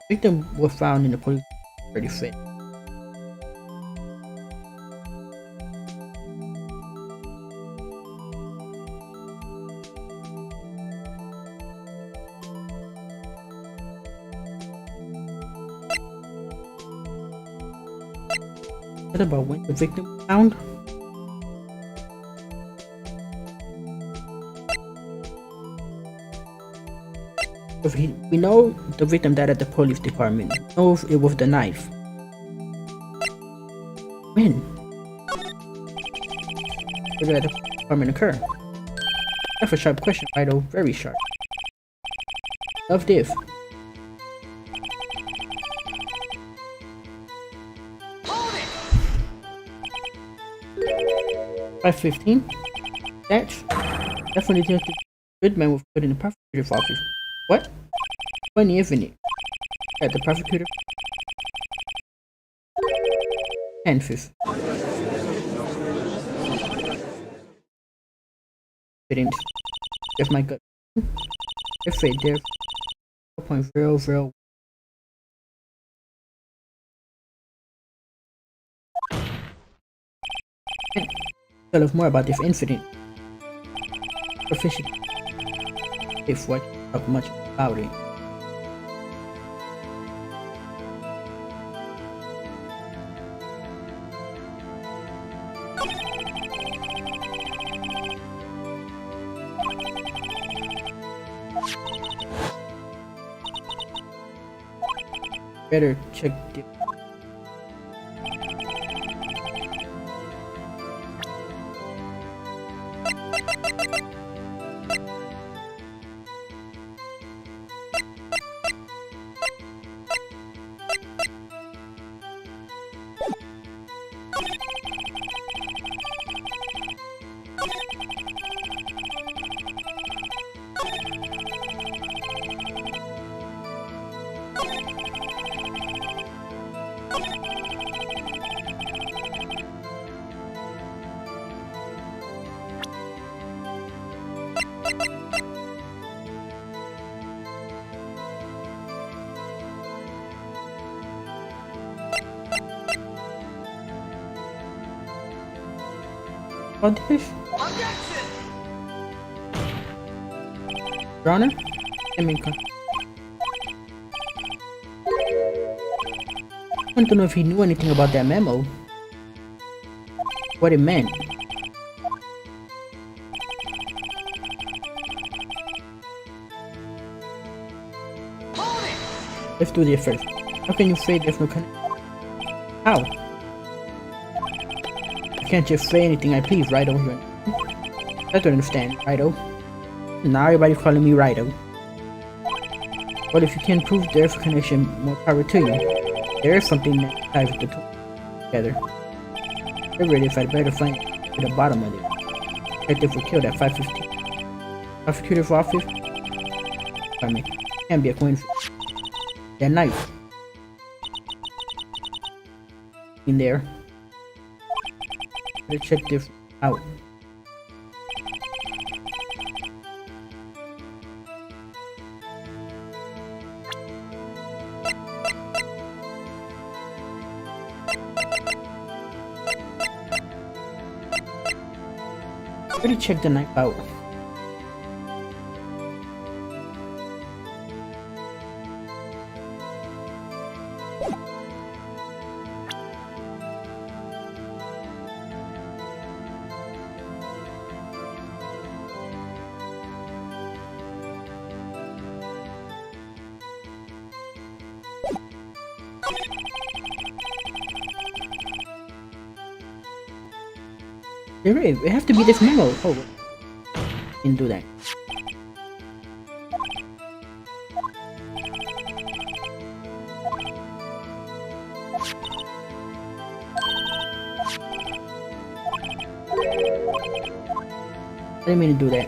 Victim was found in the police pretty fit. What about when the victim was found? We know the victim died at the police department. We know if it was the knife. When? Where did the department occur? That's a sharp question, Rido. Very sharp. Love this. Hold it! 5:15? That's definitely Detective Goodman was put in the prosecutor's office. What? Funny, isn't it? At the prosecutor? Kansas. Didn't. Just my gut. If they did 0.00. Tell us more about this incident. Proficient. If what talk much about it. Better check the about this. Objection! Your Honor? I mean, I want to know if he knew anything about that memo. What it meant. Hold it! Let's do this first. How can you say there's no connection? How? I can't just say anything I please, Rido. I don't understand, Rido. Now everybody's calling me Rido. But if you can prove there's a connection, more power to you. There is something that ties the two together. Whatever it is, I'd better find to the bottom of it. Detective was killed at 5:15. Prosecutor for office? Pardon me. Can't be a coincidence. That knife. In there. Better check this out. Better check the knife out. There is. It has to be this memo. Oh, can do that. I didn't mean to do that.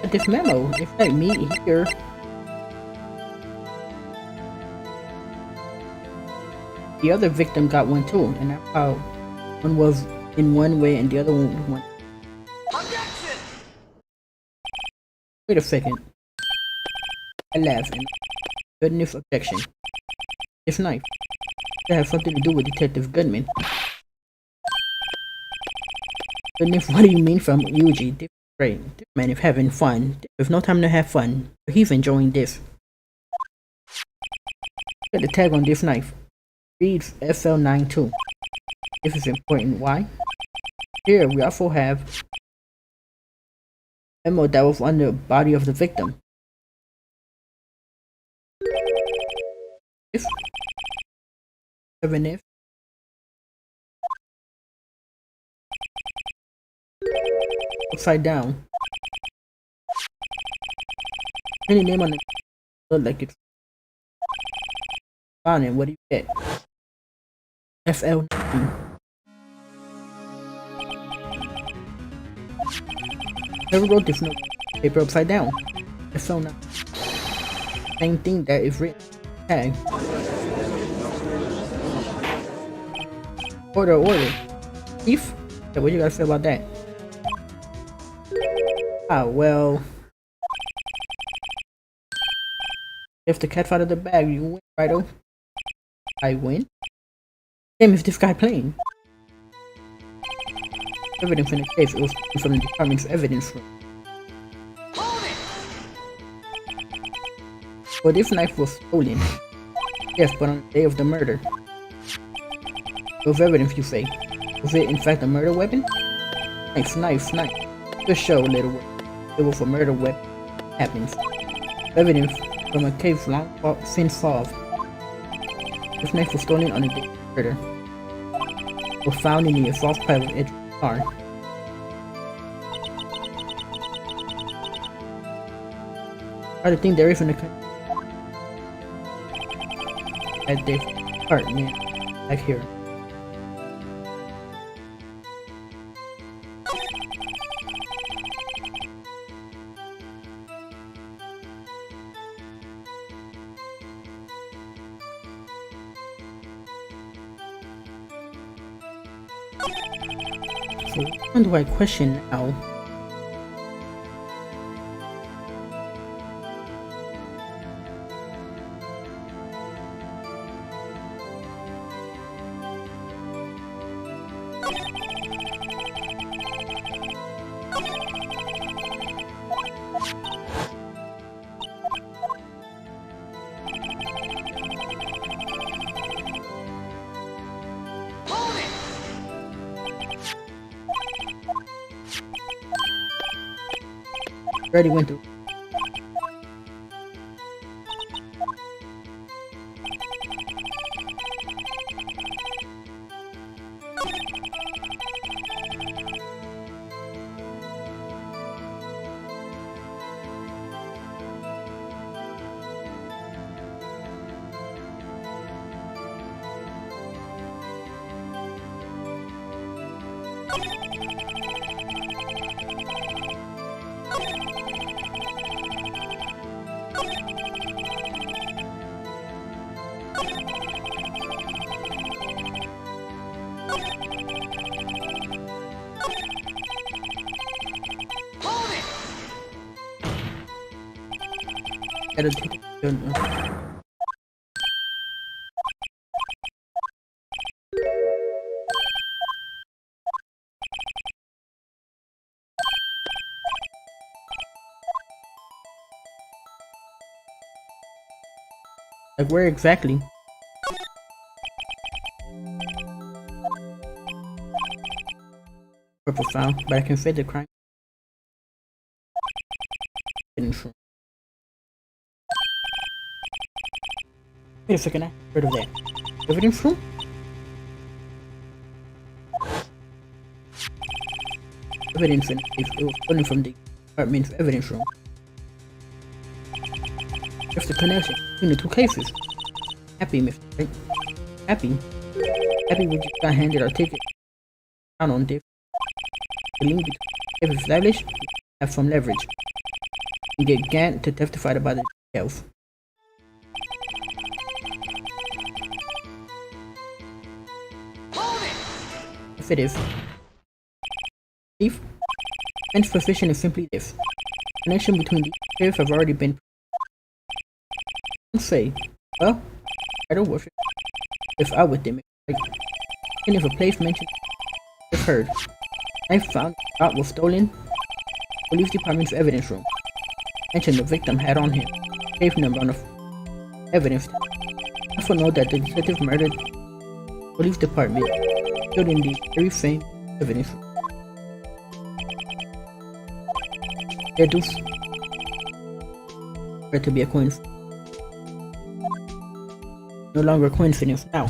But this memo, it's like me here. The other victim got one too, and that's how one was in one way and the other one went. Objection! Wait a second. I laughed and good enough objection. This knife. That has something to do with Detective Goodman. Goodman, what do you mean from Yuji? This is great. This man is having fun. There's no time to have fun. But he's enjoying this. Look at the tag on this knife. Reads FL92. This is important. Why? Here we also have memo that was on the body of the victim. If 7F upside down. Any name on it look like it's found it. What do you get? FL. Whoever wrote this note, paper upside down. FL. Same thing that is written. Tag. Order. Thief? Yeah, what you gotta say about that? Ah, well. If the cat's out of the bag, you win, righto? I win? Same as this guy playing. Evidence in the case, it was from the department's evidence room. Hold it! Well, this knife was stolen. Yes, but on the day of the murder. It was evidence, you say. Was it in fact a murder weapon? Nice. Just show, little one. It was a murder weapon. Happens. Evidence from a case long since solved. This knife was stolen on the day of the murder. It was found in the exhaust pipe of Edge's car. I think there is in the country. At this part, man. Back here. So which one do I question now? Hold it! Already went through. Hold it! Gotta take it. Like where exactly? Purple found, but I can fit the crime. Wait a second, I heard of that. Evidence room? Evidence in it was pulling from the apartment's evidence room. What's the connection between the two cases? Happy, Mr. Wright. Happy? Happy we just got handed our ticket. Down on this. The link between if established, have some leverage. And get Gant to testify about the details. Hold it! If it is. Chief, insufficient is simply this. Connection between the players have already been say, well, I don't worship if I would them. Like, and if a place mentioned if heard. I found out was stolen. Police department's evidence room. Mentioned the victim had on him. Cave number on the evidence. Also know that the detective murdered police department killed in the very same evidence room. There do appear to be a coincidence. No longer a coincidence now.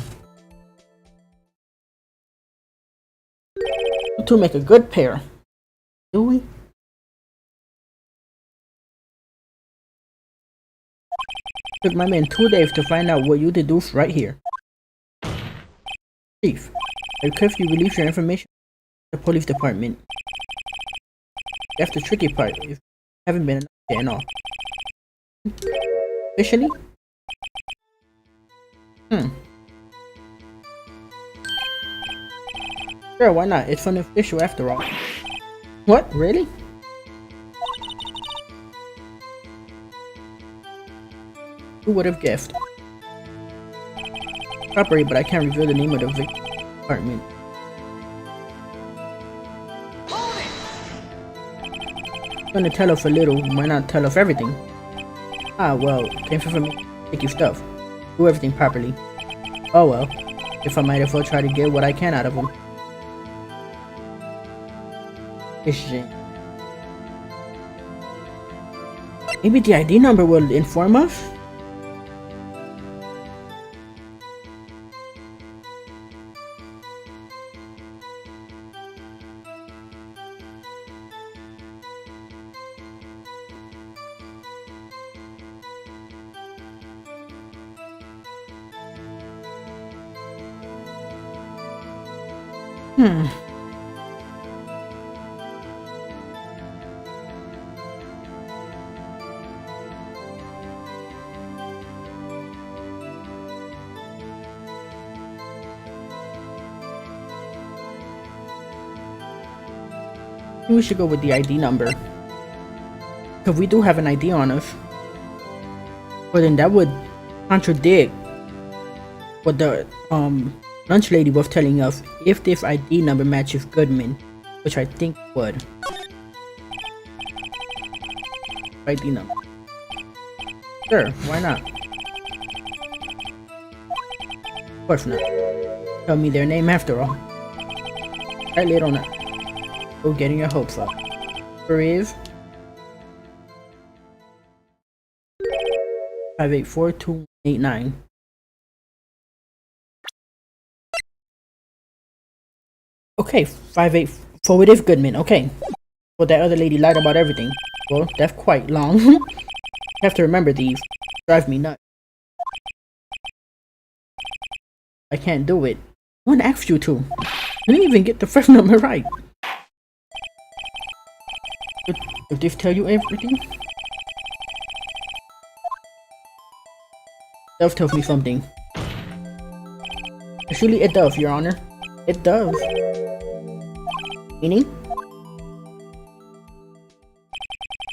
You two make a good pair. Do we? Took my men 2 days to find out what you deduced right here. Chief, I request you release your information to the police department. That's the tricky part. You haven't been enough there and all. Officially? Sure, why not? It's unofficial after all. What? Really? Who would have guessed? Property, but I can't reveal the name of the victim department. Hold it! Gonna tell us a little, why not tell us everything? Ah, well, came from me. Take your stuff. Do everything properly. Oh well, if I might as well try to get what I can out of them. Maybe the ID number will inform us? We should go with the ID number. Because we do have an ID on us. But then that would contradict what the lunch lady was telling us if this ID number matches Goodman, which I think would. ID number. Sure, why not? Of course not. Tell me their name after all. Right later on that. Go getting your hopes up. Brave 584289. Okay, 58. So it is Goodman. Okay. Well, that other lady lied about everything. Well, that's quite long. I have to remember these. Drive me nuts. I can't do it. No one asked you to. You didn't even get the first number right. If this tell you everything? Dove tells me something. Actually, it does, Your Honor. It does. Meaning?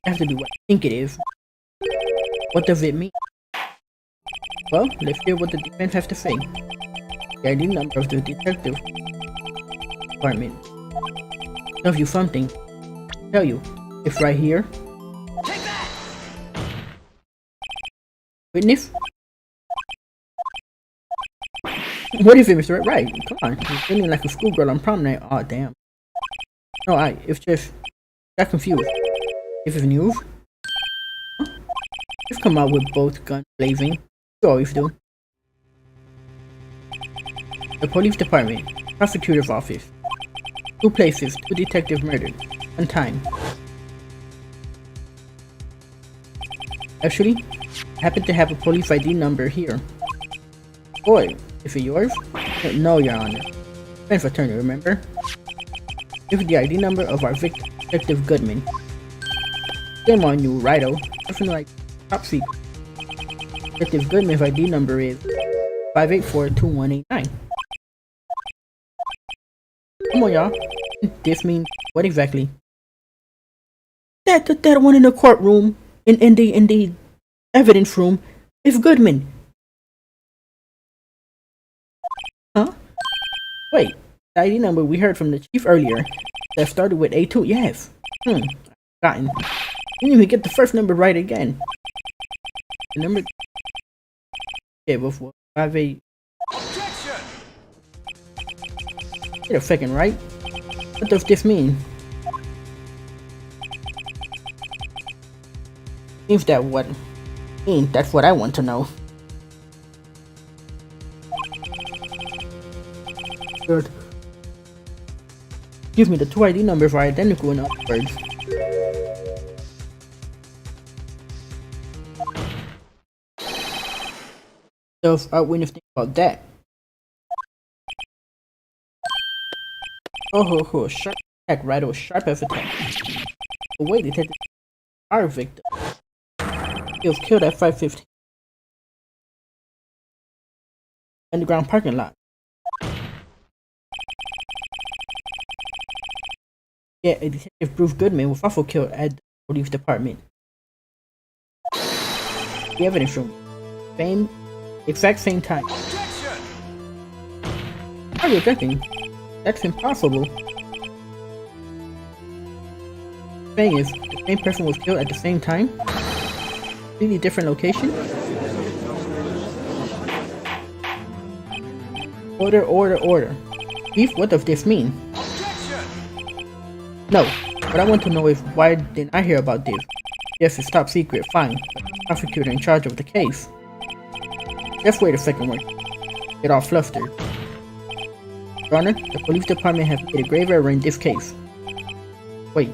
It has to be what I think it is. What does it mean? Well, let's hear what the defense has to say. The ID number of the detective department tells you something. Tell you. It's right here. Take that! Witness? What is it, Mr. Wright? Come on. You're feeling like a schoolgirl on prom night. Aw, damn. No, it's just... got confused. If it's news? Huh? You've come out with both guns blazing. You always do. The police department. Prosecutor's office. 2 places, 2 detectives murdered. 1 time. Actually, I happen to have a police ID number here. Boy, is it yours? No, Your Honor. Defense attorney, remember? This is the ID number of our victim, Detective Goodman. Shame on you, Righto. Nothing like top secret. Detective Goodman's ID number is 5842189. Come on, y'all. This means what exactly? That one in the courtroom, in the evidence room, is Goodman. Huh? Wait, the ID number we heard from the chief earlier that started with A2. Yes. Forgotten. Didn't even get the first number right again. The number. Yeah, before 58. Objection! Wait a second, right? What does this mean? Seems that what? That's what I want to know. Good. Excuse me, the 2 ID numbers are identical in other words. So, when you think about that. Oh, sharp attack, right? Oh, sharp as attack. But wait, detective, our victim. He was killed at 5:15. Underground parking lot. Yeah, a detective Bruce Goodman was also killed at the police department. The evidence room. Exact same time. Objection! How are you objecting? That's impossible. Thing is, the same person was killed at the same time? Completely different location? Order. Chief, what does this mean? Objection! No, what I want to know is why didn't I hear about this? Yes, it's top secret, fine. But the prosecutor in charge of the case. Just wait a second, wait. Get all flustered. Your Honor, the police department has made a grave error in this case. Wait.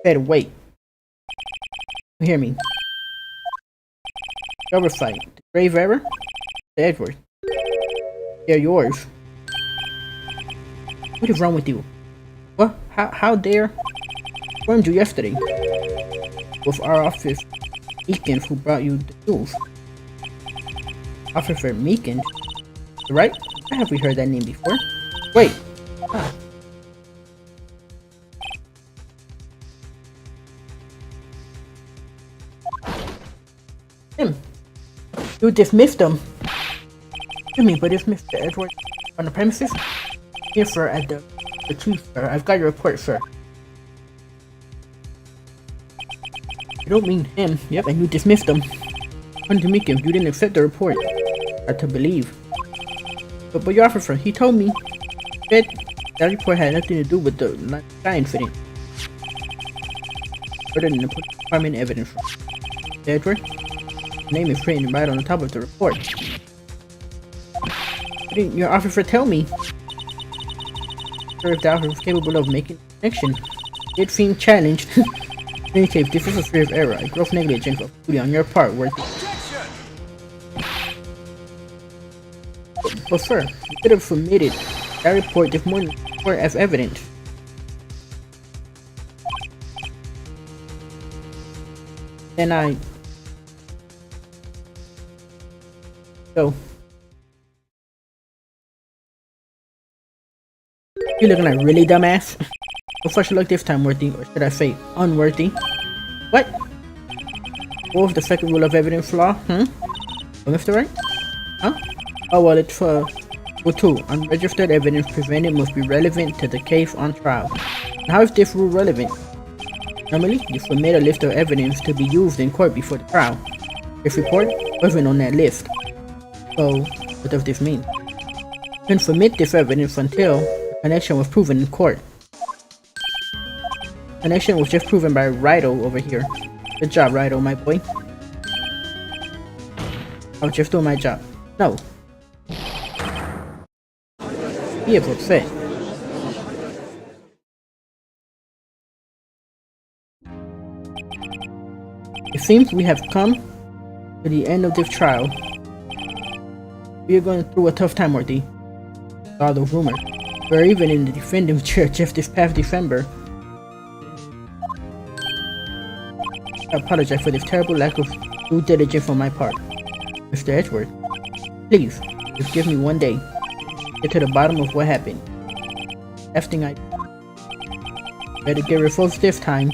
Better wait. You hear me? Oversight. The grave error? The Edward. They're yours. What is wrong with you? What? How dare? I informed you yesterday. With our office, Meekins, who brought you the news. Officer Meekins? Right? I have we heard that name before? Wait. Ah. Him. You dismissed him. Excuse me, but is Mr. Edward on the premises? Here, sir, at the chief, sir. I've got your report, sir. You don't mean him. Yep, and you dismissed him. According to Meekins, you didn't accept the report. Hard to believe. But your officer, he told me that report had nothing to do with the sky incident. Other than the police department evidence. Edward? His name is written right on the top of the report. Why didn't your officer tell me? Sure, if the officer was capable of making a connection. It seemed challenged. In any case, this is a serious error, a gross negligence of duty on your part worth. But sir, you could have submitted that report this morning as evidence. Then I go. You looking like really dumbass? What first look this time, worthy, or should I say unworthy? What? What was the second rule of evidence flaw? Mr. Wright? Huh? Oh well, it's for rule 2. Unregistered evidence presented must be relevant to the case on trial. And how is this rule relevant? Normally, you submit a list of evidence to be used in court before the trial. This report wasn't on that list. So, what does this mean? You can submit this evidence until the connection was proven in court. Connection was just proven by Wright over here. Good job, Wright, my boy. I was just doing my job. No. He is upset. It seems we have come to the end of this trial. We are going through a tough time, Worthy. All those rumors. We're even in the defendant's chair just this past December. I apologize for this terrible lack of due diligence on my part. Mr. Edgeworth, please, just give me one day. Get to the bottom of what happened. Last thing I better get resolved this time.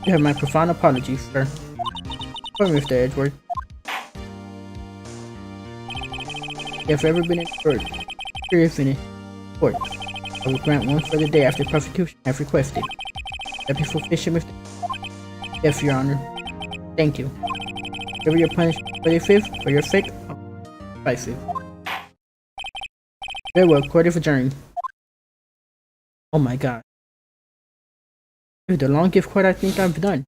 You have my profound apologies, sir. Poor Mr. Edgeworth. If you have ever been inferred, serious in court, I will grant one further day after prosecution have requested. That be sufficient, Mr. Yes, Your Honor. Thank you. Whatever your punishment for your fifth, for your sake, by fifth. Very well, court is adjourned. Oh my god. This is the longest court I think I've done.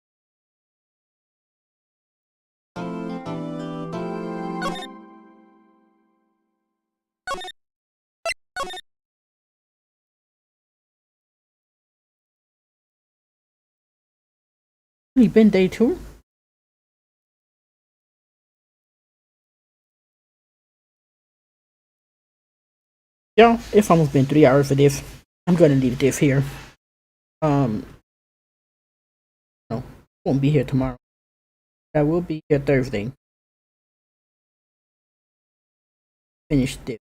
Only been day 2? Yeah, it's almost been 3 hours for this. I'm gonna leave this here. No, won't be here tomorrow. I will be here Thursday. Finish this.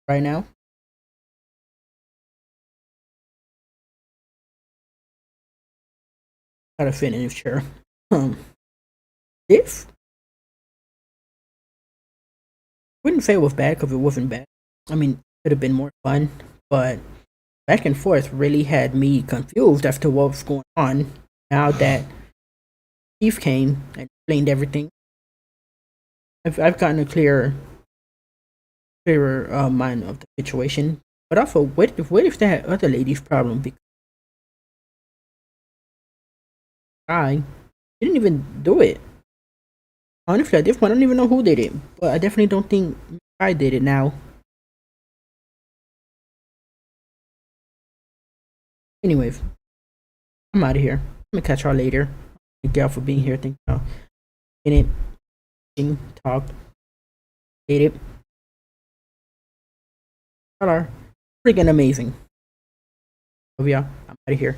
Right now. Gotta fit in this chair. This? Wouldn't say it was bad because it wasn't bad. I mean, it could have been more fun, but back and forth really had me confused as to what was going on. Now that Chief came and explained everything, I've gotten a clearer mind of the situation. But also, what if that other lady's problem? Because I didn't even do it. Honestly, at this point, I don't even know who did it. But I definitely don't think I did it now. Anyways, I'm out of here. I'm gonna catch y'all later. Thank y'all for being here. Thank y'all in it, talk, did it. Y'all are freaking amazing. Love y'all. I'm out of here.